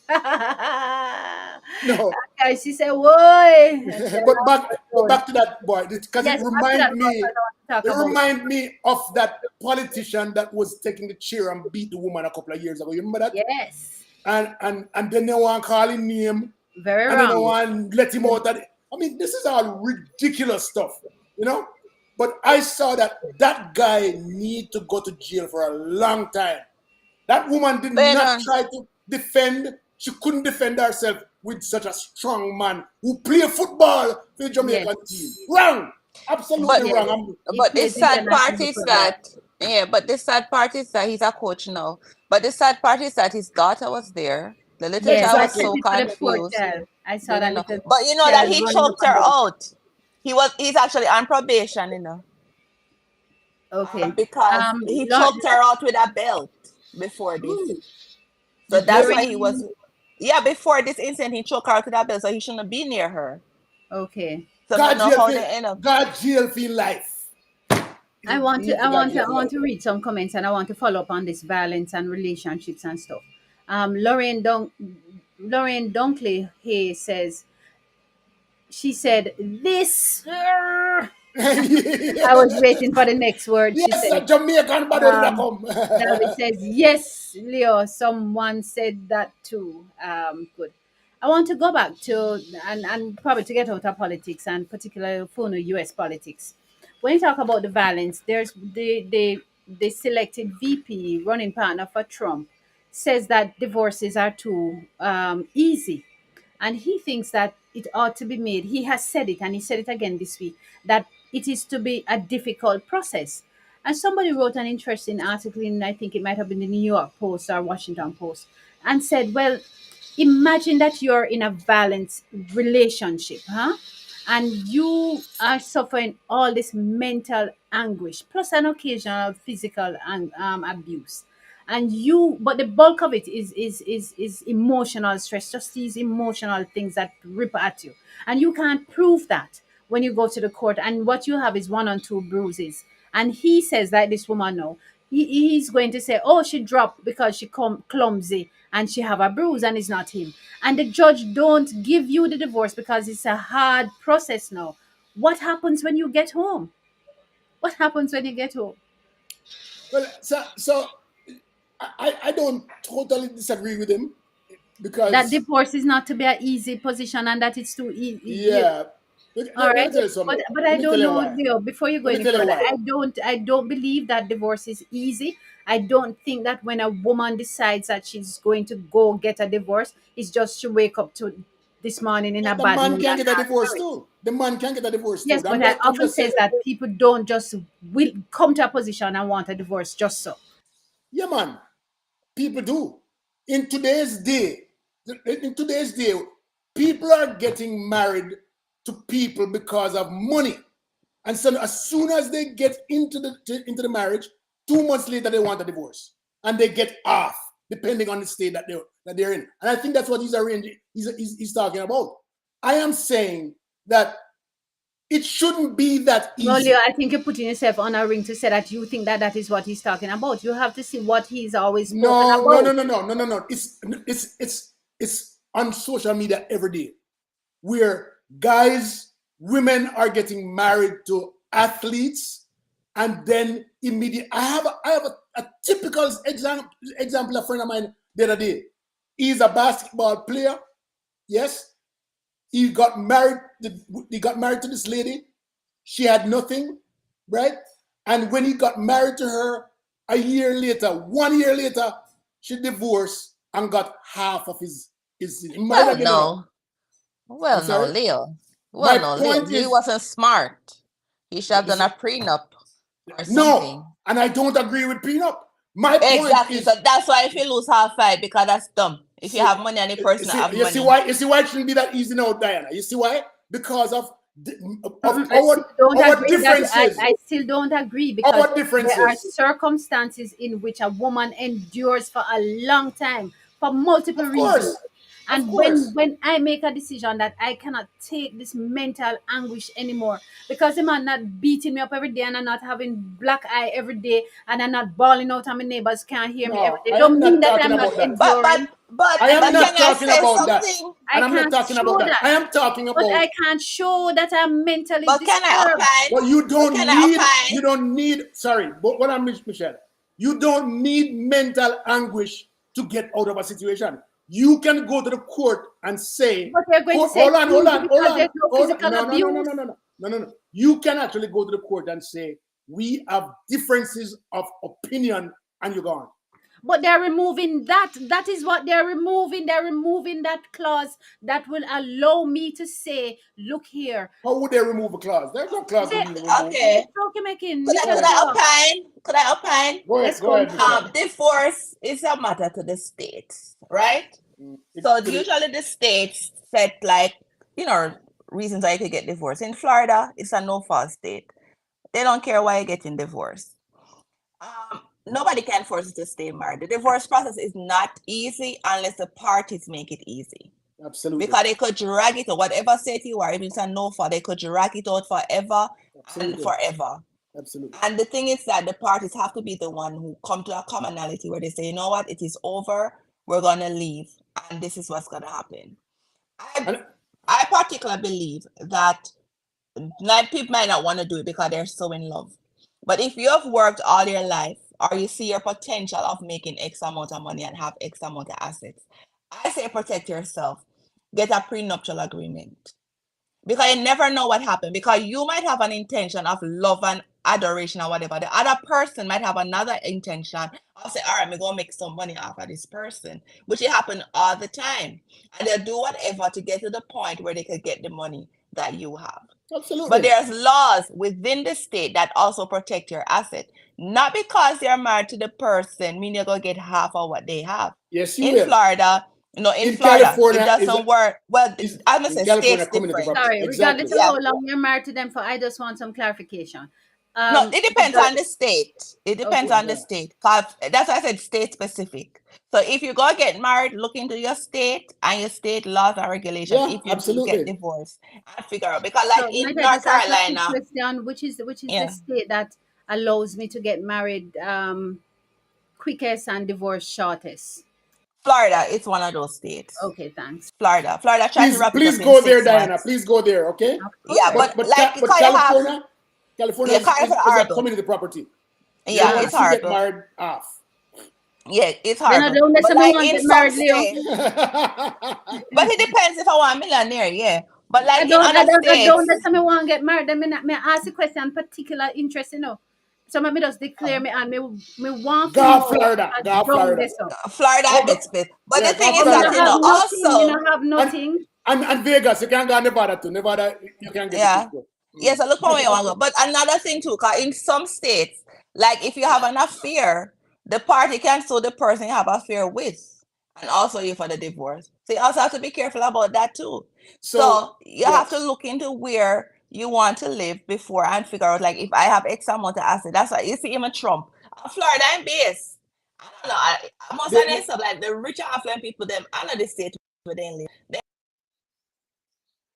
Speaker 1: No.
Speaker 2: Guys, she said, "Whoa!" And she
Speaker 1: but
Speaker 2: laughed
Speaker 1: back
Speaker 2: her
Speaker 1: but
Speaker 2: soul.
Speaker 1: back to that boy because
Speaker 2: Yes, back to that boss I don't want to talk
Speaker 1: it
Speaker 2: about.
Speaker 1: remind me of that politician that was taking the chair and beat the woman a couple of years ago. You remember that?
Speaker 2: Yes,
Speaker 1: And then they want to call him name
Speaker 2: very
Speaker 1: and then they
Speaker 2: wrong.
Speaker 1: want to let him out. I mean, this is all ridiculous stuff, you know. But I saw that guy need to go to jail for a long time. That woman did
Speaker 3: But you
Speaker 1: not
Speaker 3: know,
Speaker 1: try to defend. She couldn't defend herself with such a strong man who play football for the
Speaker 2: Yes,
Speaker 1: Jamaican team. Wrong. Absolutely
Speaker 3: but
Speaker 2: yes.
Speaker 1: wrong.
Speaker 2: He
Speaker 3: but the
Speaker 2: plays
Speaker 3: sad part
Speaker 2: international
Speaker 3: is
Speaker 2: football.
Speaker 3: that but the sad part is that he's a coach now. But the sad part is that his daughter was there. The little
Speaker 2: Yes,
Speaker 3: child
Speaker 2: I
Speaker 3: was
Speaker 2: sent
Speaker 1: Exactly.
Speaker 3: so
Speaker 2: it for the poor
Speaker 3: confused.
Speaker 2: child. I saw
Speaker 3: Didn't
Speaker 2: that
Speaker 3: know.
Speaker 2: little
Speaker 3: But you know that
Speaker 2: child
Speaker 3: he
Speaker 2: running up
Speaker 3: choked her
Speaker 2: and down.
Speaker 3: out. He's actually on probation.
Speaker 2: Okay.
Speaker 3: Because he
Speaker 2: Lord,
Speaker 3: choked her out with a belt before this.
Speaker 2: ooh,
Speaker 3: So that's
Speaker 1: Yes.
Speaker 3: why he was.
Speaker 2: during,
Speaker 3: Yeah, before this incident, he choked her out with a belt, so he shouldn't be near her.
Speaker 2: okay.
Speaker 3: So I
Speaker 1: God
Speaker 3: know
Speaker 1: jail
Speaker 3: how
Speaker 1: for
Speaker 3: they end up.
Speaker 1: God jail for life.
Speaker 2: I
Speaker 1: He
Speaker 2: want to
Speaker 1: need
Speaker 2: I
Speaker 1: to God
Speaker 2: want to
Speaker 1: jail
Speaker 2: I
Speaker 1: for
Speaker 2: want
Speaker 1: life.
Speaker 2: to read some comments and I want to follow up on this violence and relationships and stuff. Lorraine Dunkley here says she said this. I was waiting for the next word. She
Speaker 1: Yes,
Speaker 2: said,
Speaker 1: Jamaican body did
Speaker 2: um,
Speaker 1: come.
Speaker 2: David says, yes, Leo, someone said that too. Good. I want to go back to, and probably to get out of politics and particularly for US politics. When you talk about the violence, there's the selected VP running partner for Trump says that divorces are too easy, and he thinks that it ought to be made. He has said it, and he said it again this week, that it is to be a difficult process. And somebody wrote an interesting article in, I think it might have been the New York Post or Washington Post, and said, well, imagine that you're in a violent relationship, huh? And you are suffering all this mental anguish plus an occasional physical abuse, and you, but the bulk of it is emotional stress, just these emotional things that rip at you, and you can't prove that when you go to the court, and what you have is one or two bruises. And he says that this woman, no, he's going to say, oh, she dropped because she clumsy and she have a bruise and it's not him. And the judge don't give you the divorce because it's a hard process now. What happens when you get home? What happens when you get home?
Speaker 1: Well, so I don't totally disagree with him
Speaker 2: That
Speaker 1: because
Speaker 2: divorce is not to be an easy position and that it's too easy.
Speaker 1: yeah.
Speaker 2: All
Speaker 1: Let
Speaker 2: right,
Speaker 1: me tell you something.
Speaker 2: but
Speaker 1: Let
Speaker 2: I
Speaker 1: me tell
Speaker 2: don't
Speaker 1: you
Speaker 2: know,
Speaker 1: why.
Speaker 2: Leo. Before you go
Speaker 1: Let me
Speaker 2: any
Speaker 1: tell you
Speaker 2: further,
Speaker 1: why.
Speaker 2: I don't believe that divorce is easy. I don't think that when a woman decides that she's going to go get a divorce, it's just she wake up to this morning in a
Speaker 1: The
Speaker 2: bad
Speaker 1: man
Speaker 2: mood
Speaker 1: can
Speaker 2: and
Speaker 1: get a
Speaker 2: ask for
Speaker 1: divorce
Speaker 2: it.
Speaker 1: too. The man can get a divorce too.
Speaker 2: Yes, but I
Speaker 1: I'm
Speaker 2: often
Speaker 1: just
Speaker 2: says
Speaker 1: saying.
Speaker 2: that people don't just will come to a position and want a divorce just so.
Speaker 1: Yeah, man. People do. In today's day, in today's day, people are getting married to people because of money. And so as soon as they get into the marriage, 2 months later they want a divorce. And they get off, depending on the state that they're in. And I think that's what he's arranging, he's talking about. I am saying that it shouldn't be that
Speaker 2: Well, Leo,
Speaker 1: easy.
Speaker 2: I think you're putting yourself on a ring to say that you think that that is what he's talking about. You have to see what he's always spoken
Speaker 1: No, no,
Speaker 2: about.
Speaker 1: no, no, no, no, no, no. It's on social media every day where guys, women are getting married to athletes, and then immediately I have a typical example. A friend of mine the other day. He's a basketball player. Yes, he got married. He got married to this lady. She had nothing, right? And when he got married to her, a year later, 1 year later, she divorced and got half of his he married
Speaker 3: Well,
Speaker 1: again, you know.
Speaker 3: no.
Speaker 1: I'm
Speaker 3: Well, no,
Speaker 1: sorry.
Speaker 3: Leo.
Speaker 1: My
Speaker 3: Well, no, Leo.
Speaker 1: point
Speaker 3: He
Speaker 1: is,
Speaker 3: wasn't smart. He should have done a prenup or
Speaker 1: no,
Speaker 3: something.
Speaker 1: and I don't agree with prenup. My point
Speaker 3: Exactly. So
Speaker 1: is,
Speaker 3: that's why if you lose half fight, because that's dumb. If you
Speaker 1: see,
Speaker 3: have money and the person have
Speaker 1: you see
Speaker 3: money.
Speaker 1: why it shouldn't be that easy now, Diana. You see why? Because of
Speaker 2: I still don't
Speaker 1: our
Speaker 2: agree that
Speaker 1: differences,
Speaker 2: I still don't agree because
Speaker 1: our
Speaker 2: there are
Speaker 1: differences.
Speaker 2: circumstances in which a woman endures for a long time for multiple
Speaker 1: Of
Speaker 2: reasons.
Speaker 1: course, of
Speaker 2: And
Speaker 1: course.
Speaker 2: when I make a decision that I cannot take this mental anguish anymore because the man not beating me up every day and I'm not having black eye every day and I'm not bawling out and my neighbors can't hear me every
Speaker 1: No,
Speaker 2: day,
Speaker 1: I am
Speaker 2: don't mean
Speaker 1: not
Speaker 2: that
Speaker 1: talking
Speaker 2: I'm not
Speaker 1: about that.
Speaker 3: But but
Speaker 2: enduring.
Speaker 3: but
Speaker 1: I
Speaker 2: I
Speaker 1: am
Speaker 3: but
Speaker 2: mean,
Speaker 3: can
Speaker 1: not
Speaker 3: I
Speaker 1: talking
Speaker 3: say
Speaker 1: about that.
Speaker 3: something?
Speaker 1: And
Speaker 2: I
Speaker 1: I'm not
Speaker 2: can't
Speaker 1: talking
Speaker 2: show
Speaker 1: about that.
Speaker 2: that,
Speaker 1: I am talking
Speaker 2: but
Speaker 1: about
Speaker 2: I can't show that I'm mentally
Speaker 3: But can I
Speaker 2: disturbed.
Speaker 3: opine?
Speaker 1: what you
Speaker 3: But can
Speaker 1: don't
Speaker 3: I
Speaker 1: need.
Speaker 3: opine?
Speaker 1: You don't need, sorry, but what I'm Michelle. You don't need mental anguish to get out of a situation. You can go to the court and say,
Speaker 2: But they're going to say
Speaker 1: hold
Speaker 2: it's
Speaker 1: on, hold
Speaker 2: easy
Speaker 1: on, hold
Speaker 2: because
Speaker 1: on,
Speaker 2: there's no
Speaker 1: hold on.
Speaker 2: physical
Speaker 1: No, no, no, no, no,
Speaker 2: abuse.
Speaker 1: no, no, no, no, no. You can actually go to the court and say, we have differences of opinion, and you're gone.
Speaker 2: But they're removing that. That is what they're removing. They're removing that clause that will allow me to say, look here.
Speaker 1: How would they remove a clause? There's no clause to
Speaker 2: Say,
Speaker 1: be removed.
Speaker 3: Okay.
Speaker 2: okay, making
Speaker 3: Could
Speaker 2: me
Speaker 3: I
Speaker 1: Go
Speaker 3: could
Speaker 2: cut
Speaker 1: ahead.
Speaker 2: you
Speaker 3: I
Speaker 2: off.
Speaker 3: opine? Could I opine?
Speaker 2: Let's
Speaker 1: Go
Speaker 2: go on,
Speaker 1: ahead,
Speaker 2: Pulp.
Speaker 1: Michelle.
Speaker 3: Divorce is a matter to the states, right?
Speaker 1: It,
Speaker 3: So
Speaker 1: it,
Speaker 3: usually the states set like, you know, reasons why you could get divorced. In Florida, it's a no fault state. They don't care why you're getting divorced. Nobody can force you to stay married. The divorce process is not easy unless the parties make it easy.
Speaker 1: absolutely.
Speaker 3: Because they could drag it out, whatever state you are, if it's a no fault, they could drag it out forever and
Speaker 1: Absolutely.
Speaker 3: forever.
Speaker 1: Absolutely.
Speaker 3: And the thing is that the parties have to be the one who come to a commonality where they say, you know what, it is over, we're gonna leave, and this is what's gonna happen. I
Speaker 1: And
Speaker 3: I particularly believe that like people might not want to do it because they're so in love. But if you have worked all your life or you see your potential of making X amount of money and have X amount of assets, I say protect yourself. Get a prenuptial agreement. Because you never know what happened. Because you might have an intention of love and adoration or whatever. The other person might have another intention of say, all right, I'm going to make some money off of this person. Which it happen all the time. And they'll do whatever to get to the point where they can get the money that you have. But
Speaker 1: absolutely.
Speaker 3: there's laws within the state that also protect your asset. Not because you're married to the person, mean you're gonna get half of what they have.
Speaker 1: Yes, you
Speaker 3: In
Speaker 1: will.
Speaker 3: Florida, no, in
Speaker 1: In
Speaker 3: Florida, it
Speaker 1: California
Speaker 3: doesn't work. Well,
Speaker 1: is
Speaker 3: I must
Speaker 1: in
Speaker 3: say
Speaker 1: California
Speaker 3: states
Speaker 1: community
Speaker 3: different.
Speaker 1: property.
Speaker 2: Sorry,
Speaker 1: Exactly.
Speaker 2: regardless of
Speaker 3: Yeah.
Speaker 2: how long you're married to them for, I just want some clarification.
Speaker 3: No, it depends
Speaker 2: Because,
Speaker 3: on the state. It depends
Speaker 2: okay.
Speaker 3: on the
Speaker 1: Yeah.
Speaker 3: state. Cause that's why I said state specific. So if you go get married, look into your state and your state laws and regulations.
Speaker 1: Yeah,
Speaker 3: If you do get
Speaker 1: absolutely.
Speaker 3: divorced, and figure out because
Speaker 2: So
Speaker 3: like in
Speaker 2: might I
Speaker 3: North
Speaker 2: just ask a quick
Speaker 3: Carolina,
Speaker 2: question? Which is the
Speaker 3: yeah.
Speaker 2: state that allows me to get married quickest and divorce shortest?
Speaker 3: Florida, it's one of those states.
Speaker 2: Okay, thanks.
Speaker 3: Florida tried to
Speaker 1: Please,
Speaker 3: wrap it
Speaker 1: please
Speaker 3: up in
Speaker 1: go there, Diana.
Speaker 3: 6 months.
Speaker 1: Please go there, okay?
Speaker 2: Of
Speaker 3: Yeah,
Speaker 2: course.
Speaker 3: but like
Speaker 1: But
Speaker 3: because you have,
Speaker 1: California
Speaker 3: yeah, kind of
Speaker 1: is a
Speaker 3: horrible.
Speaker 1: community property.
Speaker 3: Yeah, it's
Speaker 1: Once you get
Speaker 3: horrible.
Speaker 1: married, off.
Speaker 3: Yeah, it's
Speaker 2: Then I
Speaker 3: horrible.
Speaker 2: don't let
Speaker 3: But
Speaker 2: someone
Speaker 3: like
Speaker 2: want to
Speaker 3: in
Speaker 2: get
Speaker 3: some
Speaker 2: married, Leo.
Speaker 3: states, but it depends if I want a millionaire, yeah. But
Speaker 2: I
Speaker 3: like in
Speaker 2: don't, I
Speaker 3: other
Speaker 2: don't, I don't
Speaker 3: states,
Speaker 2: let someone want to get married. Then me ask the question particular interest, you know. So me just declare me and me want to
Speaker 1: Go
Speaker 2: know
Speaker 1: Florida.
Speaker 2: as
Speaker 1: Go
Speaker 2: wrong
Speaker 1: Florida.
Speaker 2: this up.
Speaker 3: Florida
Speaker 1: Go,
Speaker 3: a
Speaker 1: go,
Speaker 3: bit space. But
Speaker 1: yeah,
Speaker 3: the
Speaker 1: go
Speaker 3: thing is
Speaker 2: Oh, me
Speaker 3: that
Speaker 1: Florida.
Speaker 2: not have nothing. Me
Speaker 3: also,
Speaker 2: not have nothing.
Speaker 1: And Vegas. You can go Nevada too. Nevada, you can get the
Speaker 3: yeah.
Speaker 1: picture.
Speaker 3: Yes, I look for where you want to go. But another thing too, cause in some states, like if you have an affair, the party can sue the person you have an affair with, and also you for the divorce. So you also have to be careful about that too.
Speaker 1: So,
Speaker 3: So you have to
Speaker 1: yes.
Speaker 3: look into where you want to live before and figure out like if I have X amount of assets. That's why you see him a Trump. Florida and base. I don't know. I must
Speaker 1: The-
Speaker 3: say stuff like the rich and affluent people, them I know the state where they live.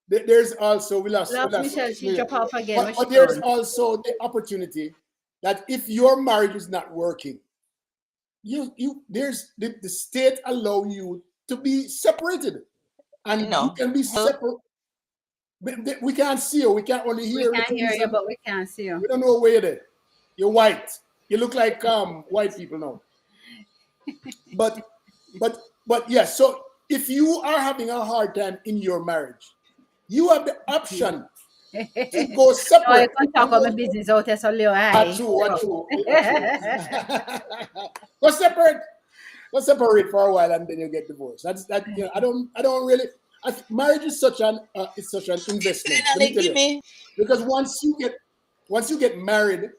Speaker 1: there's also we lost
Speaker 2: Love Michelle, she
Speaker 1: yeah.
Speaker 2: drop off again. Where she
Speaker 1: But there's
Speaker 2: gone?
Speaker 1: also the opportunity that if your marriage is not working, there's the state allow you to be separated, and you
Speaker 3: No.
Speaker 1: can be separate. We can't see you. We can only
Speaker 2: We
Speaker 1: hear
Speaker 2: can
Speaker 1: little
Speaker 2: hear you,
Speaker 1: reason.
Speaker 2: but we can't see you.
Speaker 1: We don't know where you're there. You're white. You look like white people now. But but yes. So if you are having a hard time in your marriage, you have the option to go
Speaker 2: No, you
Speaker 1: separate
Speaker 2: can talk
Speaker 1: and
Speaker 2: about my
Speaker 1: go.
Speaker 2: business out there, so Leo, hi.
Speaker 1: True. Go separate. Go separate for a while and then you get divorced. That's that. You know, I don't really. Marriage is such an investment. Let me tell
Speaker 3: Give
Speaker 1: you,
Speaker 3: me.
Speaker 1: because once you get married,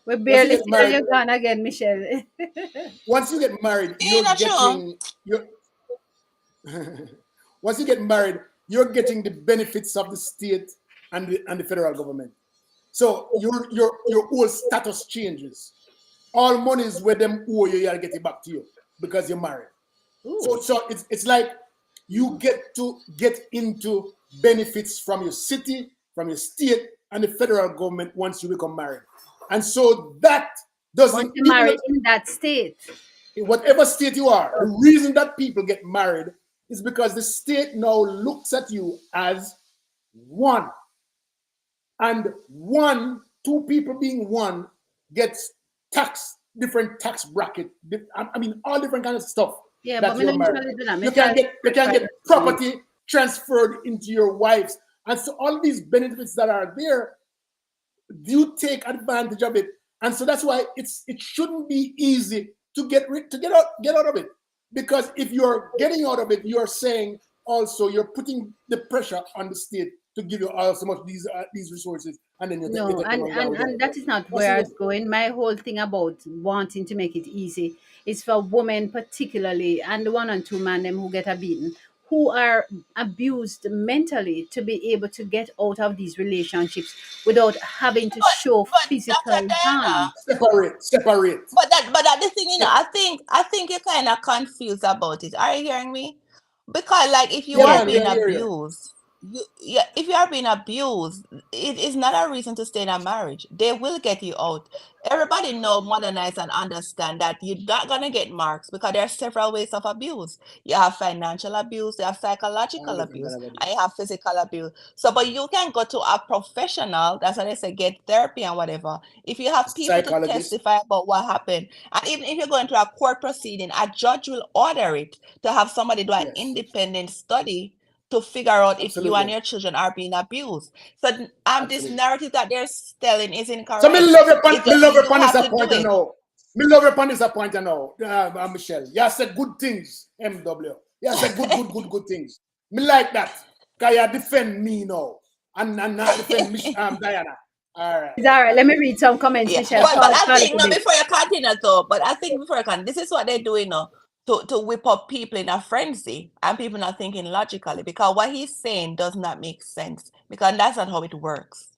Speaker 2: We
Speaker 1: once you
Speaker 2: barely
Speaker 1: get
Speaker 2: see
Speaker 1: married,
Speaker 2: you gone again, Michelle.
Speaker 1: once you get married,
Speaker 3: You're
Speaker 1: you're
Speaker 3: not sure.
Speaker 1: getting you're once you get married, you're getting the benefits of the state and the federal government. So your whole status changes. All monies where them owe you, you gotta get it back to you because you're married.
Speaker 2: Ooh.
Speaker 1: So it's like you get to get into benefits from your city, from your state, and the federal government once you become married. And so that
Speaker 2: Once
Speaker 1: doesn't
Speaker 2: you
Speaker 1: people
Speaker 2: married in that state.
Speaker 1: whatever state you are, the reason that people get married is because the state now looks at you as one. And two people being one gets different tax bracket. I mean, all different kind of stuff
Speaker 2: Yeah, but
Speaker 1: that
Speaker 2: me
Speaker 1: you're
Speaker 2: not
Speaker 1: married.
Speaker 2: usually do that. Me
Speaker 1: You can
Speaker 2: try
Speaker 1: get property transferred into your wives, and so all these benefits that are there, you take advantage of it, and so that's why it shouldn't be easy to get out of it, because if you're getting out of it, you're saying also you're putting the pressure on the state to give you all so much these resources, and then you
Speaker 2: No,
Speaker 1: take them
Speaker 2: and,
Speaker 1: and go
Speaker 2: and
Speaker 1: without
Speaker 2: and
Speaker 1: it.
Speaker 2: that is not
Speaker 1: That's
Speaker 2: where I
Speaker 1: it.
Speaker 2: was going. My whole thing about wanting to make it easy is for women particularly, and the one and two man them who get a beaten, who are abused mentally, to be able to get out of these relationships without having to show
Speaker 3: But Dr.
Speaker 2: physical
Speaker 3: Diana,
Speaker 2: harm.
Speaker 1: Separate.
Speaker 3: but that the thing,
Speaker 1: Se-
Speaker 3: I think you're kind of confused about it. Are you hearing me? Because like if you
Speaker 1: yeah,
Speaker 3: are
Speaker 2: Yes.
Speaker 1: man, we
Speaker 3: being
Speaker 1: are here.
Speaker 3: abused, yeah, if you are being abused, it is not a reason to stay in a marriage. They will get you out. Everybody know, modernize and understand that you're not gonna get marks because there are several ways of abuse. You have financial abuse, you have psychological abuse, and you have physical abuse. So, but you can go to a professional. That's why they say get therapy and whatever. If you have people to
Speaker 1: Psychologist.
Speaker 3: testify about what happened, and even if you're going to a court proceeding, a judge will order it to have somebody do an
Speaker 1: Yes,
Speaker 3: independent study to figure out if you and
Speaker 1: absolutely,
Speaker 3: your children are being abused. So this
Speaker 1: absolutely.
Speaker 3: narrative that they're telling is
Speaker 1: So me
Speaker 3: incorrect.
Speaker 1: love your
Speaker 3: It's
Speaker 1: me
Speaker 3: just
Speaker 1: love your
Speaker 3: you
Speaker 1: pan
Speaker 3: have to do
Speaker 1: disappointed
Speaker 3: it.
Speaker 1: now. Me love your pan disappointed now, Michelle. You said good things, MW. You said good things. Me like that. Cause you defend me now, and not defend Diana. All right.
Speaker 2: It's all right. Let me read some comments,
Speaker 3: Yeah,
Speaker 2: Michelle.
Speaker 3: but
Speaker 2: Pause
Speaker 3: I
Speaker 2: for a
Speaker 3: think
Speaker 2: little
Speaker 3: no,
Speaker 2: bit.
Speaker 3: before you continue though, but I think before you can, this is what they're doing now to whip up people in a frenzy and people not thinking logically because what he's saying does not make sense because that's not how it works.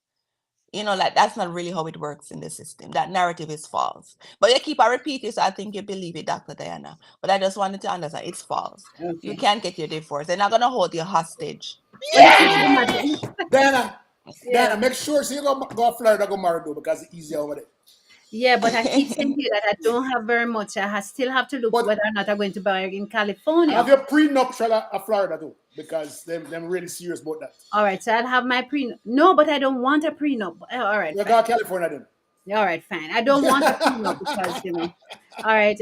Speaker 3: Like that's not really how it works in the system. That narrative is false. But you keep on repeating, so I think you believe it, Dr. Diana. But I just wanted to understand it's false. You
Speaker 2: Okay.
Speaker 3: can't get your divorce. They're not gonna hold you hostage.
Speaker 2: But the truth of the matter,
Speaker 1: Diana,
Speaker 2: yeah.
Speaker 1: make sure so you go Florida go marry though because it's easier over there.
Speaker 2: Yeah, but I keep saying to you that I don't have very much. Still have to look
Speaker 1: But
Speaker 2: whether or not I'm going to buy in
Speaker 1: have
Speaker 2: California.
Speaker 1: your prenuptial of Florida too, because them really serious about that.
Speaker 2: All right, so I'll have my prenup. No, but I don't want a prenup. All right,
Speaker 1: You
Speaker 2: fine.
Speaker 1: got California then.
Speaker 2: All right, fine. I don't want a prenup because All right,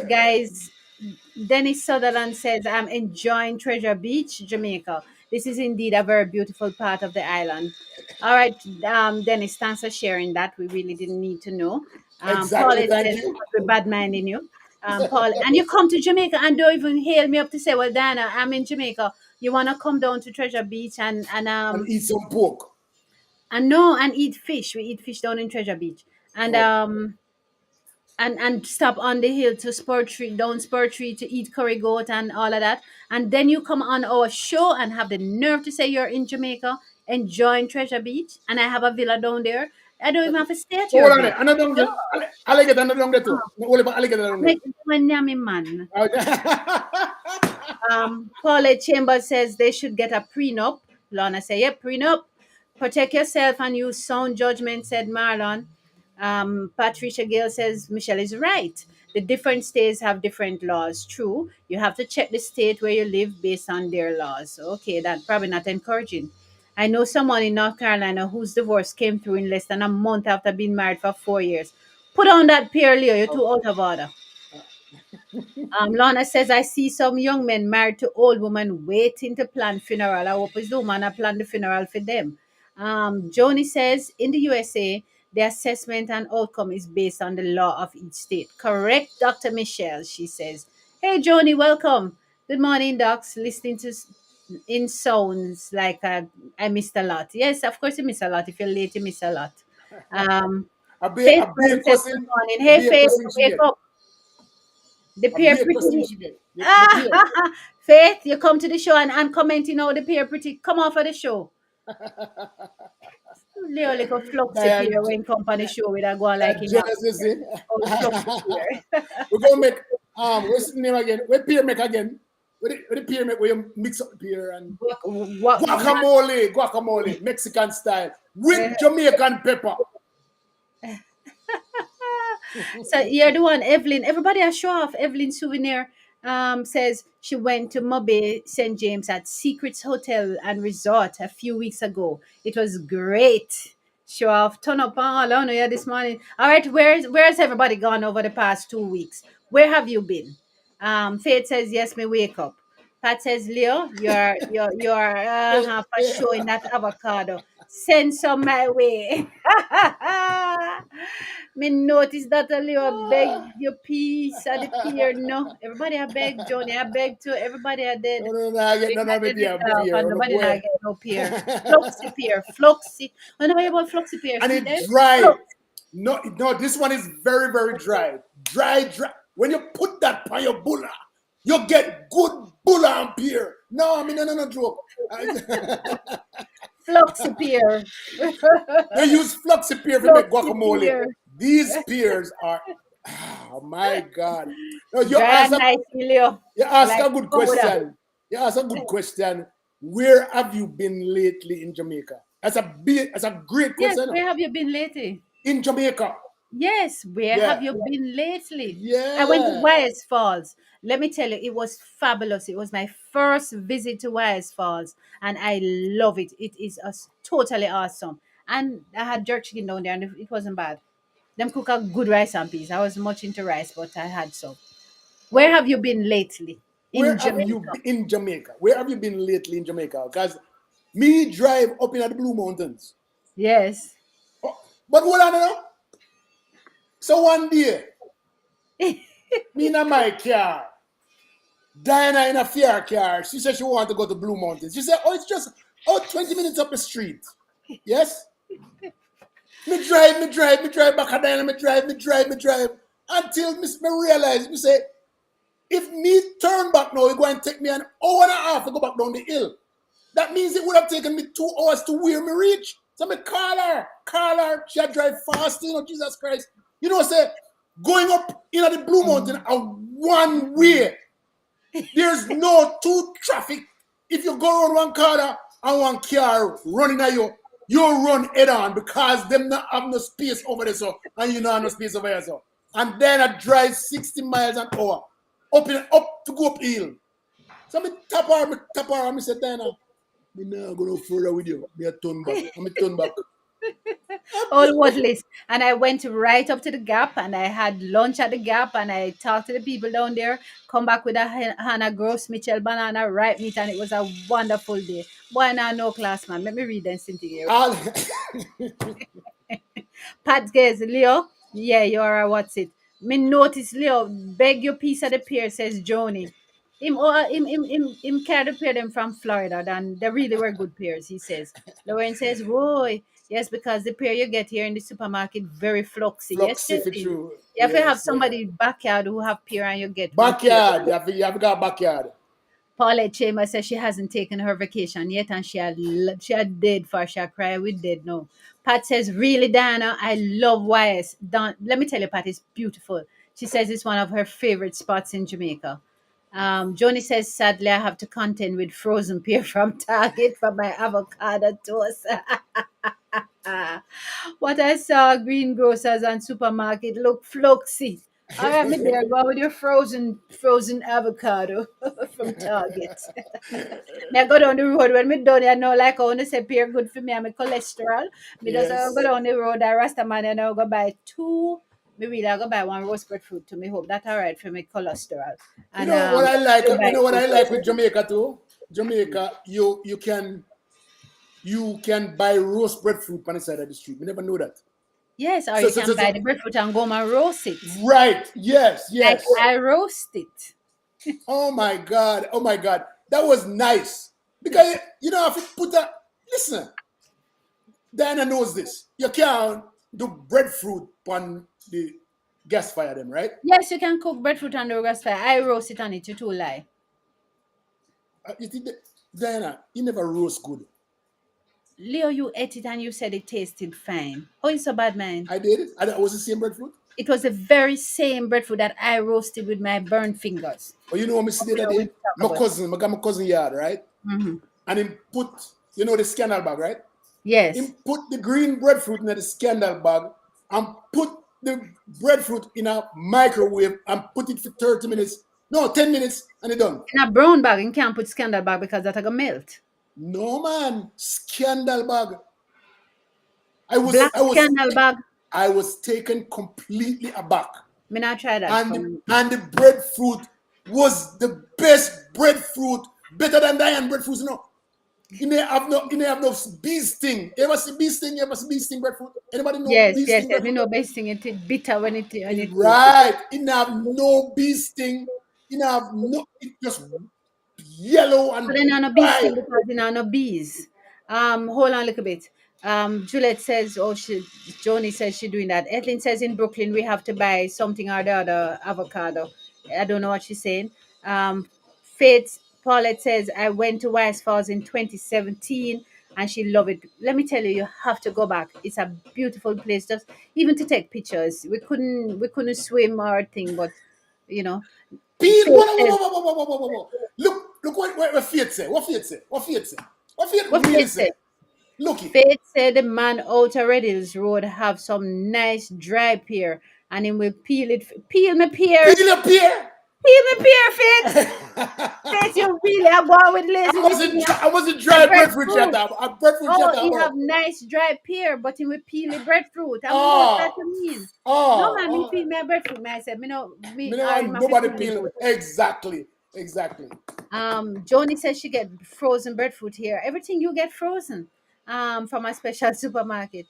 Speaker 2: guys. Dennis Sutherland says, "I'm enjoying Treasure Beach, Jamaica. This is indeed a very beautiful part of the island." All right, Dennis, thanks for sharing that. We really didn't need to know.
Speaker 1: Exactly.
Speaker 2: Paulette
Speaker 1: Thank
Speaker 2: says,
Speaker 1: you.
Speaker 2: "We're bad minding you." Paul, and you come to Jamaica and don't even hail me up to say, "Well, Diana, I'm in Jamaica. You wanna come down to Treasure Beach
Speaker 1: And eat some pork.
Speaker 2: and no and eat fish? We eat fish down in Treasure Beach and
Speaker 1: Oh,
Speaker 2: stop on the hill to Spur Tree, down Spur Tree to eat curry goat and all of that. And then you come on our show and have the nerve to say you're in Jamaica enjoying Treasure Beach and I have a villa down there. I don't even have to stay at your
Speaker 1: hold on
Speaker 2: villa.
Speaker 1: there. Another down there. Alligator another down there too. All about alligator down there.
Speaker 2: Make when yummy man.
Speaker 1: Oh,
Speaker 2: Paulette Chambers says they should get a prenup. Lorna say, yep, prenup. Protect yourself and use sound judgment, said Marlon. Patricia Gale says Michelle is right. The different states have different laws. True. You have to check the state where you live based on their laws. Okay, that's probably not encouraging. I know someone in North Carolina whose divorce came through in less than a month after being married for 4 years. Put on that pair, Leo. You're too out of order. Lorna says, I see some young men married to old women waiting to plan funeral. I hope it's the woman that plan the funeral for them. Joni says, in the USA, the assessment and outcome is based on the law of each state. Correct, Dr. Michelle, she says. Hey, Joni, welcome. Good morning, docs. Listening to in sounds like I missed a lot. Yes, of course you miss a lot. If you're late, you miss a lot. Um, Faith
Speaker 1: a beer
Speaker 2: Burns says, good
Speaker 1: cousin.
Speaker 2: morning.
Speaker 1: A
Speaker 2: Hey,
Speaker 1: beer
Speaker 2: Faith,
Speaker 1: cousin she
Speaker 2: wake
Speaker 1: get.
Speaker 2: up. The
Speaker 1: A
Speaker 2: peer
Speaker 1: beer cousin
Speaker 2: pretty.
Speaker 1: she get. The peer.
Speaker 2: Faith, you come to the show and commenting how the peer pretty. Come off of the show. Leo like a fluxy peer when company show with a go on like him have
Speaker 1: Genesis.
Speaker 2: oh fluxy peer.
Speaker 1: We're gonna make what's the name again? Where peer make again? Where the peer make where you mix up the peer and
Speaker 2: What
Speaker 1: guacamole, Mexican style with Jamaican pepper.
Speaker 2: So you're the one, Evelyn. Everybody a show off. Evelyn Souvenir says she went to Mobe St. James at Secrets Hotel and Resort a few weeks ago. It was great. Show off. Turn up all on here this morning. All right, where's everybody gone over the past 2 weeks? Where have you been? Faith says yes, me wake up. Pat says, Leo, you're
Speaker 1: Eh,
Speaker 2: for
Speaker 1: eh,
Speaker 2: showing that avocado. Send some my way. Me notice that a Leo beg your piece at the pier. No, everybody I beg, Johnny, I beg too. Everybody I did.
Speaker 1: no, I get
Speaker 2: We
Speaker 1: none
Speaker 2: had
Speaker 1: of it
Speaker 2: the
Speaker 1: here,
Speaker 2: little off and
Speaker 1: no
Speaker 2: nobody not
Speaker 1: boy.
Speaker 2: get no pier. Fluxy pier, fluxy. I know about fluxy pier.
Speaker 1: And
Speaker 2: See
Speaker 1: it
Speaker 2: there?
Speaker 1: dry.
Speaker 2: Flux.
Speaker 1: No, this one is very, very dry. Dry. When you put that on your bulla, you get good bulla and beer. No, I mean, no joke.
Speaker 2: Fluxy pier.
Speaker 1: They use fluxy pear to make
Speaker 2: Fluxy
Speaker 1: guacamole.
Speaker 2: pier.
Speaker 1: These pears are, oh my God. No,
Speaker 2: Dry and nice, Leo.
Speaker 1: you ask
Speaker 2: Like
Speaker 1: a good
Speaker 2: powder.
Speaker 1: question. You ask a good question. Where have you been lately in Jamaica? That's a great
Speaker 2: Yes,
Speaker 1: question.
Speaker 2: where have you been lately?
Speaker 1: In Jamaica.
Speaker 2: Yes, where have
Speaker 1: Yeah.
Speaker 2: you been lately? I went to
Speaker 1: Yeah.
Speaker 2: Wise Falls. Let me tell you, it was fabulous. It was my first visit to Wise Falls, and I love it. It is totally awesome. And I had jerk chicken down there, and it wasn't bad. Them cook a good rice and peas. I was much into rice, but I had some. Where
Speaker 1: Well,
Speaker 2: have you been lately
Speaker 1: where
Speaker 2: in
Speaker 1: have you
Speaker 2: Jamaica?
Speaker 1: been in Jamaica? Where have you been lately in Jamaica? Because me drive up in the Blue Mountains.
Speaker 2: Yes.
Speaker 1: Oh, but hold on now. So one day, me in my car, Diana in a fair car. She said she wanted to go to Blue Mountains. She said, oh, it's just 20 minutes up the street. Yes? Me drive back at Diana, me drive. Until me realize, me say, if me turn back now, it's going to take me an hour and a half to go back down the hill. That means it would have taken me 2 hours to where me reach. So me call her, she drive fast, Jesus Christ. Say, going up in the Blue Mountain are one way. There's no two traffic. If you go around one car and one car running at you, you run head on because them not have no space over there, so and you not have no space over here, so. And then I drive 60 miles an hour up to go uphill. So me tap her, and me say, Dianna, me not go no further with you. Me a turn back. And me turn back.
Speaker 2: All wordless. And I went right up to the Gap and I had lunch at the Gap and I talked to the people down there. Come back with a Hannah Gross Mitchell banana ripe meat and it was a wonderful day. Boy, now no class, man. Let me read them something here.
Speaker 1: All
Speaker 2: Pat Gaze, Leo. Yeah, you are a what's it? Me notice Leo beg your piece of the pear, says Joni. Him carry the pear them from Florida, and they really were good pears, he says. Lauren says, Whoa, yes, because the pear you get here in the supermarket very fluxy. Yes,
Speaker 1: flux if it
Speaker 2: Justin.
Speaker 1: true.
Speaker 2: You have to have
Speaker 1: Yes, yeah.
Speaker 2: somebody backyard who have pear and you get good pear.
Speaker 1: Backyard. You have got backyard.
Speaker 2: Paulette Chambers says she hasn't taken her vacation yet and she had dead for she had cry with dead no. Pat says, really, Diana, I love YS. Let me tell you, Pat, it's beautiful. She says it's one of her favorite spots in Jamaica. Joni says, sadly, I have to contend with frozen pear from Target for my avocado toast. What I saw greengrocers and supermarket look fluxy. All right, my dear, go with your frozen avocado from Target. Me I go down the road when me done, I know like I want to say pear good for me and my cholesterol. Me just go
Speaker 1: Yes.
Speaker 2: down the road, I rasta man and I go buy two. Me really I go buy one roast breadfruit to me hope that all right for my cholesterol.
Speaker 1: You
Speaker 2: And
Speaker 1: know what I like?
Speaker 2: go buy
Speaker 1: You know what
Speaker 2: two.
Speaker 1: I like with Jamaica too? Jamaica, you can buy roast breadfruit on the side of the street. We never know that.
Speaker 2: Yes, or
Speaker 1: So
Speaker 2: you
Speaker 1: so
Speaker 2: can
Speaker 1: so,
Speaker 2: buy
Speaker 1: so
Speaker 2: the breadfruit and go and roast it.
Speaker 1: right. Yes,
Speaker 2: Like
Speaker 1: yes.
Speaker 2: I roast it.
Speaker 1: Oh my God. Oh my God. That was nice. Because you know if you put a listen, Diana knows this. You can't do breadfruit on the gas fire them, right?
Speaker 2: Yes, you can cook breadfruit on the gas fire. I roast it on it, you too lie.
Speaker 1: You think Diana, you never roast good.
Speaker 2: Leo, you ate it and you said it tasted fine. Oh, it's so bad, man.
Speaker 1: I did it. I was the same breadfruit.
Speaker 2: It was the very same breadfruit that I roasted with my burnt fingers.
Speaker 1: But you know what me see
Speaker 2: But
Speaker 1: the
Speaker 2: we
Speaker 1: other
Speaker 2: don't
Speaker 1: day?
Speaker 2: want to talk
Speaker 1: My
Speaker 2: about it.
Speaker 1: cousin, I got my cousin yard, right?
Speaker 2: Mhm.
Speaker 1: And him put, the scandal bag, right?
Speaker 2: Yes.
Speaker 1: Him put the green breadfruit in the scandal bag and put the breadfruit in a microwave and put it for 30 minutes. No, 10 minutes and it done.
Speaker 2: In a brown bag, you can't put scandal bag because that gonna melt.
Speaker 1: No man, scandal bag. I was
Speaker 2: Black
Speaker 1: I was
Speaker 2: scandal bag.
Speaker 1: I was taken completely aback.
Speaker 2: Me not try that
Speaker 1: And
Speaker 2: from
Speaker 1: and the breadfruit was the best breadfruit, better than Diane breadfruit, You may have no bee sting. You ever see bee sting? You ever see bee sting breadfruit? Anybody know
Speaker 2: yes,
Speaker 1: bee
Speaker 2: yes,
Speaker 1: sting
Speaker 2: yes. Me
Speaker 1: breadfruit?
Speaker 2: know best thing it bitter when it
Speaker 1: Right. It have no bee sting. It just yellow
Speaker 2: but
Speaker 1: and
Speaker 2: then I no bees
Speaker 1: dry.
Speaker 2: thing because you know no bees. Hold on a little bit. Juliet says, oh, Joni says she doing that. Ethelyn says in Brooklyn we have to buy something or the other avocado. I don't know what she's saying. Faith Paulette says I went to Wise Falls in 2017 and she loved it. Let me tell you, you have to go back. It's a beautiful place, just even to take pictures. We couldn't swim or thing, but you know,
Speaker 1: Peel.
Speaker 2: Faith
Speaker 1: Whoa, whoa,
Speaker 2: says
Speaker 1: whoa, whoa, whoa, whoa, whoa, whoa, whoa. Look what Faith say. What Faith say? What Faith say? What Faith
Speaker 2: what
Speaker 1: really
Speaker 2: Faith
Speaker 1: say?
Speaker 2: said.
Speaker 1: Look it.
Speaker 2: Faith said the man out of Reddles Road have some nice dry pear and he will peel it. Peel my pears.
Speaker 1: Peel up here.
Speaker 2: Peel my pear, Faith. Faith,
Speaker 1: I
Speaker 2: you really are going with laziness in
Speaker 1: wasn't
Speaker 2: your
Speaker 1: dry, I wasn't
Speaker 2: my
Speaker 1: dry breadfruit shut
Speaker 2: breadfruit.
Speaker 1: up. I breadfruit
Speaker 2: Oh,
Speaker 1: shut up
Speaker 2: he
Speaker 1: about.
Speaker 2: have nice dry pear, but he will peel the breadfruit. I mean, what that
Speaker 1: Oh,
Speaker 2: mean? No,
Speaker 1: oh,
Speaker 2: man, me
Speaker 1: oh.
Speaker 2: peel my breadfruit. Me, I said, me no,
Speaker 1: Me
Speaker 2: me,
Speaker 1: no
Speaker 2: or him
Speaker 1: want
Speaker 2: have to
Speaker 1: nobody
Speaker 2: peel it
Speaker 1: peel.
Speaker 2: good.
Speaker 1: Exactly.
Speaker 2: Joni says she get frozen breadfruit here. Everything you get frozen from a special supermarket.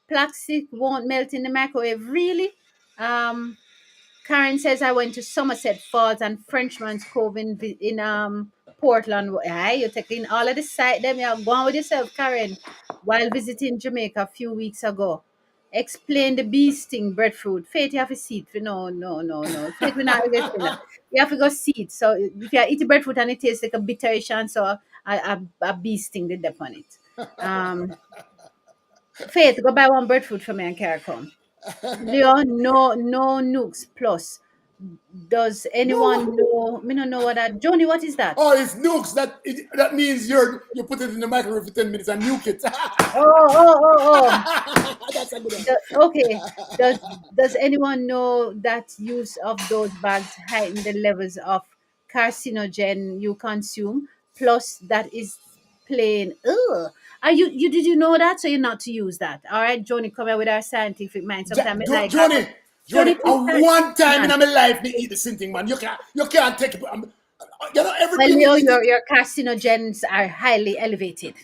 Speaker 2: Plastic won't melt in the microwave. Really? Um, Karen says I went to Somerset Falls and Frenchman's Cove in Portland. Aye, you're taking all of the site them. You're going with yourself, Karen, while visiting Jamaica a few weeks ago. Explain the bee sting breadfruit. Faith, you have to see it. No, no, no, no. Faith, we're not going to that. You have to go see it. So if you eat breadfruit and it tastes like a bitterish and so a bee sting did up on it. Um, Faith, go buy one breadfruit for me and carry come. Leon, no nukes plus. Does anyone know? Me don't know what that. Joni, what is that?
Speaker 1: Oh, it's nukes. That means you put it in the microwave for 10 minutes and nuke it.
Speaker 2: Oh.
Speaker 1: That's a good one.
Speaker 2: Okay. Does anyone know that use of those bags heighten the levels of carcinogen you consume? Plus, that is plain. Ugh. Are you did you know that? So you're not to use that. All right, Joni, come here with our scientific mind. Sometimes I like how
Speaker 1: Johnny,
Speaker 2: Joni,
Speaker 1: a
Speaker 2: please start,
Speaker 1: one time in
Speaker 2: man.
Speaker 1: my life me eat the same thing, man. You can't take it.
Speaker 2: Well,
Speaker 1: Everything you eat it.
Speaker 2: your carcinogens are highly elevated.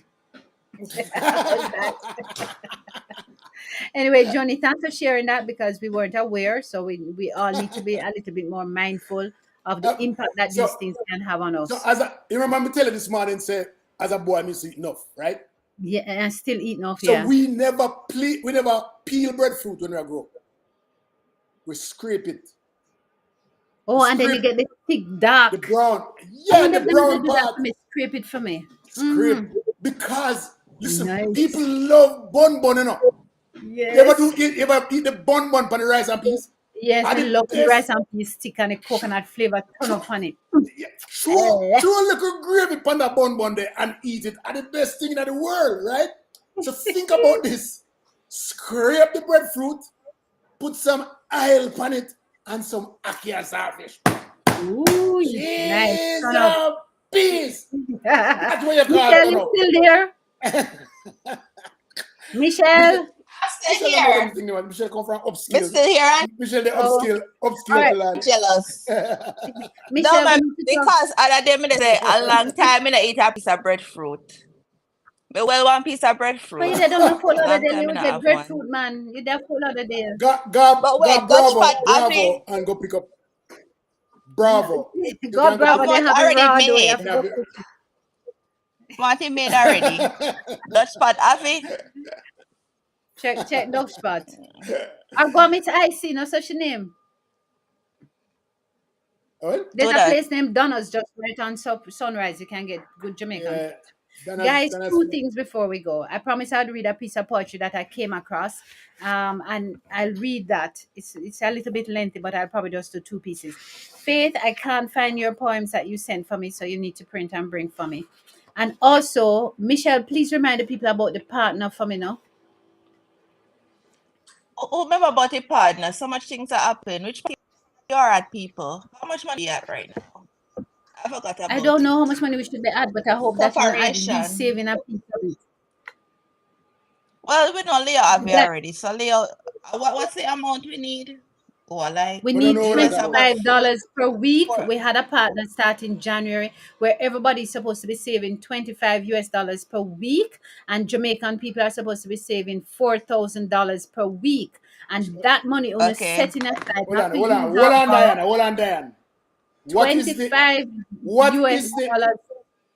Speaker 2: Anyway, Johnny, thanks for sharing that because we weren't aware. So we all need to be a little bit more mindful of the
Speaker 1: Uh,
Speaker 2: impact that these
Speaker 1: so
Speaker 2: things can have on us.
Speaker 1: you remember me telling this morning, say as a boy I used to eat enough, right?
Speaker 2: Yeah, and still eat enough,
Speaker 1: So
Speaker 2: yeah.
Speaker 1: we never peel breadfruit when we grow up. We scrape it.
Speaker 2: Oh, and then you get the thick dark.
Speaker 1: The brown,
Speaker 2: I
Speaker 1: the
Speaker 2: never
Speaker 1: brown
Speaker 2: do that
Speaker 1: part.
Speaker 2: for me. Scrape it for me.
Speaker 1: Scrape because listen, people
Speaker 2: Nice.
Speaker 1: love bun, you know.
Speaker 2: Yes.
Speaker 1: You ever eat the bun on the rice and peas?
Speaker 2: Yes,
Speaker 1: Are
Speaker 2: we
Speaker 1: the
Speaker 2: love the rice
Speaker 1: best.
Speaker 2: and peas stick and the coconut flavor ton up on it.
Speaker 1: Throw a little gravy on that bun there and eat it. Are the best thing in the world, right? So think about this. Scrape the breadfruit, put some oil on it, and some ackee and saltfish.
Speaker 2: Ooh, nice.
Speaker 1: Cheese
Speaker 2: Ton up.
Speaker 1: and peas. That's what you call
Speaker 2: Michelle
Speaker 1: it,
Speaker 2: is
Speaker 1: no.
Speaker 2: still there. Michelle.
Speaker 3: I'm still
Speaker 1: Michelle,
Speaker 3: here.
Speaker 1: Michelle come from
Speaker 3: I'm
Speaker 1: upscale.
Speaker 3: still here and
Speaker 1: Michelle, the
Speaker 2: Oh, all
Speaker 1: upscale
Speaker 2: right.
Speaker 1: land.
Speaker 3: jealous. No,
Speaker 2: Michelle, we
Speaker 3: man,
Speaker 2: need to talk.
Speaker 3: because other day me say a long time I eat a piece of breadfruit. Me well one piece of
Speaker 2: But
Speaker 3: breadfruit.
Speaker 2: you said don't know full other
Speaker 3: Long
Speaker 2: day.
Speaker 3: time
Speaker 2: You
Speaker 3: I
Speaker 2: would
Speaker 3: not
Speaker 2: get
Speaker 3: have one.
Speaker 2: breadfruit, man. You there full other day.
Speaker 3: But wait, Dutch pot
Speaker 1: Bravo,
Speaker 3: Avi,
Speaker 1: and go pick up.
Speaker 2: No,
Speaker 1: Bravo. You
Speaker 2: God,
Speaker 1: can go
Speaker 3: I
Speaker 2: bravo,
Speaker 1: pick
Speaker 2: they
Speaker 1: up.
Speaker 3: want
Speaker 2: have it
Speaker 3: already
Speaker 2: raw though. You
Speaker 3: made.
Speaker 2: have to go cook it.
Speaker 3: Want it made already. Dutch pot Avi.
Speaker 2: Check dog spot. I'll go meet Icy, no such a name.
Speaker 1: What?
Speaker 2: There's
Speaker 3: Do
Speaker 2: a
Speaker 3: that.
Speaker 2: place named Donna's just right on Sunrise. You can get good Jamaican
Speaker 1: Yeah.
Speaker 2: food. Guys,
Speaker 1: Dana's
Speaker 2: two things before we go. I promise I'd read a piece of poetry that I came across. And I'll read that. It's a little bit lengthy, but I'll probably just do two pieces. Faith, I can't find your poems that you sent for me, so you need to print and bring for me. And also, Michelle, please remind the people about the partner for me now.
Speaker 3: Oh, remember about the partner. So much things are happening. Which part you are at, people? How much money you at right now? I forgot
Speaker 2: I
Speaker 3: about
Speaker 2: don't
Speaker 3: it.
Speaker 2: know how much money we should be add, but I hope that you know add he's
Speaker 3: Corporation.
Speaker 2: saving a piece of it.
Speaker 3: Well, we know Leo have it
Speaker 2: That
Speaker 3: already. So Leo, what's the amount we need? Oh, like
Speaker 2: we
Speaker 1: we don't
Speaker 2: need
Speaker 1: know
Speaker 3: the
Speaker 1: what that
Speaker 3: rest about
Speaker 1: is.
Speaker 2: $25 per week.
Speaker 3: four.
Speaker 2: We had a partner starting January where everybody's supposed to be saving 25 US dollars per week, and Jamaican people are supposed to be saving $4,000 per week. And that money only
Speaker 3: Okay.
Speaker 2: setting aside,
Speaker 1: Hold
Speaker 2: not
Speaker 1: on,
Speaker 2: to
Speaker 1: hold on,
Speaker 2: use
Speaker 1: hold
Speaker 2: up
Speaker 1: on, Diana, hold on, Diana. What is the
Speaker 2: 25
Speaker 1: what
Speaker 2: US
Speaker 1: is the
Speaker 2: dollars.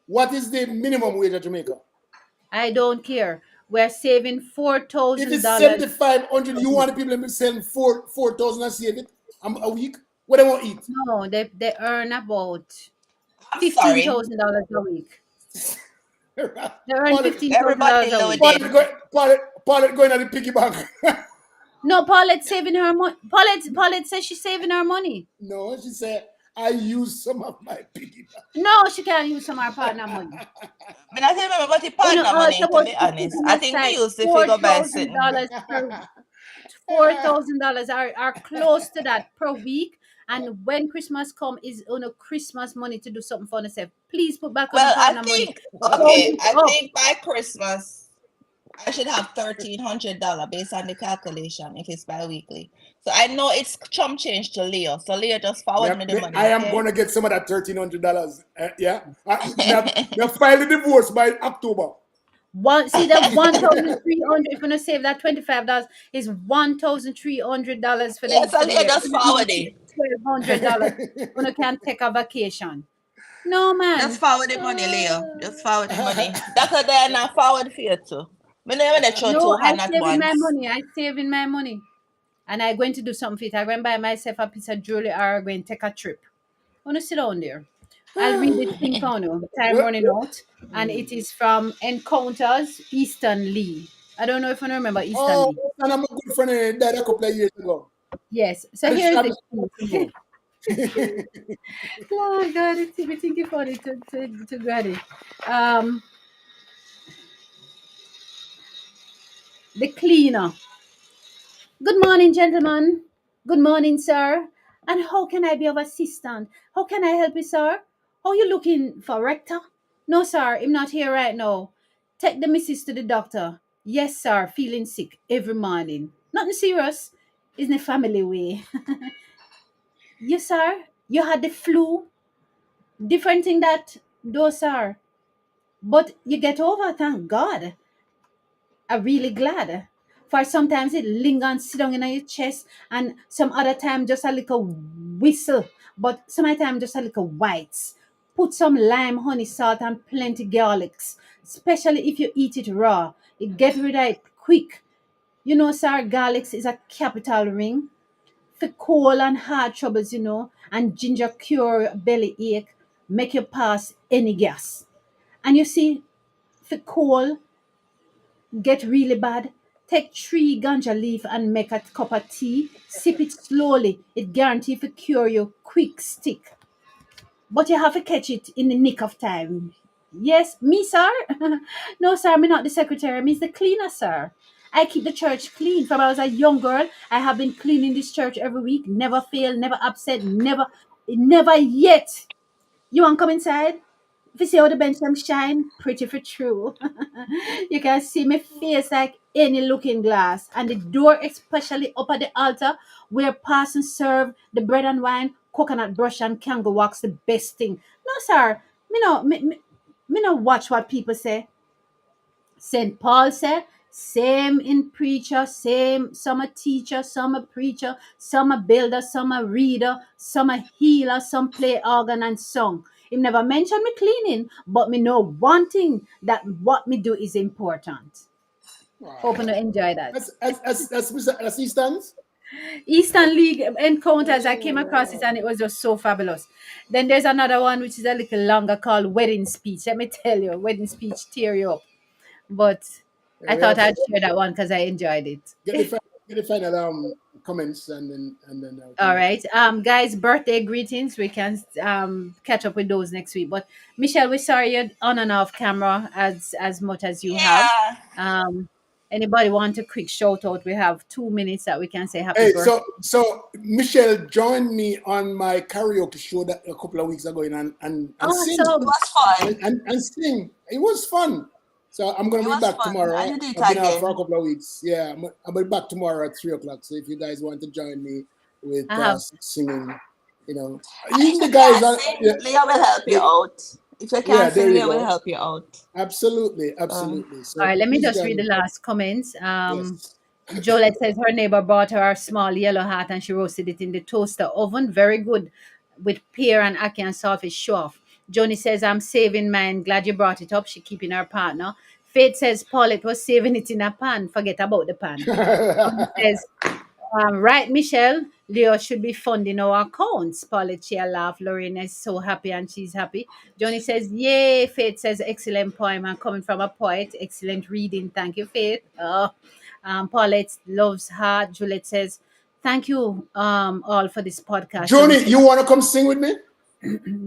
Speaker 1: what is the minimum wage of Jamaica?
Speaker 2: I don't care. We're saving
Speaker 1: If it's
Speaker 2: $4,000
Speaker 1: 7,500,
Speaker 2: per
Speaker 1: you
Speaker 2: week.
Speaker 1: want the people to be selling 4,000 and save it a week? What they want to eat?
Speaker 2: No, they earn about
Speaker 3: I'm sorry.
Speaker 2: $15,000 a week. They earn
Speaker 1: Paulette,
Speaker 2: fifteen thousand
Speaker 3: Everybody
Speaker 2: dollars a week.
Speaker 3: loaded.
Speaker 1: Paulette going at the piggy bank.
Speaker 2: No, Paulette's saving her money. Paulette says she's saving her money.
Speaker 1: No, she said, I use some of my piggy
Speaker 2: No, she can't use some of her partner money.
Speaker 3: I mean, I think remember about the
Speaker 2: Oh no,
Speaker 3: partner
Speaker 2: it's
Speaker 3: money, to
Speaker 2: supposed
Speaker 3: be
Speaker 2: to be
Speaker 3: honest.
Speaker 2: putting
Speaker 3: I think we
Speaker 2: aside
Speaker 3: use the
Speaker 2: four
Speaker 3: figure by
Speaker 2: thousand
Speaker 3: sitting.
Speaker 2: dollars per
Speaker 1: bank.
Speaker 2: $4,000 are close to that per week. And when Christmas come is on a Christmas money to do something for yourself. Please put back on a
Speaker 3: Well, I
Speaker 2: partner money.
Speaker 3: think,
Speaker 2: Count
Speaker 3: okay,
Speaker 2: it
Speaker 3: I
Speaker 2: up.
Speaker 3: think by Christmas, I should have $1,300 based on the calculation if it's bi-weekly. So I know it's chum change to Leo. So Leo, just forward me the money,
Speaker 1: I am
Speaker 3: okay?
Speaker 1: going to get some of that $1,300. Yeah. I file the divorce by October.
Speaker 2: See that 1,300. If you're gonna save that $25 is $1,300 for
Speaker 3: Yes, so
Speaker 2: the
Speaker 3: Leo,
Speaker 2: year.
Speaker 3: just
Speaker 2: Even if you
Speaker 3: forward
Speaker 2: save
Speaker 3: it.
Speaker 2: $1,200, when you can take a vacation. No
Speaker 3: Just
Speaker 2: man.
Speaker 3: forward the money, Leo. Just forward the money. Dr. Diana, forward for you too. Me never let throw
Speaker 2: No,
Speaker 3: two
Speaker 2: I
Speaker 3: hand at
Speaker 2: save in my
Speaker 3: once.
Speaker 2: money. I save in my money. And I'm going to do something for it. I'm going to buy myself a piece of jewelry or I'm going to take a trip. I'm going to sit down there. I'll read this thing for you. Time
Speaker 1: Well,
Speaker 2: running out. And it is from Encounters Easton Lee. I don't know if you remember Easton
Speaker 1: oh,
Speaker 2: Lee.
Speaker 1: and I'm a good friend died a couple of years ago.
Speaker 2: Yes. So
Speaker 1: And
Speaker 2: here's
Speaker 1: I'm
Speaker 2: the
Speaker 1: still
Speaker 2: piece.
Speaker 1: talking about.
Speaker 2: Oh God, it's me thinking funny to Granny. Um, the cleaner. Good morning, gentlemen. Good morning, sir. And how can I be of assistance? How can I help you, sir? Are you looking for rector? No, sir. I'm not here right now. Take the missus to the doctor. Yes, sir. Feeling sick every morning. Nothing serious. Isn't a family way. You, sir? You had the flu? Different thing that those are. But you get over, thank God. I'm really glad. For sometimes it linger and sit down in your chest, and some other time just a little whistle, but sometimes just a little whites. Put some lime, honey, salt, and plenty garlics, especially if you eat it raw. It get rid of it quick. You know, sir, garlics is a capital ring for cold and heart troubles, and ginger cure belly ache, make you pass any gas. And you see, for cold, get really bad, take 3 ganja leaf and make a cup of tea. Sip it slowly. It guarantee to cure you quick stick. But you have to catch it in the nick of time. Yes, me, sir? No, sir, me not the secretary. Me's the cleaner, sir. I keep the church clean. From I was a young girl, I have been cleaning this church every week. Never fail, never upset, never yet. You want come inside? If you see how the bench them shine, pretty for true. You can see my face like any looking glass. And the door, especially up at the altar, where parsons serve the bread and wine, coconut brush and candle wax the best thing. No, sir. Me no watch what people say. St. Paul said, same in preacher, same, some a teacher, some a preacher, some a builder, some a reader, some a healer, some play organ and song. He never mentioned me cleaning, but me know one thing that what me do is important.
Speaker 1: Wow.
Speaker 2: Hoping to enjoy that.
Speaker 1: That's Eastern's.
Speaker 2: Eastern League encounters, I came across it
Speaker 1: Oh,
Speaker 2: and it was just so fabulous. Then there's another one which is a little longer called Wedding Speech. Let me tell you, Wedding Speech tear you up. But
Speaker 1: yeah,
Speaker 2: I
Speaker 1: we
Speaker 2: thought
Speaker 1: have
Speaker 2: I'd share that one because I enjoyed it.
Speaker 1: get the final comments and then I'll come
Speaker 2: All
Speaker 1: back.
Speaker 2: right. Guys, birthday greetings. We can catch up with those next week. But Michelle, we're sorry you're on and off camera as much as you have.
Speaker 3: Yeah.
Speaker 2: Um Anybody want a quick shout out? We have 2 minutes that we can say happy
Speaker 1: Hey,
Speaker 2: birthday.
Speaker 1: so Michelle joined me on my karaoke show that a couple of weeks ago and sing
Speaker 3: It
Speaker 2: Awesome.
Speaker 3: was fun.
Speaker 1: and sing. It was fun. So I'm gonna
Speaker 3: It
Speaker 1: be
Speaker 3: was
Speaker 1: back
Speaker 3: fun. I
Speaker 1: tomorrow.
Speaker 3: did it
Speaker 1: I've been out for a
Speaker 3: again.
Speaker 1: couple of weeks. Yeah, I'll be back tomorrow at 3 o'clock. So if you guys want to join me with
Speaker 2: I have
Speaker 1: singing, you know,
Speaker 3: And if
Speaker 1: even
Speaker 3: you
Speaker 1: the guys
Speaker 3: can't
Speaker 1: are
Speaker 3: sing, Leah will help you
Speaker 1: they,
Speaker 3: out. If you
Speaker 1: yeah,
Speaker 3: can't sing,
Speaker 1: there you
Speaker 3: Leah will
Speaker 1: go.
Speaker 3: help you out.
Speaker 1: Absolutely,
Speaker 3: So,
Speaker 1: absolutely.
Speaker 2: all
Speaker 1: So
Speaker 2: right, let me
Speaker 1: please
Speaker 2: just
Speaker 1: join
Speaker 2: read the
Speaker 1: me.
Speaker 2: last comments.
Speaker 1: Yes.
Speaker 2: Jolette says her neighbor bought her a small yellow hat and she roasted it in the toaster oven. Very good with pear and ackee and saltfish. Show off. Joni says, I'm saving mine. Glad you brought it up. She keeping her partner. Faith says, Paulette was saving it in a pan. Forget about the pan. Joni says, right, Michelle. Leo should be funding our accounts. Paulicia laugh. Lorena is so happy and she's happy. Johnny says, yay. Faith says, excellent poem. And coming from a poet, excellent reading. Thank you, Faith. Paulette loves heart. Juliet says, thank you all for this podcast. Johnny
Speaker 1: Joni,
Speaker 2: says,
Speaker 1: you want to come sing with me?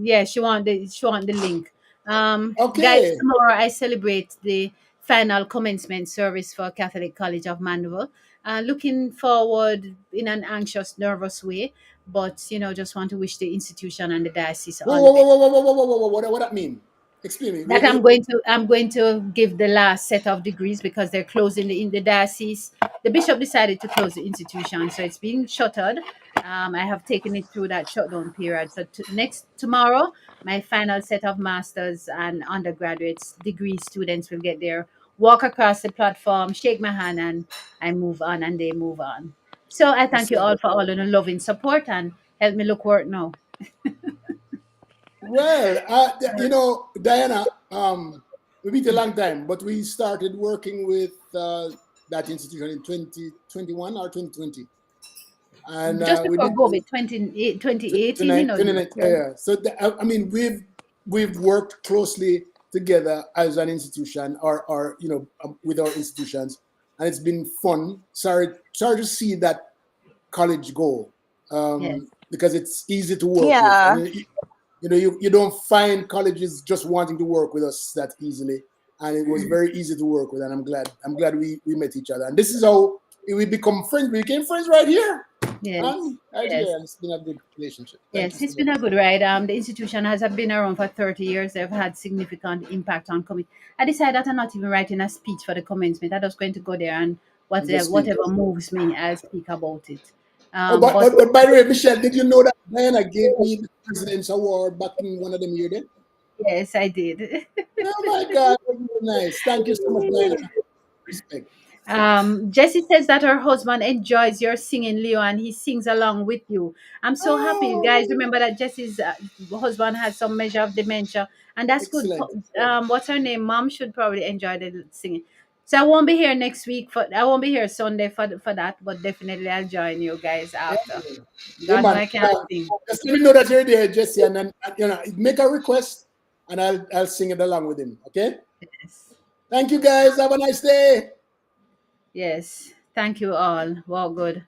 Speaker 2: yeah, she want the link. Guys,
Speaker 1: Okay.
Speaker 2: tomorrow I celebrate the final commencement service for Catholic College of Mandeville. Looking forward in an anxious, nervous way, but just want to wish the institution and the diocese
Speaker 1: Whoa,
Speaker 2: all the
Speaker 1: whoa, whoa,
Speaker 2: best.
Speaker 1: whoa, whoa, whoa, whoa, whoa, whoa, what that mean? Explain me.
Speaker 2: That I'm going to give the last set of degrees because they're closing the diocese. The bishop decided to close the institution, so it's being shuttered. I have taken it through that shutdown period. So next tomorrow, my final set of masters and undergraduates degree students will get there, walk across the platform, shake my hand, and I move on, and they move on. So I thank you
Speaker 1: So,
Speaker 2: all for all of the loving support and help me look work now.
Speaker 1: well, Diana, we meet a long time, but we started working with that institution in 2021 or 2020. And
Speaker 2: Just
Speaker 1: we
Speaker 2: before
Speaker 1: did
Speaker 2: COVID, 2018,
Speaker 1: tonight, tonight,
Speaker 2: yeah.
Speaker 1: yeah. So, I mean, we've worked closely together as an institution or with our institutions, and it's been fun. Sorry to see that college go.
Speaker 2: Yes.
Speaker 1: because it's easy to work with.
Speaker 3: Yeah.
Speaker 1: And you don't find colleges just wanting to work with us that easily. And it was very easy to work with, and I'm glad we met each other. And this is how we become friends. We became friends right here.
Speaker 2: Yes.
Speaker 1: Right
Speaker 2: Yes.
Speaker 1: here, and it's been a good relationship. Thank you
Speaker 2: Yes,
Speaker 1: so
Speaker 2: it's
Speaker 1: much.
Speaker 2: been a good ride. The institution has been around for 30 years. They've had significant impact on community. I decided that I'm not even writing a speech for the commencement. I'm just going to go there and
Speaker 1: And just
Speaker 2: whatever moves me, I'll speak about it.
Speaker 1: Oh,
Speaker 2: But
Speaker 1: but by the way, Michelle, did you know that Diana gave me the President's Award back in one of them years? Then?
Speaker 2: yes, I did.
Speaker 1: Oh my God, that was really nice. Thank you so much, Diana. Respect.
Speaker 2: Jessie says that her husband enjoys your singing, Leo, and he sings along with you. I'm so happy, you guys.
Speaker 1: Oh,
Speaker 2: Remember that Jessie's husband has some measure of dementia, and that's good.
Speaker 1: excellent.
Speaker 2: What's her name? Mom should probably enjoy the singing. So I won't be here next week I won't be here Sunday for that, but definitely I'll join you guys
Speaker 1: Yeah,
Speaker 2: after.
Speaker 1: yeah,
Speaker 2: God know
Speaker 1: man.
Speaker 2: I can't sing.
Speaker 1: Just let me know that you're there, Jesse, and then make a request, and I'll sing it along with him. Okay.
Speaker 2: Yes.
Speaker 1: Thank you, guys. Have a nice day.
Speaker 2: Yes. Thank you all. Wow, good.